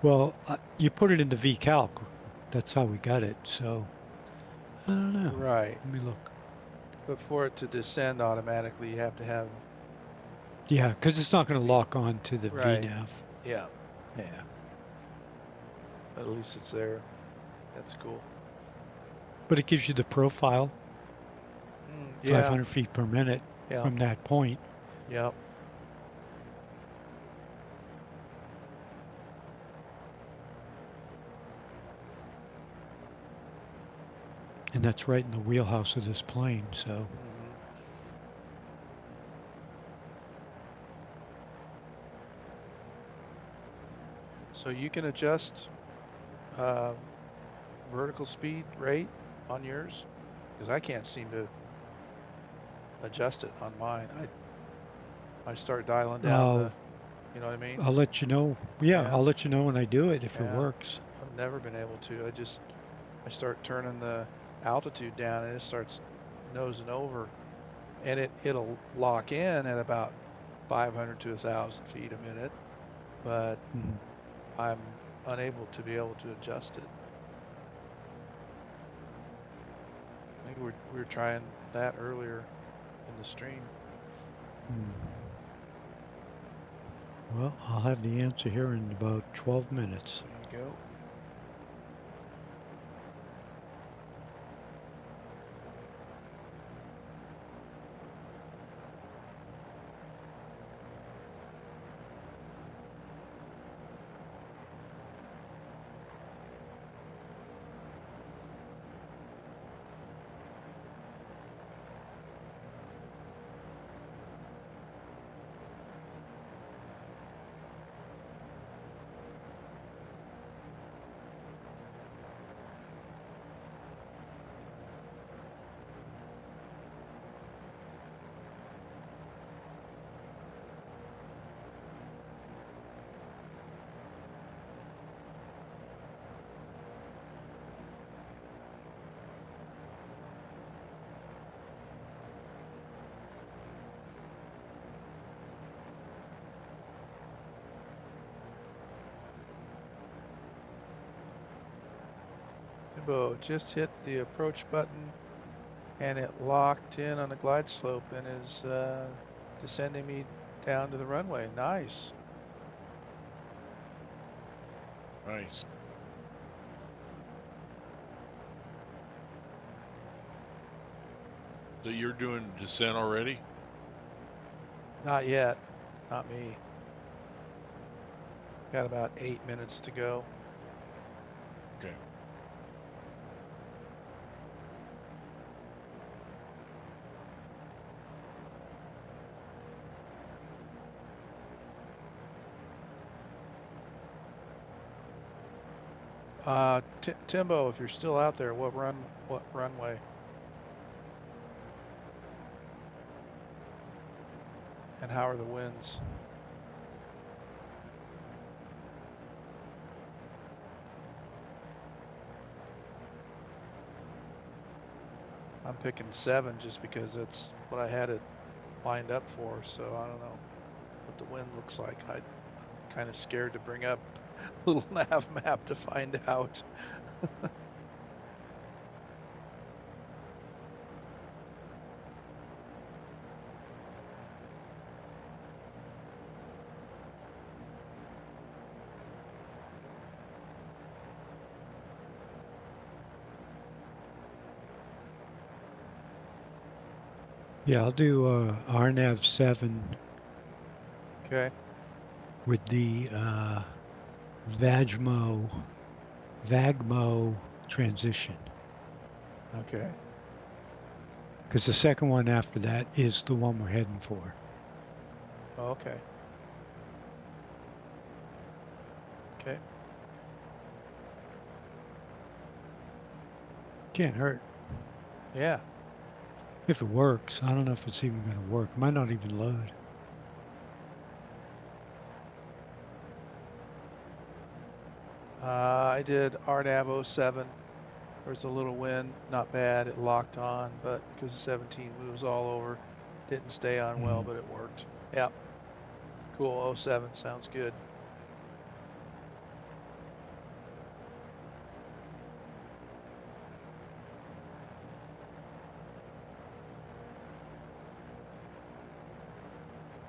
Well, you put it into VCalc. That's how we got it. So I don't know. Right. Let me look. But for it to descend automatically, you have to have. Yeah, because it's not going to lock on to the Right. VNAV. Yeah. Yeah. But at least it's there. That's cool. But it gives you the profile, Yeah. 500 feet per minute Yeah. from that point. Yep. And that's right in the wheelhouse of this plane. So Mhm. So you can adjust vertical speed rate on yours? Because I can't seem to adjust it on mine. I start dialing down the, you know what I mean? I'll let you know. Yeah, Yeah. I'll let you know when I do it if it Yeah. works. I've never been able to. I start turning the altitude down and it starts nosing over, and it'll lock in at about 500 to 1,000 feet a minute, but Mhm. I'm unable to be able to adjust it. I think we were trying that earlier in the stream. Well, I'll have the answer here in about 12 minutes. There you go. Timbo just hit the approach button and it locked in on the glide slope and is descending me down to the runway. Nice. Nice. So you're doing descent already? Not yet. Not me. Got about 8 minutes to go. Okay. Timbo, if you're still out there, what runway? And how are the winds? I'm picking 7 just because that's what I had it lined up for, so I don't know what the wind looks like. I'm kind of scared to bring up a little nav map to find out. Yeah, I'll do RNAV 7 Okay. with the VAGMO transition. Okay. Because the second one after that is the one we're heading for. Okay. Okay. Can't hurt. Yeah. If it works. I don't know if it's even going to work. It might not even load. I did RNAV 07. There's a little wind, not bad. It locked on, but because the 17 moves all over, didn't stay on well, but it worked. Yep. Cool. 07 sounds good.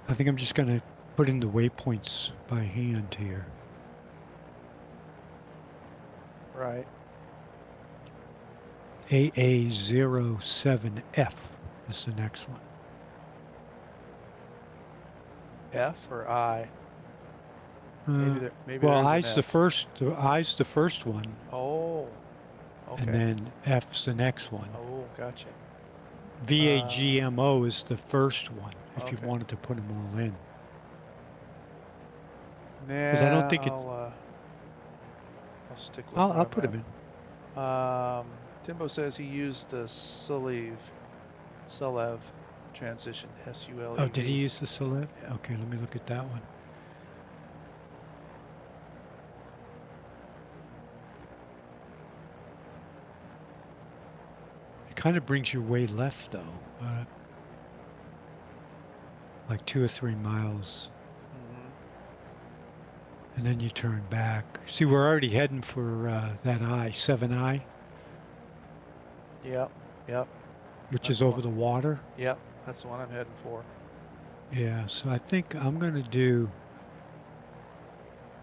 I think I'm just going to put in the waypoints by hand here. Right. AA07F is the next one. F or I? Maybe well, there's I's an the F. first. I's the first one, Oh. Okay. and then F's the next one. Oh, gotcha. VAGMO is the first one. If you okay. wanted to put them all in, Nah, because I don't think it's. I'll stick with I'll what put him in. Timbo says he used the Sulev transition, S-U-L-E-V. Oh, did he use the Solev? Yeah. Okay, let me look at that one. It kind of brings you way left, though. Like 2 or 3 miles. And then you turn back. See, we're already heading for that eye, 7I. Yep, yep. Which That's is the over one. the water. Yep, that's the one I'm heading for. Yeah, so I think I'm going to do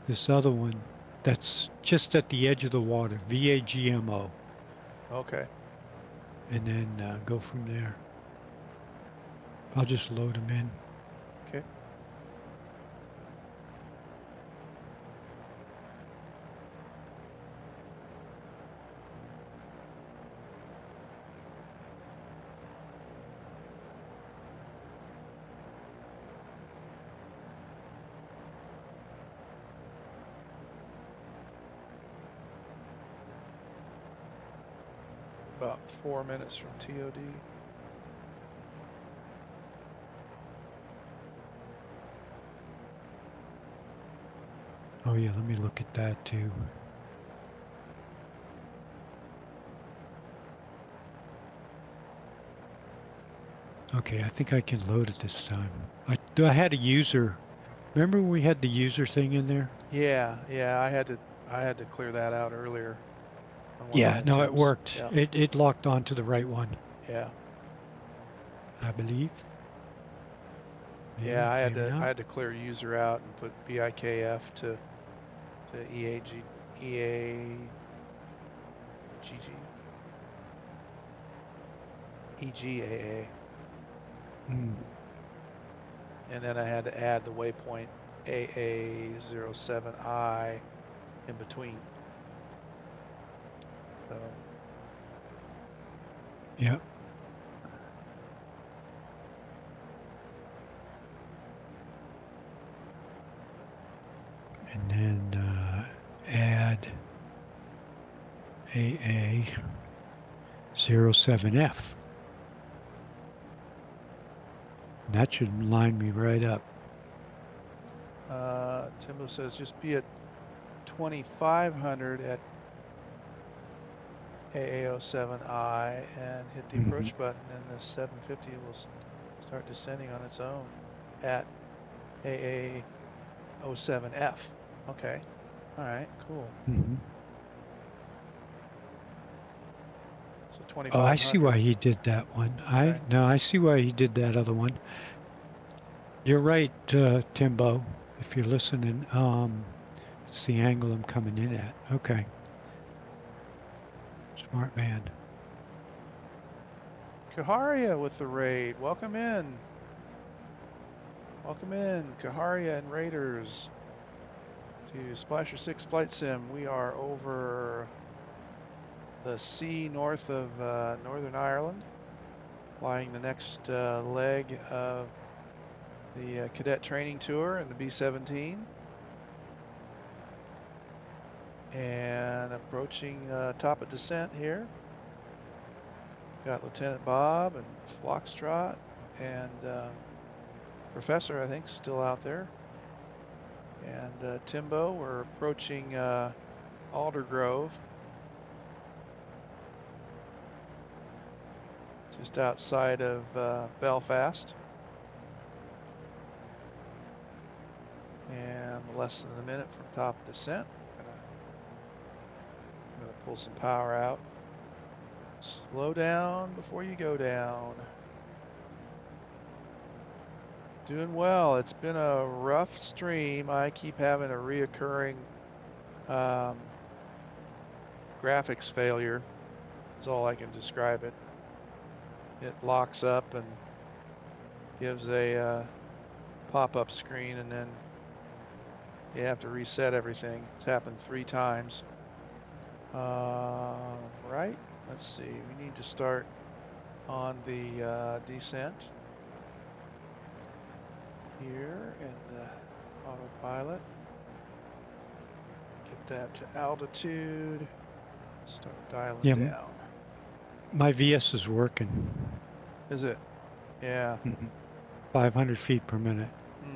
this other one that's just at the edge of the water, VAGMO. Okay. And then go from there. I'll just load them in. Okay. About 4 minutes from TOD. Oh yeah, let me look at that too. Okay, I think I can load it this time. I had a user. Remember when we had the user thing in there? Yeah, yeah. I had to clear that out earlier. On one Yeah, of my no, it attempts. worked. Yeah. It locked onto the right one. Yeah. I believe. Maybe, Yeah, I maybe not. had to clear user out and put BIKF to EGAA. Mm. And then I had to add the waypoint AA07I in between. So. Yep. And then add AA07F. That should line me right up. Timbo says just be at 2500 at AA07I and hit the approach button, and the 750 will start descending on its own at AA07F. Okay. All right. Cool. So 2500. Oh, I see why he did that one. Okay. I see why he did that other one. You're right, Timbo. If you're listening, it's the angle I'm coming in at. Okay. Smart man. Kaharia with the raid. Welcome in. Welcome in, Kaharia and Raiders, to Splasher 6 Flight Sim. We are over the sea north of Northern Ireland, flying the next leg of the Cadet training tour in the B-17. And approaching top of descent here. Got Lieutenant Bob and Foxtrot and Professor, I think, still out there. And Timbo, we're approaching Aldergrove. Just outside of Belfast. And less than a minute from top of descent. I'm gonna pull some power out. Slow down before you go down. Doing well. It's been a rough stream. I keep having a reoccurring graphics failure. That's all I can describe it. It locks up and gives a pop-up screen, and then you have to reset everything. It's happened 3 times. Right. Let's see. We need to start on the descent here in the autopilot. Get that to altitude. Start dialing Yeah, down. my VS is working. Is it? Yeah. 500 feet per minute. Hmm.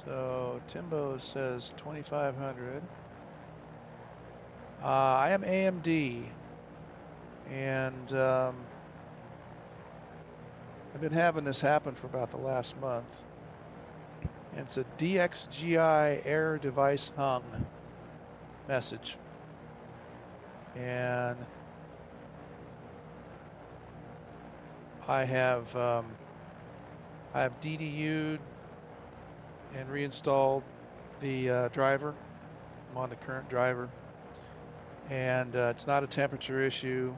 So Timbo says 2,500. I am AMD, and I've been having this happen for about the last month. And it's a DXGI error device hung message. And I have DDU'd and reinstalled the driver. I'm on the current driver. And it's not a temperature issue.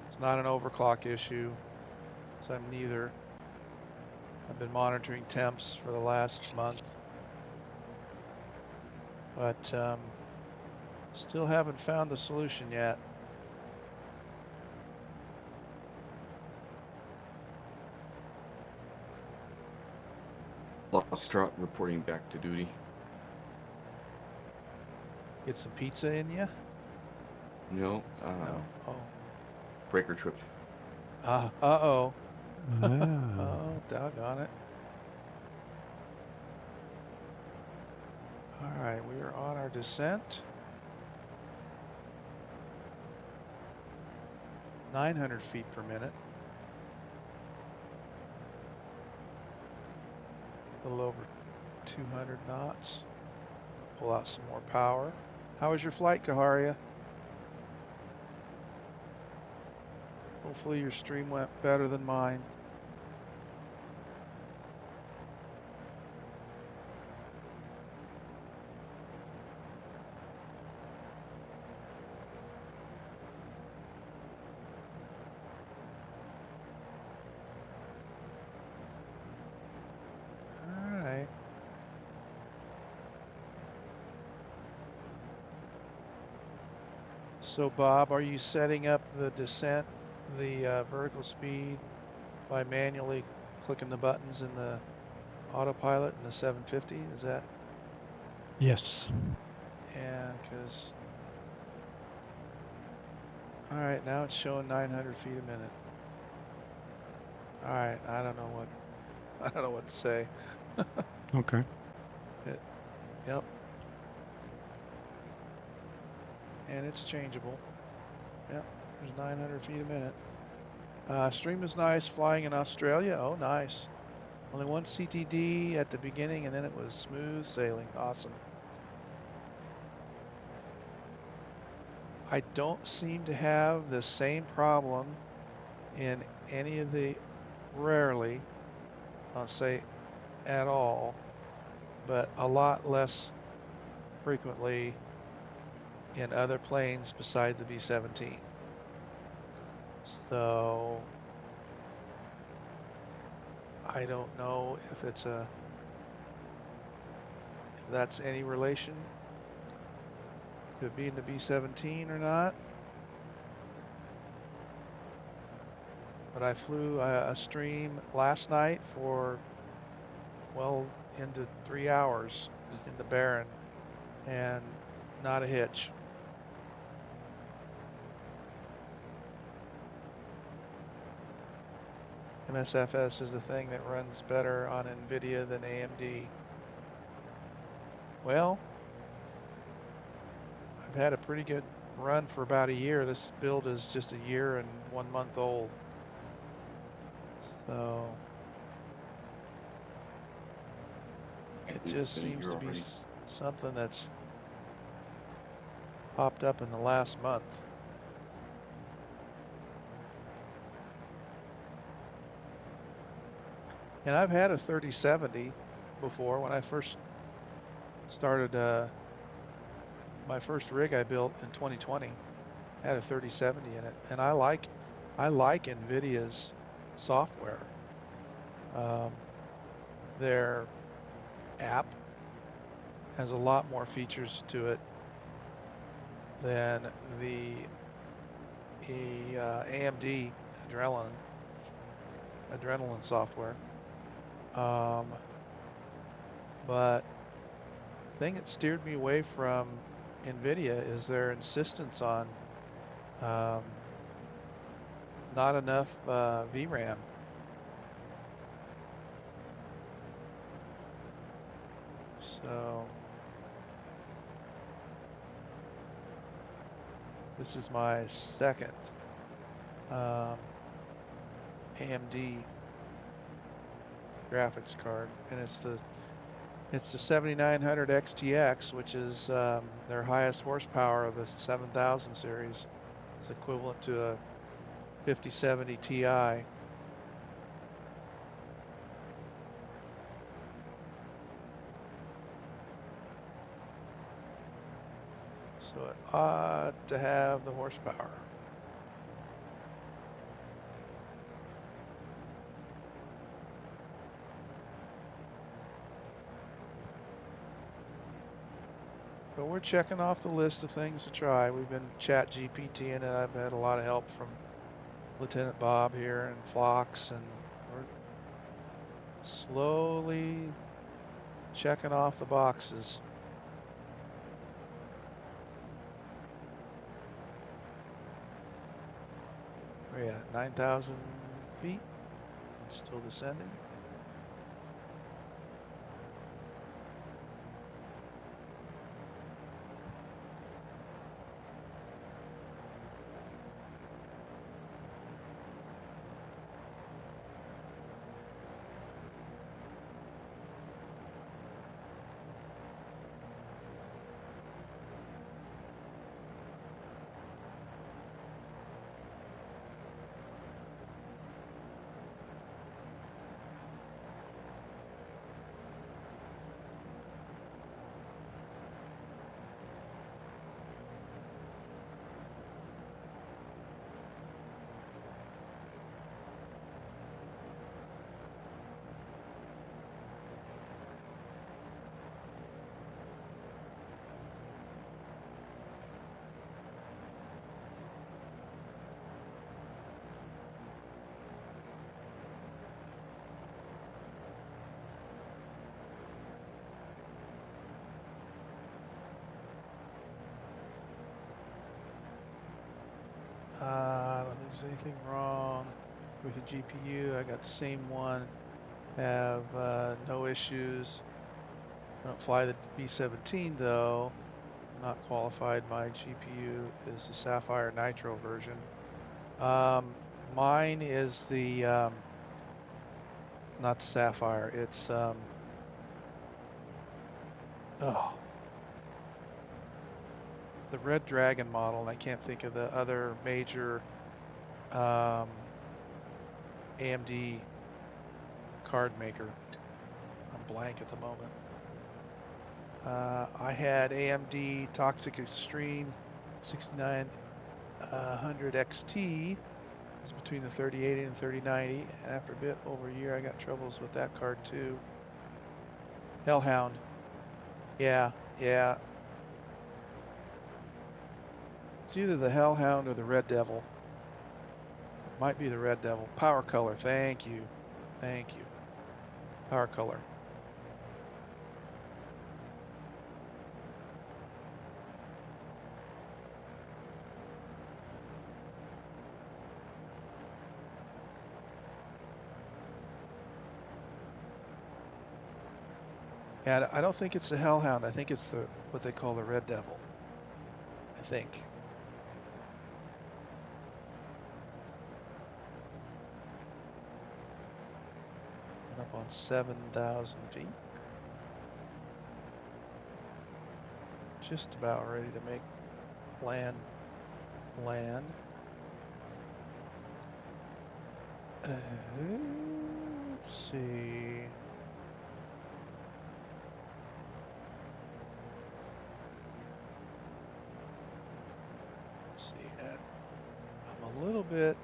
It's not an overclock issue. So I'm neither. I've been monitoring temps for the last month. But still haven't found the solution yet. Foxtrot reporting back to duty. Get some pizza in you? No, No. Oh. breaker tripped. Uh-oh. Ah. Oh, doggone it. All right, we are on our descent. 900 feet per minute. A little over 200 knots. Pull out some more power. How was your flight, Kaharia? Hopefully your stream went better than mine. All right. So Bob, are you setting up the descent, the vertical speed by manually clicking the buttons in the autopilot in the 750? Is that? Yes. Yeah, because. All right, now it's showing 900 feet a minute. All right, I don't know what to say. Okay. Yep. And it's changeable. Yep, there's 900 feet a minute. Stream is nice, flying in Australia. Oh, nice. Only one CTD at the beginning, and then it was smooth sailing. Awesome. I don't seem to have the same problem in any of the, rarely, I'll say at all, but a lot less frequently in other planes beside the B-17. So I don't know if that's any relation to it being the B-17 or not. But I flew a stream last night for well into 3 hours in the Barren and not a hitch. MSFS is the thing that runs better on NVIDIA than AMD. Well, I've had a pretty good run for about a year. This build is just a year and 1 month old. So it just seems to be something that's popped up in the last month. And I've had a 3070 before when I first started my first rig I built in 2020 had a 3070 in it, and I like NVIDIA's software. Their app has a lot more features to it than the AMD adrenaline software. But the thing that steered me away from NVIDIA is their insistence on not enough VRAM. So this is my second AMD graphics card, and it's the 7900 XTX, which is their highest horsepower of the 7000 series. It's equivalent to a 5070 Ti. So it ought to have the horsepower. But we're checking off the list of things to try. We've been chat GPTing it. I've had a lot of help from Lieutenant Bob here and Phlox, and we're slowly checking off the boxes. We're at 9,000 feet. Still descending. I don't think there's anything wrong with the GPU. I got the same one. Have no issues. I don't fly the B17 though. Not qualified. My GPU is the Sapphire Nitro version. Mine is the not the Sapphire. It's it's the Red Dragon model, and I can't think of the other major AMD card maker. I'm blank at the moment. I had AMD Toxic Extreme 6900 XT. It was between the 3080 and 3090. And after a bit over a year, I got troubles with that card too. Hellhound. Yeah. It's either the Hellhound or the Red Devil. It might be the Red Devil. Power color. Thank you. Power color. And I don't think it's the Hellhound. I think it's what they call the Red Devil. I think. And up on 7,000 feet. Just about ready to make land. Let's see. I'm a little bit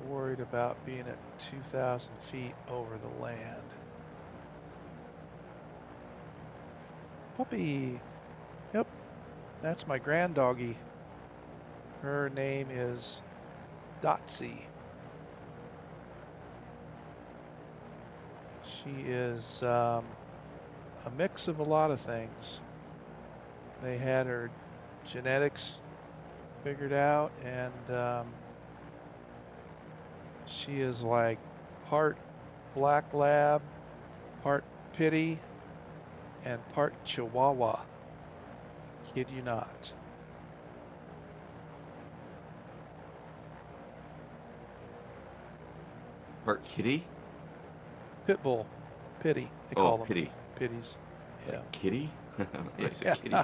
worried about being at 2,000 feet over the land. Puppy. Yep, that's my grand doggy. Her name is Dotsie. She is a mix of a lot of things. They had her genetics figured out, and she is like part black lab, part pitty, and part chihuahua. Kid you not. Part kitty? Pitbull. Pitty, they Oh, call them. pity. Pitties. Yeah. Like kitty? I said Yeah. kitty.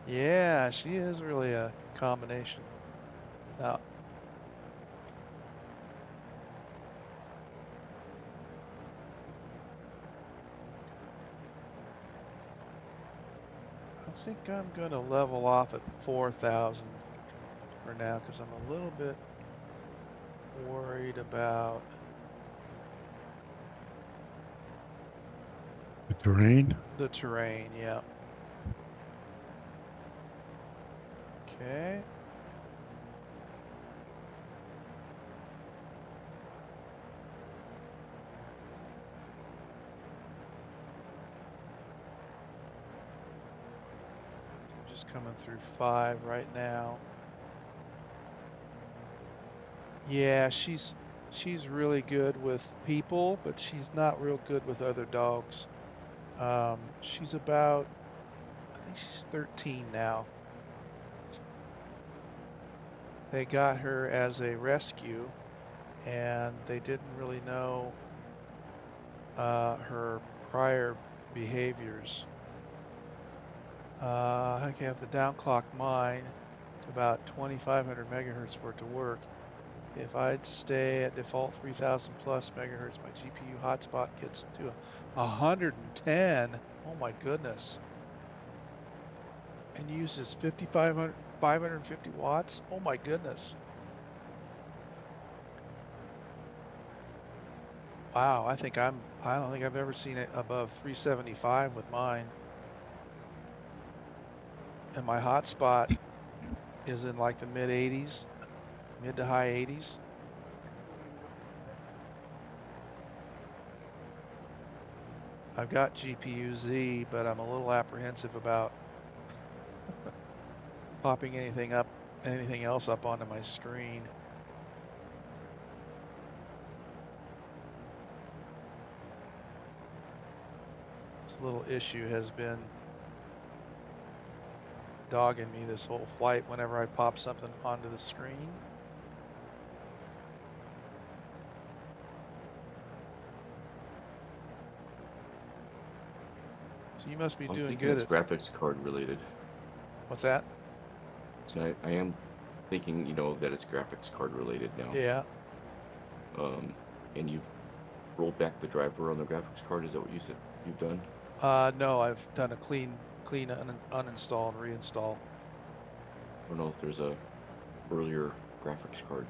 Yeah, she is really a combination. Now, I think I'm going to level off at 4,000 for now because I'm a little bit worried about The terrain. the terrain. Yeah. Okay. Just coming through 5 right now. Yeah, she's really good with people, but she's not real good with other dogs. She's about, I think she's 13 now. They got her as a rescue, and they didn't really know her prior behaviors. I can have the downclock mine to about 2,500 megahertz for it to work. If I'd stay at default 3,000 plus megahertz, my GPU hotspot gets to 110. Oh my goodness. And uses 550 watts. Oh my goodness. Wow, I don't think I've ever seen it above 375 with mine. And my hotspot is in like the mid 80s, mid to high 80s. I've got GPU Z, but I'm a little apprehensive about popping anything else up onto my screen. This little issue has been dogging me this whole flight whenever I pop something onto the screen. So you must be I'm doing thinking good it's at graphics card related. what's that? So I am thinking, that it's graphics card related now. Yeah. And you've rolled back the driver on the graphics card. Is that what you said you've done? No, I've done a clean uninstall and reinstall. I don't know if there's a earlier graphics card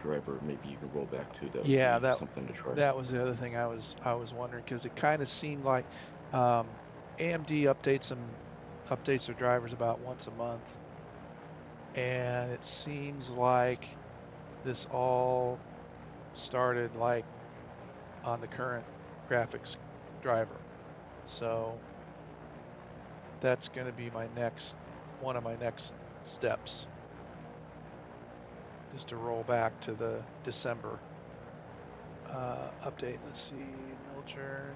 driver maybe you can roll back to. That would Yeah, be something to try. that was the other thing I was wondering, because it kind of seemed like AMD updates their drivers about once a month, and it seems like this all started like on the current graphics driver. So that's going to be one of my next steps, is to roll back to the December update. Let's see, Milchern,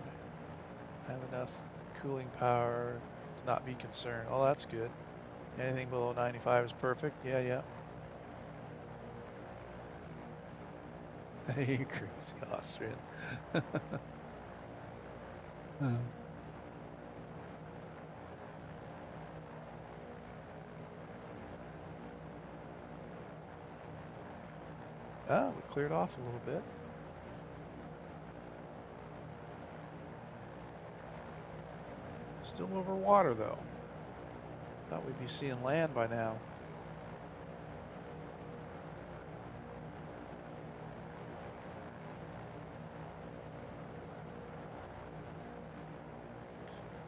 have enough cooling power to not be concerned. Oh, that's good. Anything below 95 is perfect. Yeah. You crazy Austrian. Oh, we cleared off a little bit. Still over water though. Thought we'd be seeing land by now.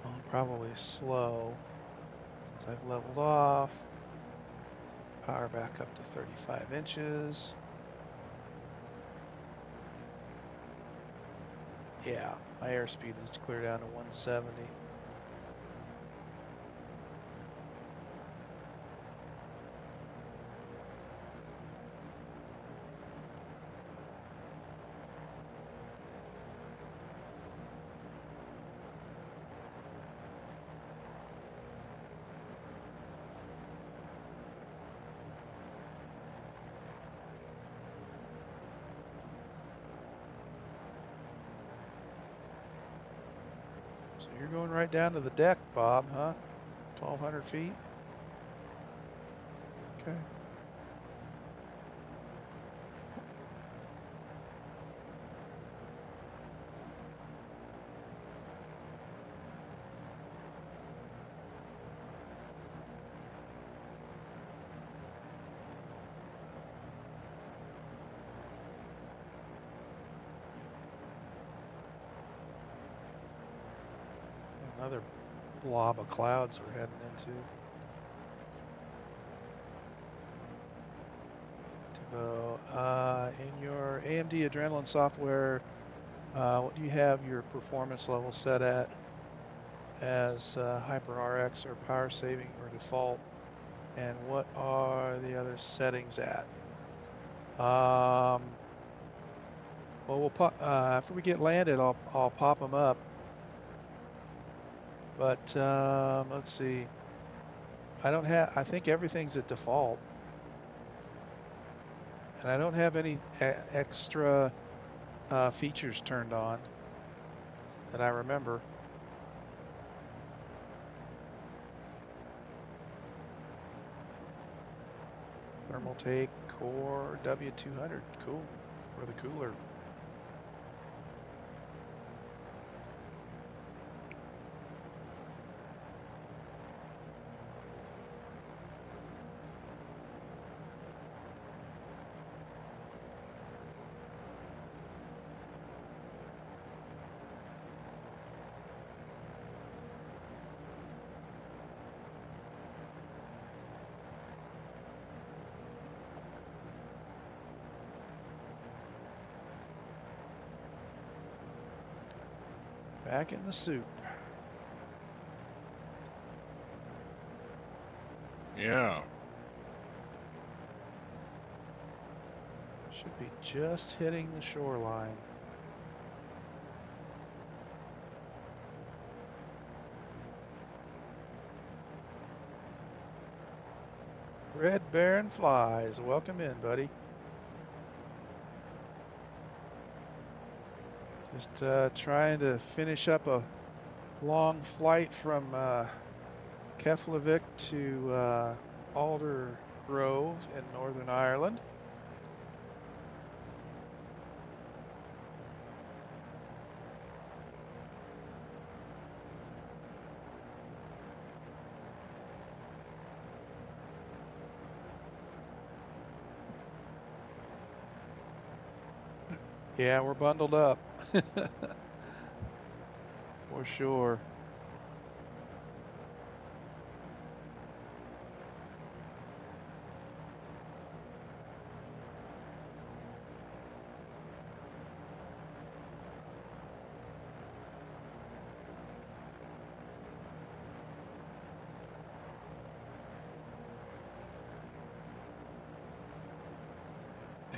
Well, probably slow, since I've leveled off. Power back up to 35 inches. Yeah, my airspeed is clear down to 170. So you're going right down to the deck, Bob, huh? 1,200 feet? Okay. Another blob of clouds we're heading into. Timbo, in your AMD Adrenaline software, what do you have your performance level set at as Hyper RX or power saving or default? And what are the other settings at? Well, we'll pop after we get landed. I'll pop them up. But let's see. I think everything's at default. And I don't have any extra features turned on that I remember. Thermal take core W200. Cool. For the cooler. Back in the soup. Yeah. Should be just hitting the shoreline. Red Baron Flies, welcome in, buddy. Just trying to finish up a long flight from Keflavik to Alder Grove in Northern Ireland. Yeah, we're bundled up. For sure.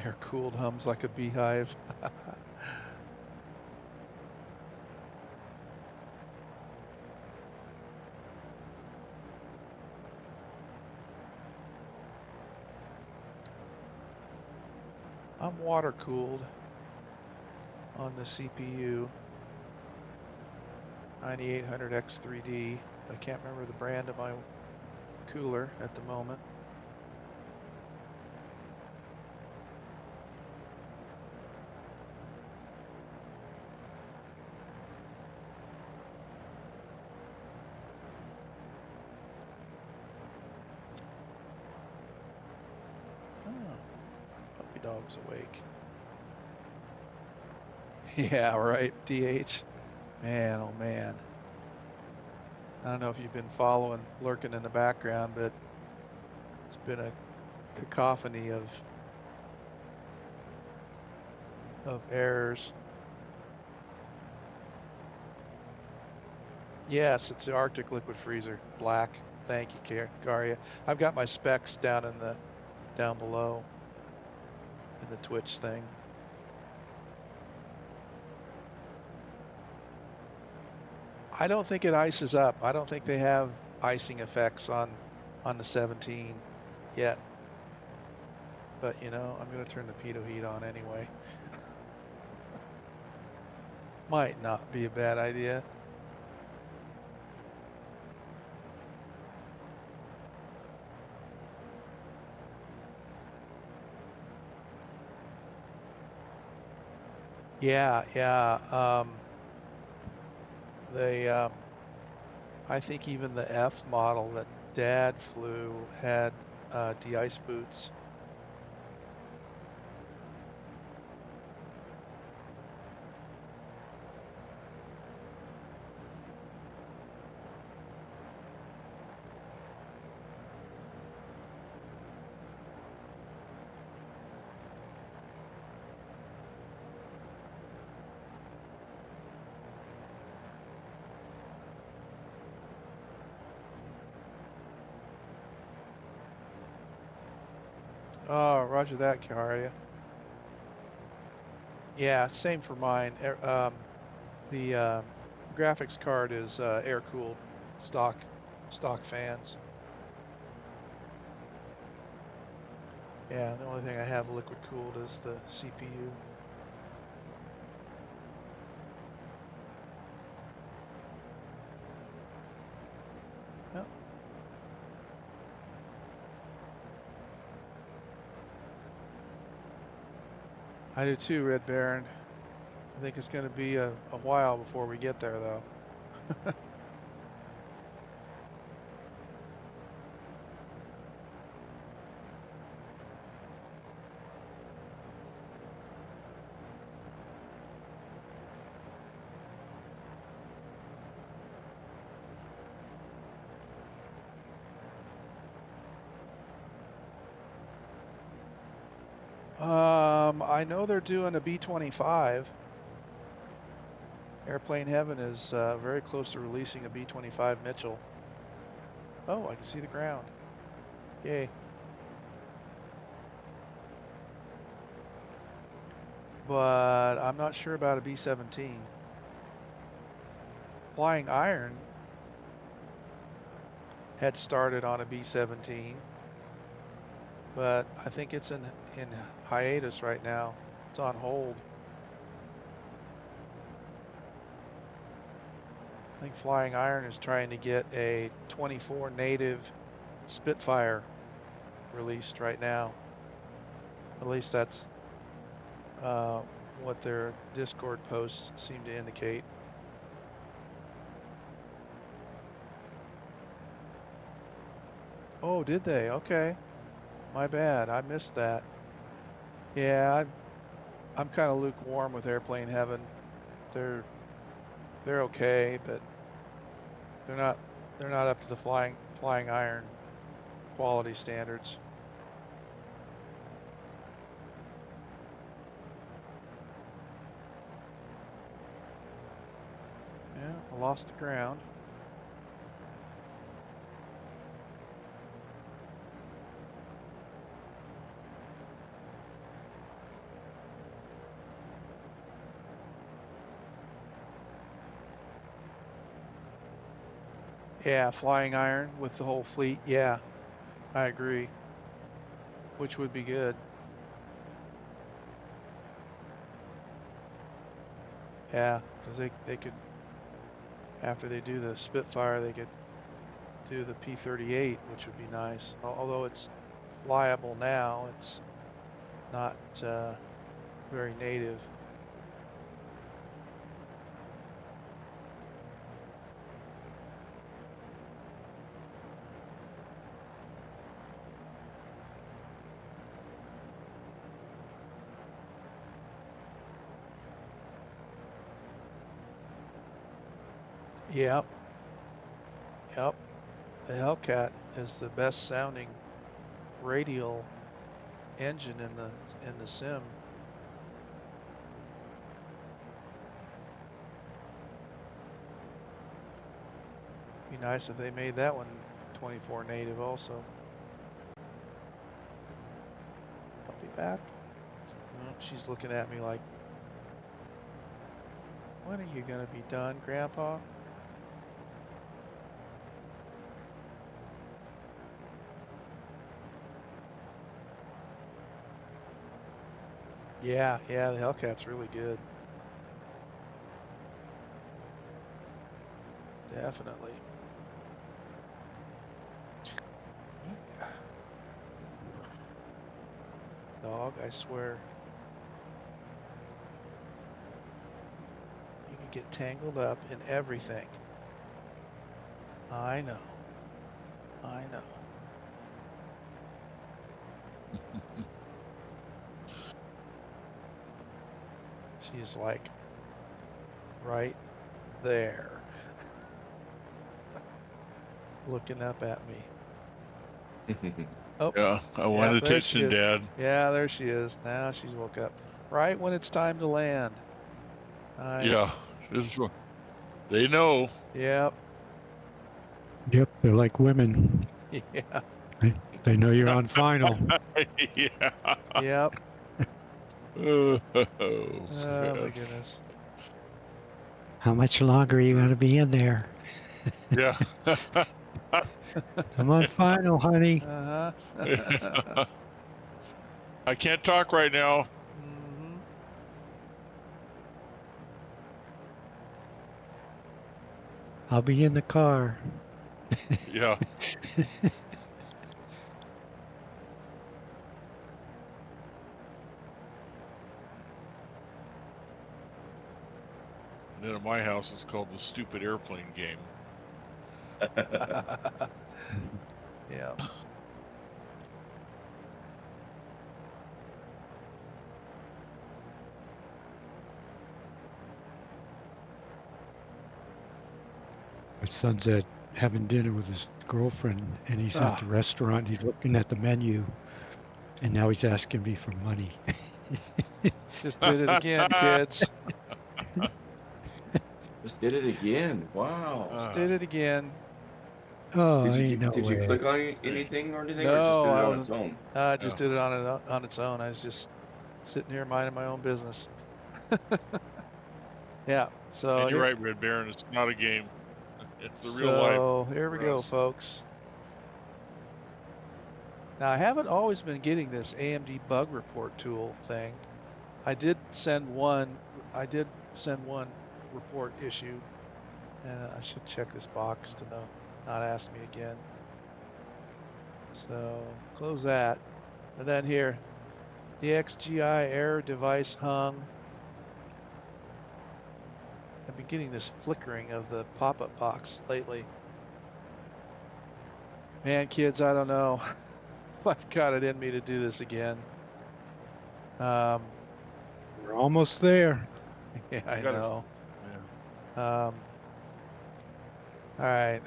Air-cooled hums like a beehive. I'm water-cooled on the CPU. 9800X3D. I can't remember the brand of my cooler at the moment. Puppy dog's awake. Yeah, right, DH. Man, oh man. I don't know if you've been following, lurking in the background, but it's been a cacophony of errors. Yes, it's the Arctic liquid freezer, black. Thank you, Garia. I've got my specs down below in the Twitch thing. I don't think it ices up. I don't think they have icing effects on the 17 yet. But you know, I'm going to turn the pitot heat on anyway. Might not be a bad idea. Yeah. I think even the F model that Dad flew had de-ice boots. Oh, roger that, Karia. Yeah, same for mine. The graphics card is air-cooled, stock fans. Yeah, the only thing I have liquid-cooled is the CPU. Yep. I do too, Red Baron. I think it's going to be a while before we get there, though. I know they're doing a B-25. Airplane Heaven is very close to releasing a B-25 Mitchell. Oh, I can see the ground. Yay. But I'm not sure about a B-17. Flying Iron had started on a B-17, but I think it's in hiatus right now. It's on hold. I think Flying Iron is trying to get a 24 native Spitfire released right now. At least that's what their Discord posts seem to indicate. Oh, did they? Okay. My bad. I missed that. Yeah, I'm kind of lukewarm with Airplane Heaven. They're okay, but they're not up to the Flying Iron quality standards. Yeah, I lost the ground. Yeah, Flying Iron with the whole fleet. Yeah, I agree. Which would be good. Yeah, because they could, after they do the Spitfire, they could do the P-38, which would be nice. Although it's flyable now, it's not very native. Yep. Yep. The Hellcat is the best sounding radial engine in the sim. Be nice if they made that one 24 native also. I'll be back. Oh, she's looking at me like, when are you gonna be done, Grandpa? Yeah, the Hellcat's really good. Definitely. Dog, I swear. You could get tangled up in everything. I know. I know. She's like right there. Looking up at me. Oh, Yeah, I want there she attention, is. Dad. Yeah, there she is. Now she's woke up. Right when it's time to land. Nice. Yeah, this is what they know. Yep. Yep, they're like women. Yeah. They know you're on final. Yeah. Yep. Oh, Oh my yes. goodness. How much longer are you going to be in there? Yeah. I'm on final, honey. Uh-huh. I can't talk right now. Mm-hmm. I'll be in the car. Yeah. And then at my house, it's called the stupid airplane game. Yeah. My son's at having dinner with his girlfriend, and he's at the restaurant. He's looking at the menu, and now he's asking me for money. Just did it again, kids. Just did it again. Wow. Just did it again. Oh, Did you ain't no did you way. click on anything or anything, or it just No, did it I on wasn't. its own? I just Yeah. did it on its own. I was just sitting here minding my own business. Yeah. So And you're here, right, Red Baron. It's not a game. It's the real life. so here we for go, us. folks. Now I haven't always been getting this AMD bug report tool thing. I did send one report issue, and I should check this box to not ask me again. So close that, and then here, the XGI error device hung. I've been getting this flickering of the pop-up box lately. Man, kids, I don't know if I've got it in me to do this again. We're almost there. Yeah, I Gotta- know. Yeah. All right.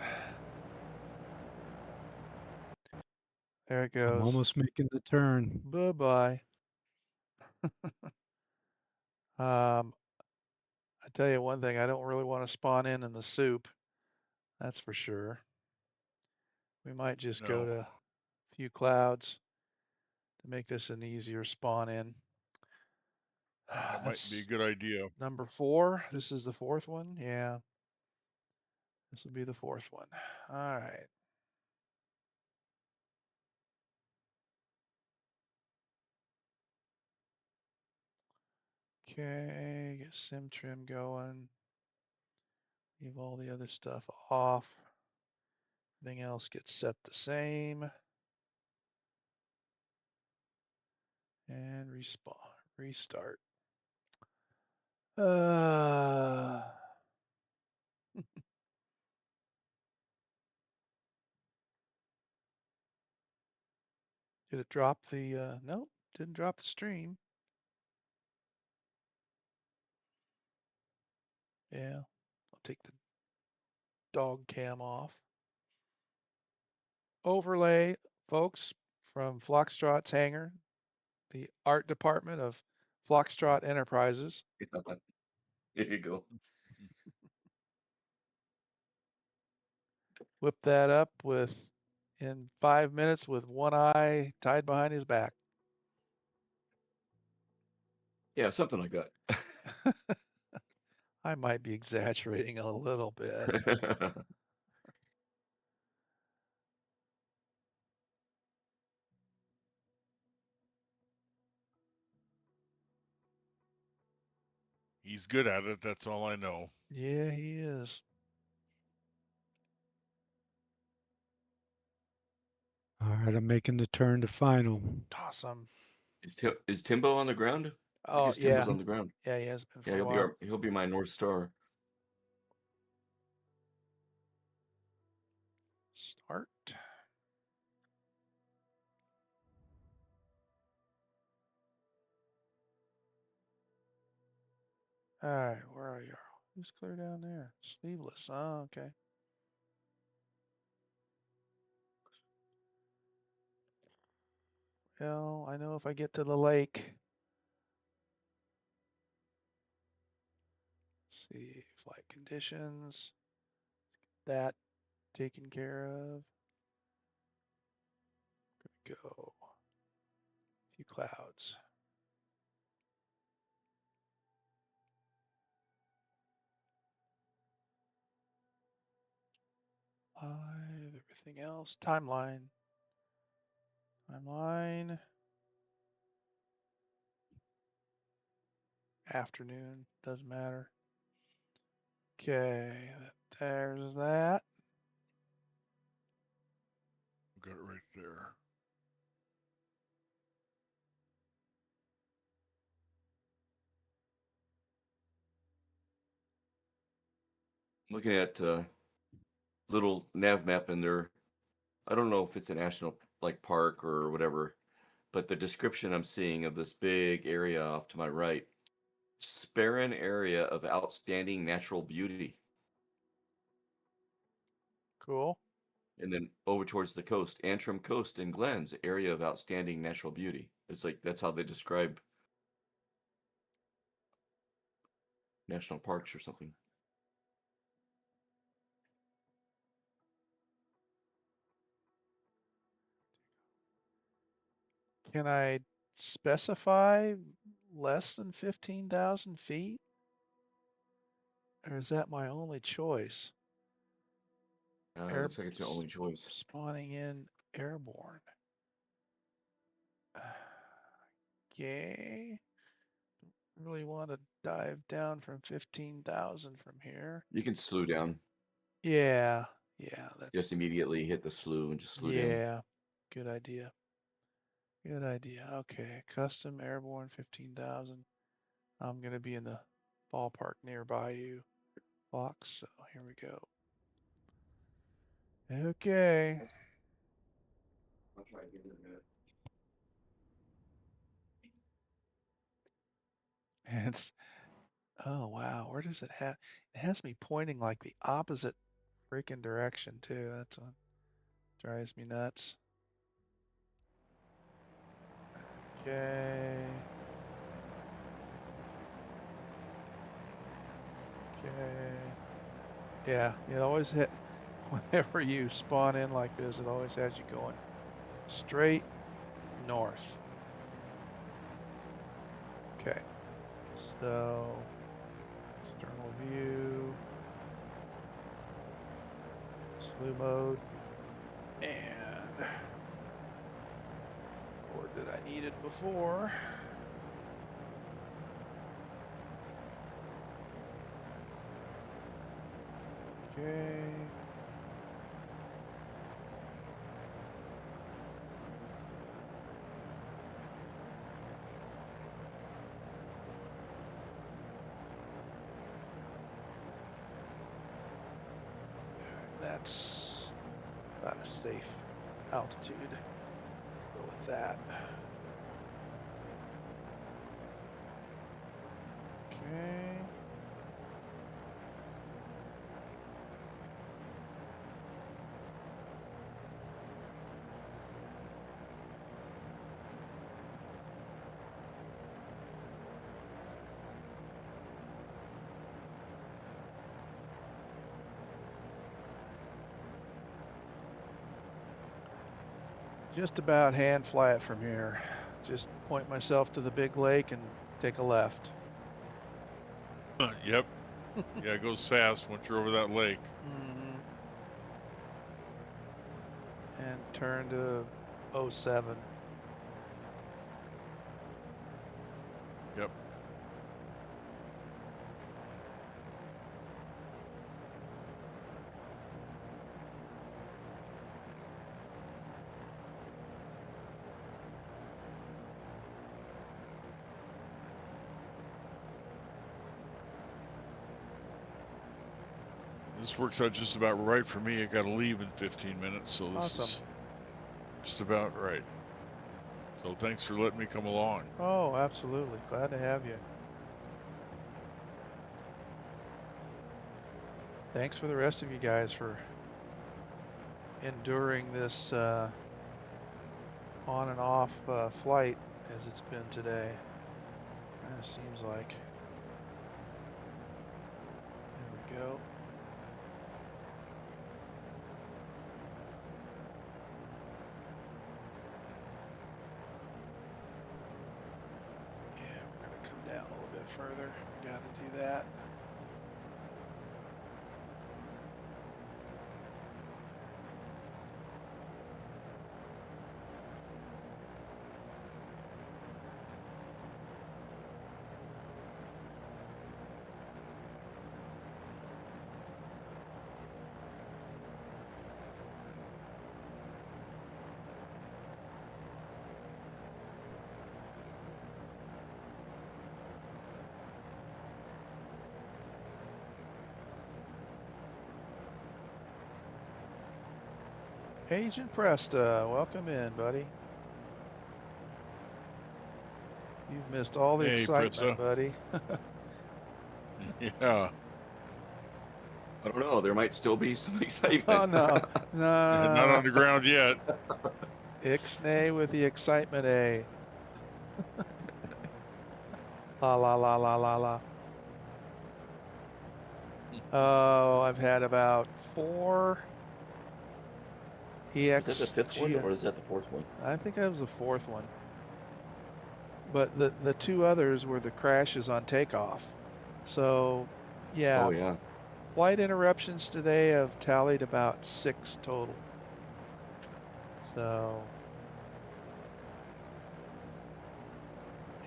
There it goes. I'm almost making the turn. Bye-bye. I tell you one thing, I don't really want to spawn in the soup. That's for sure. We might just go No. to a few clouds to make this an easier spawn in. That might be a good idea. Number 4. This is the 4th one. Yeah. This will be the 4th one. All right. Okay, get sim trim going. Leave all the other stuff off. Everything else gets set the same. And restart. Did it drop the, nope, didn't drop the stream. Yeah, I'll take the dog cam off. overlay folks from Foxtrot's hangar, the art department of Foxtrot Enterprises. There you go. Whip that up in 5 minutes with one eye tied behind his back. Yeah, something like that. I might be exaggerating a little bit. He's good at it. That's all I know. Yeah, he is. All right, I'm making the turn to final. Awesome. Is Timbo on the ground? I Oh, guess yeah. Timbo's on the ground. Yeah, he has been for Yeah, a while. he'll be my North Star. Start. All right, where are you? Who's clear down there? Sleeveless. Oh, okay. Well, I know if I get to the lake. Let's see, flight conditions. That taken care of. Gonna go. A few clouds. Live, everything else. Timeline. Timeline. Afternoon, doesn't matter. Okay, there's that. Got it right there. Looking at little nav map in there. I don't know if it's a national like park or whatever, but the description I'm seeing of this big area off to my right, Sparran area of outstanding natural beauty. Cool. And then over towards the coast, Antrim Coast and Glens, area of outstanding natural beauty. It's like that's how they describe national parks or something. Can I specify less than 15,000 feet? Or is that my only choice? Looks like it's your only choice. Spawning in airborne. Okay. Really want to dive down from 15,000 from here. You can slew down. Yeah, that's Just immediately hit the slew and just slew down. yeah. Good idea. Good idea. Okay, custom airborne 15,000. I'm gonna be in the ballpark nearby you, Fox. So here we go. Okay. I'll try again in a minute. And it's oh wow, where does it have? It has me pointing like the opposite freaking direction too. That's what drives me nuts. Okay. Okay. Yeah, it always hit whenever you spawn in like this, it always has you going straight north. Okay. So external view, slew mode, and cord that I needed before. Okay. That's about a safe altitude. Let's go with that. Okay. Just about hand fly it from here. Just point myself to the big lake and take a left. Yep. Yeah, it goes fast once you're over that lake. Mm-hmm. And turn to 07. Yep. This works out just about right for me. I got to leave in 15 minutes, so this Awesome. is just about right. So thanks for letting me come along. Oh, absolutely. Glad to have you. Thanks for the rest of you guys for enduring this on and off flight as it's been today. Kind of seems like. There we go. Yeah, we're gonna come down a little bit further. Got to do that. Agent Presta, welcome in, buddy. You've missed all the Hey, excitement, Presta. buddy. Yeah. I don't know. There might still be some excitement. Oh no, Not no. on the ground yet. Ixnay with the excitement, eh? La la la la la la. Oh, I've had about 4 EX. Is that the fifth one or is that the fourth one? I think that was the 4th one. But the 2 others were the crashes on takeoff. So, yeah. Oh yeah. Flight interruptions today have tallied about 6 total. So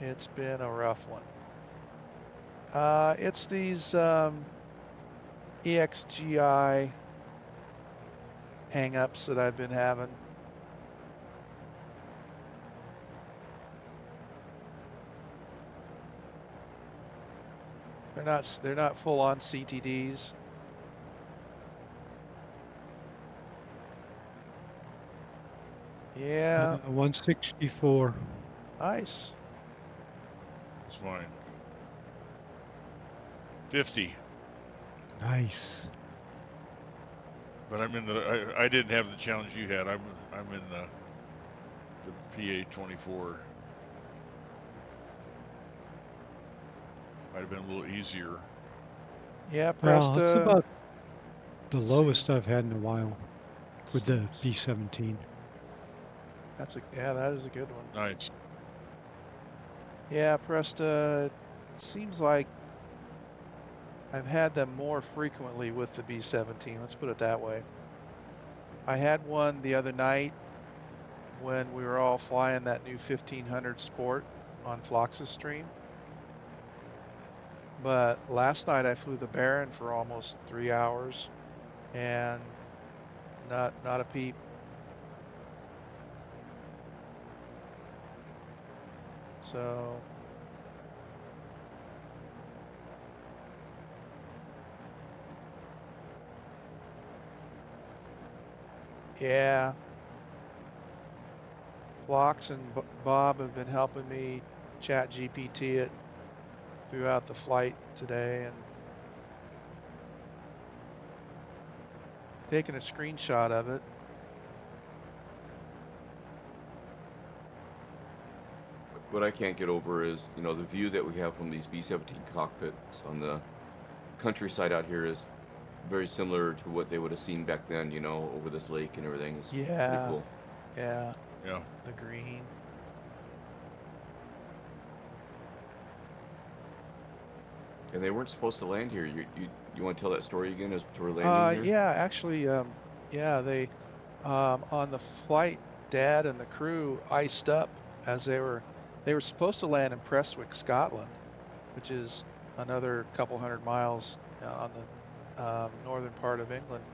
it's been a rough one. It's these EXGI hang-ups that I've been having. They're not full on CTDs. Yeah, 164. nice. It's fine. 50. Nice. But I'm in the. I didn't have the challenge you had. I'm in the PA 24. Might have been a little easier. Yeah, Well, it's Presta. about the lowest I've had in a while with the B-17. That is a good one. Nice. Yeah, Presta. It seems like I've had them more frequently with the B-17. Let's put it that way. I had one the other night when we were all flying that new 1500 Sport on Flox's stream. But last night I flew the Baron for almost 3 hours and not a peep. So yeah, Flox and Bob have been helping me chat GPT it throughout the flight today and taking a screenshot of it. What I can't get over is, the view that we have from these B-17 cockpits on the countryside out here is very similar to what they would have seen back then, over this lake and everything. It's pretty Yeah. cool. Yeah. Yeah. the green. And they weren't supposed to land here. You want to tell that story again as to we're landing here? Yeah, actually, yeah, they on the flight, Dad and the crew iced up as they were supposed to land in Prestwick, Scotland, which is another couple hundred miles on the northern part of England.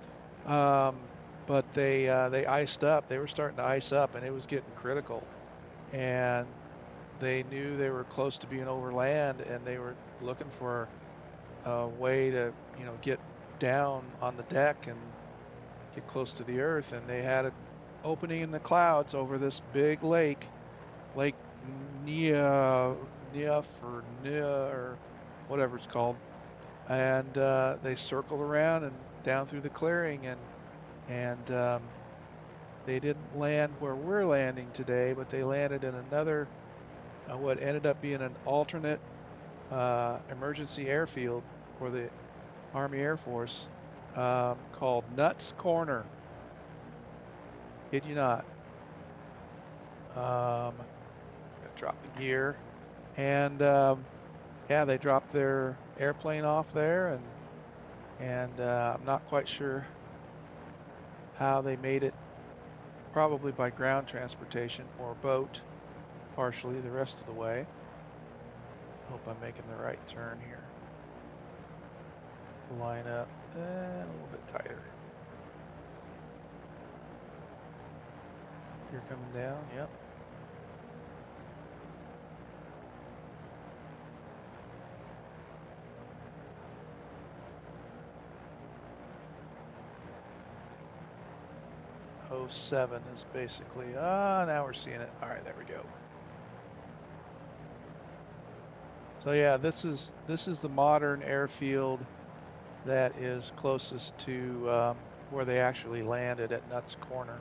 But they iced up. They were starting to ice up, and it was getting critical. And they knew they were close to being over land, and they were looking for a way to, get down on the deck and get close to the earth. And they had an opening in the clouds over this big lake, Lake Neuf or whatever it's called. And they circled around and down through the clearing, and they didn't land where we're landing today, but they landed in another, what ended up being an alternate emergency airfield for the Army Air Force, called Nuts Corner. Kid you not. Gonna drop the gear, and yeah, they dropped their airplane off there, and I'm not quite sure how they made it. Probably by ground transportation or boat, partially the rest of the way. Hope I'm making the right turn here. Line up and a little bit tighter. You're coming down, yep. .07 is basically, now we're seeing it. All right, there we go. So yeah, this is the modern airfield that is closest to where they actually landed at Nuts Corner,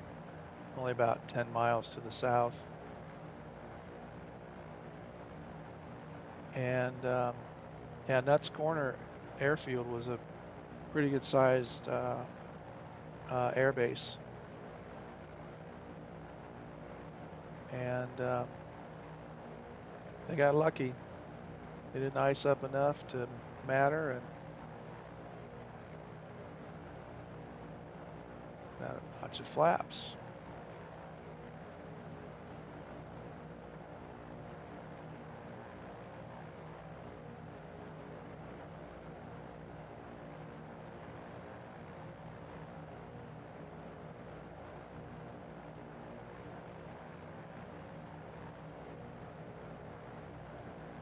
only about 10 miles to the south. And yeah, Nuts Corner airfield was a pretty good sized air base. And they got lucky. They didn't ice up enough to matter, and got a bunch of flaps.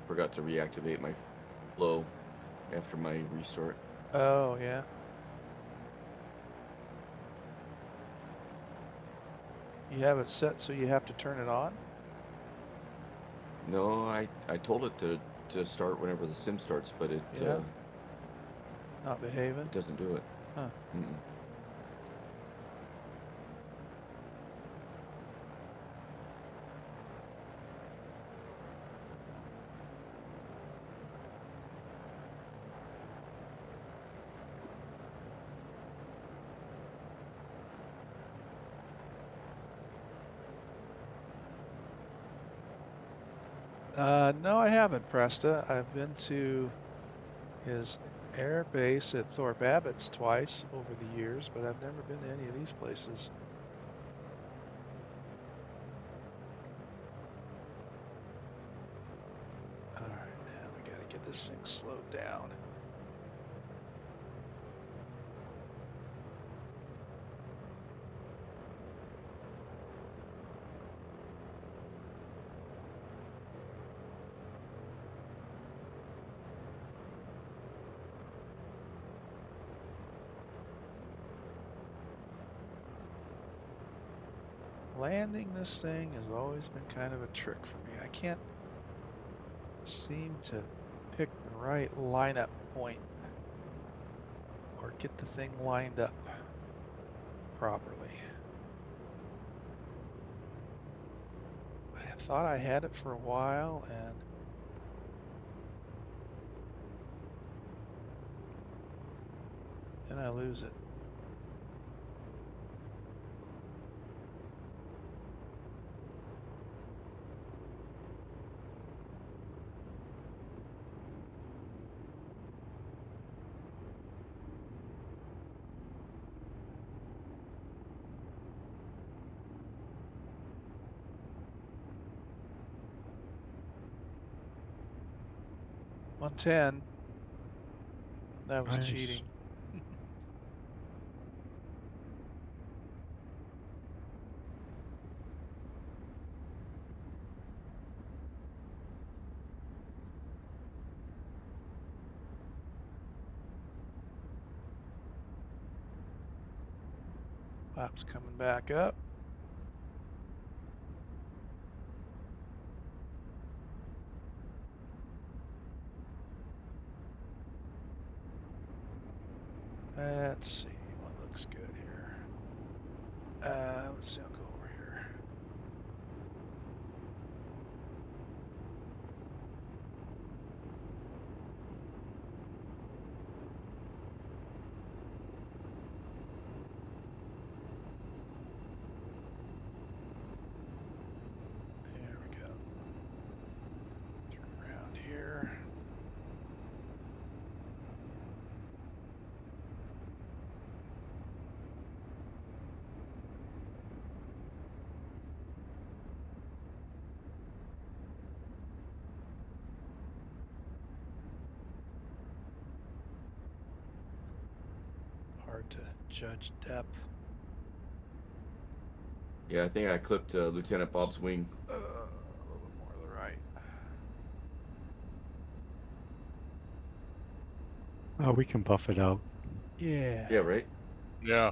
Forgot to reactivate my flow after my restart. Oh, yeah. You have it set so you have to turn it on? No, I told it to start whenever the sim starts, but it Not behaving? it doesn't do it. Huh. Mm-mm. No, I haven't, Presta. I've been to his air base at Thorpe Abbott's twice over the years, but I've never been to any of these places. All right, now we gotta get this thing slowed down. Landing this thing has always been kind of a trick for me. I can't seem to pick the right lineup point or get the thing lined up properly. I thought I had it for a while, and then I lose it. 110. That was Nice. cheating. Flaps coming back up. Let's see what looks good here. Let's see, I'll go over here. There we go. Turn around here. Hard to judge depth. Yeah, I think I clipped Lieutenant Bob's wing. A little bit more to the right. Oh, we can buff it out. Yeah. Yeah, right? Yeah.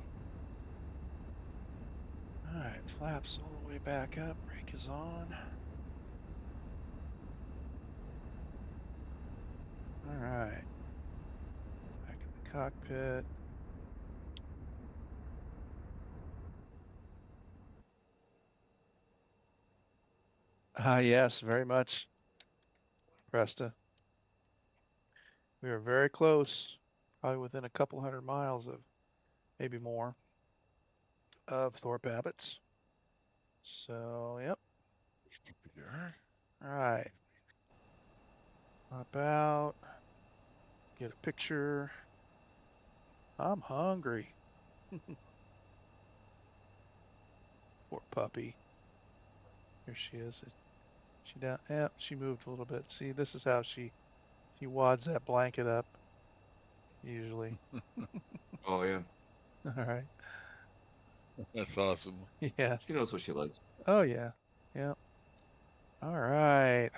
All right, flaps all the way back up. Brake is on. All right. Back in the cockpit. Yes, very much, Presta. We were very close, probably within a couple 100 miles of, maybe more, of Thorpe Abbott's. So, yep. Yeah. All right. Hop out. Get a picture. I'm hungry. Poor puppy. Here she is. Is she down? Yeah, she moved a little bit. See, this is how she wads that blanket up. Usually. Oh, yeah. All right. That's awesome. Yeah. She knows what she likes. Oh yeah. Yeah. All right.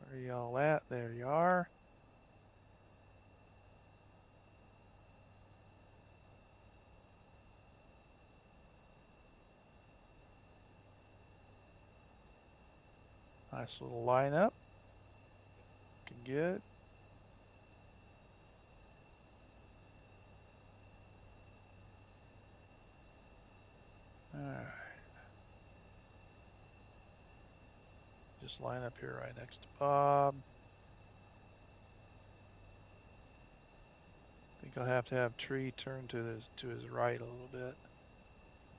Where are y'all at? There you are. Nice little lineup. Looking good. All right. Just line up here right next to Bob. I think I'll have to have Tree turn to his right a little bit.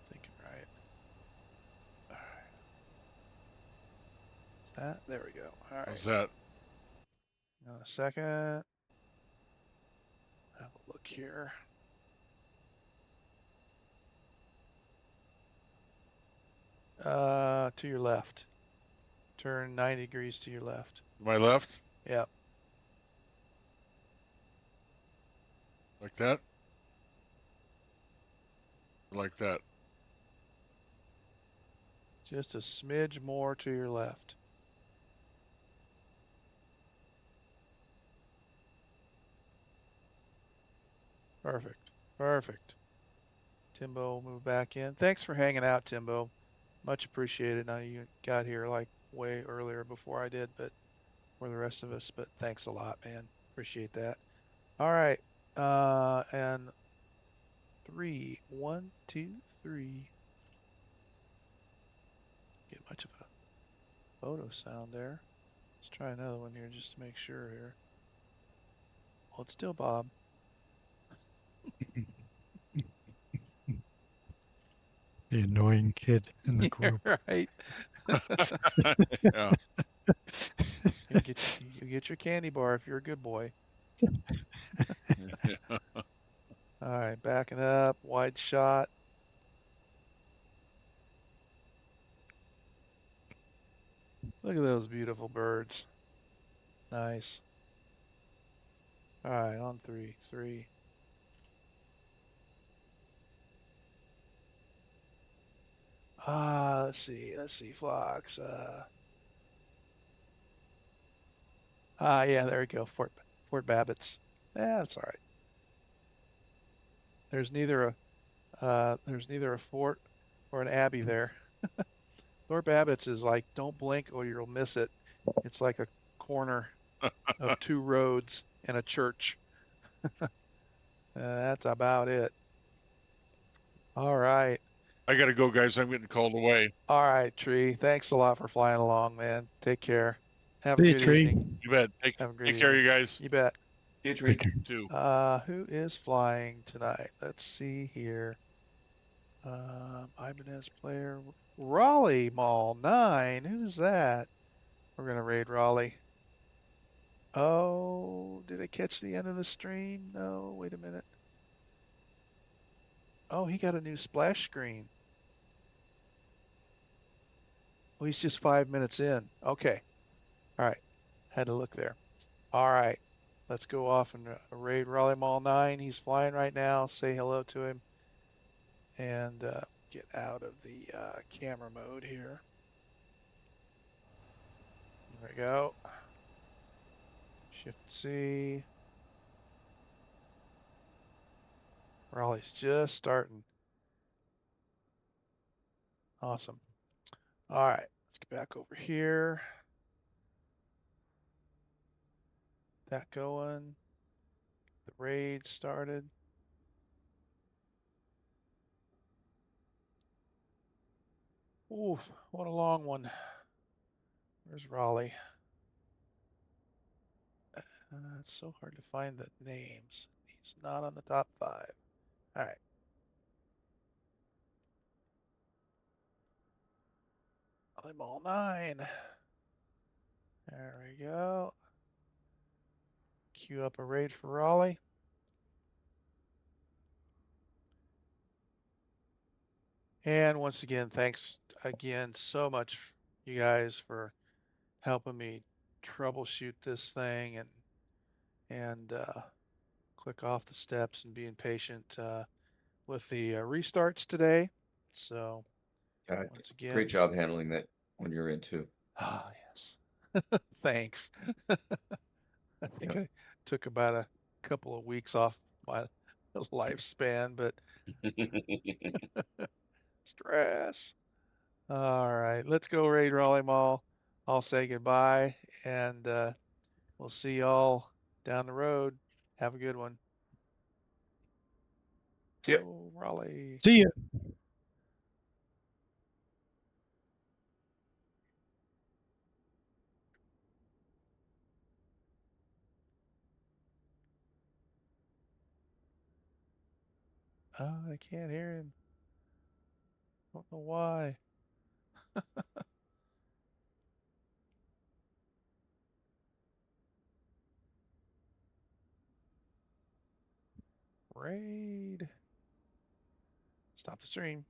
Thinking right. All right. Is that? There we go. All right. How's that? Hang on a second. Have a look here. To your left. Turn 90 degrees to your left. My left? Yep. Like that? Like that? Just a smidge more to your left. Perfect. Perfect. Timbo, move back in. Thanks for hanging out, Timbo. Much appreciated. Now you got here like way earlier before I did, but for the rest of us, but thanks a lot, man. Appreciate that. All right. And 3, 1, 2, 3. Get much of a photo sound there. Let's try another one here just to make sure here. Well, it's still Bob. The annoying kid in the group. Right. Yeah. You get your candy bar if you're a good boy. All right, backing up, wide shot. Look at those beautiful birds. Nice. All right, on three. Let's see, Flocks. Yeah, there we go. Fort Babbitts. Yeah, that's all right. There's neither a fort or an abbey there. Fort Babbitts is like, don't blink or you'll miss it. It's like a corner of two roads and a church. That's about it. All right. I gotta go, guys. I'm getting called away. All right, Tree. Thanks a lot for flying along, man. Take care. Have a See you, good Tree. evening. You bet. Have a great Take care, evening. you guys. You bet. Hey, Tree. Take care. Too. Who is flying tonight? Let's see here. Ibanez player. Raleigh Mall 9. Who's that? We're going to raid Raleigh. Oh, did I catch the end of the stream? No, wait a minute. Oh, he got a new splash screen. Oh, he's just 5 minutes in. Okay. All right. Had to look there. All right. Let's go off and raid Raleigh Mall 9. He's flying right now. Say hello to him. And get out of the camera mode here. There we go. Shift C. Raleigh's just starting. Awesome. All right, let's get back over here. That going. The raid started. Oof, what a long one. Where's Raleigh? It's so hard to find the names. He's not on the top 5. All right. I'm all 9. There we go. Queue up a raid for Raleigh. And once again, thanks again so much, you guys, for helping me troubleshoot this thing and click off the steps and being patient with the restarts today. So once again, Great job handling that when you're in too. Ah, yes. Thanks. I think Yep. I took about a couple of weeks off my lifespan, but stress. All right, let's go raid Raleigh Mall. I'll say goodbye, and we'll see y'all down the road. Have a good one. Yep. Go Raleigh. See ya. Oh, I can't hear him. Don't know why. Raid. Stop the stream.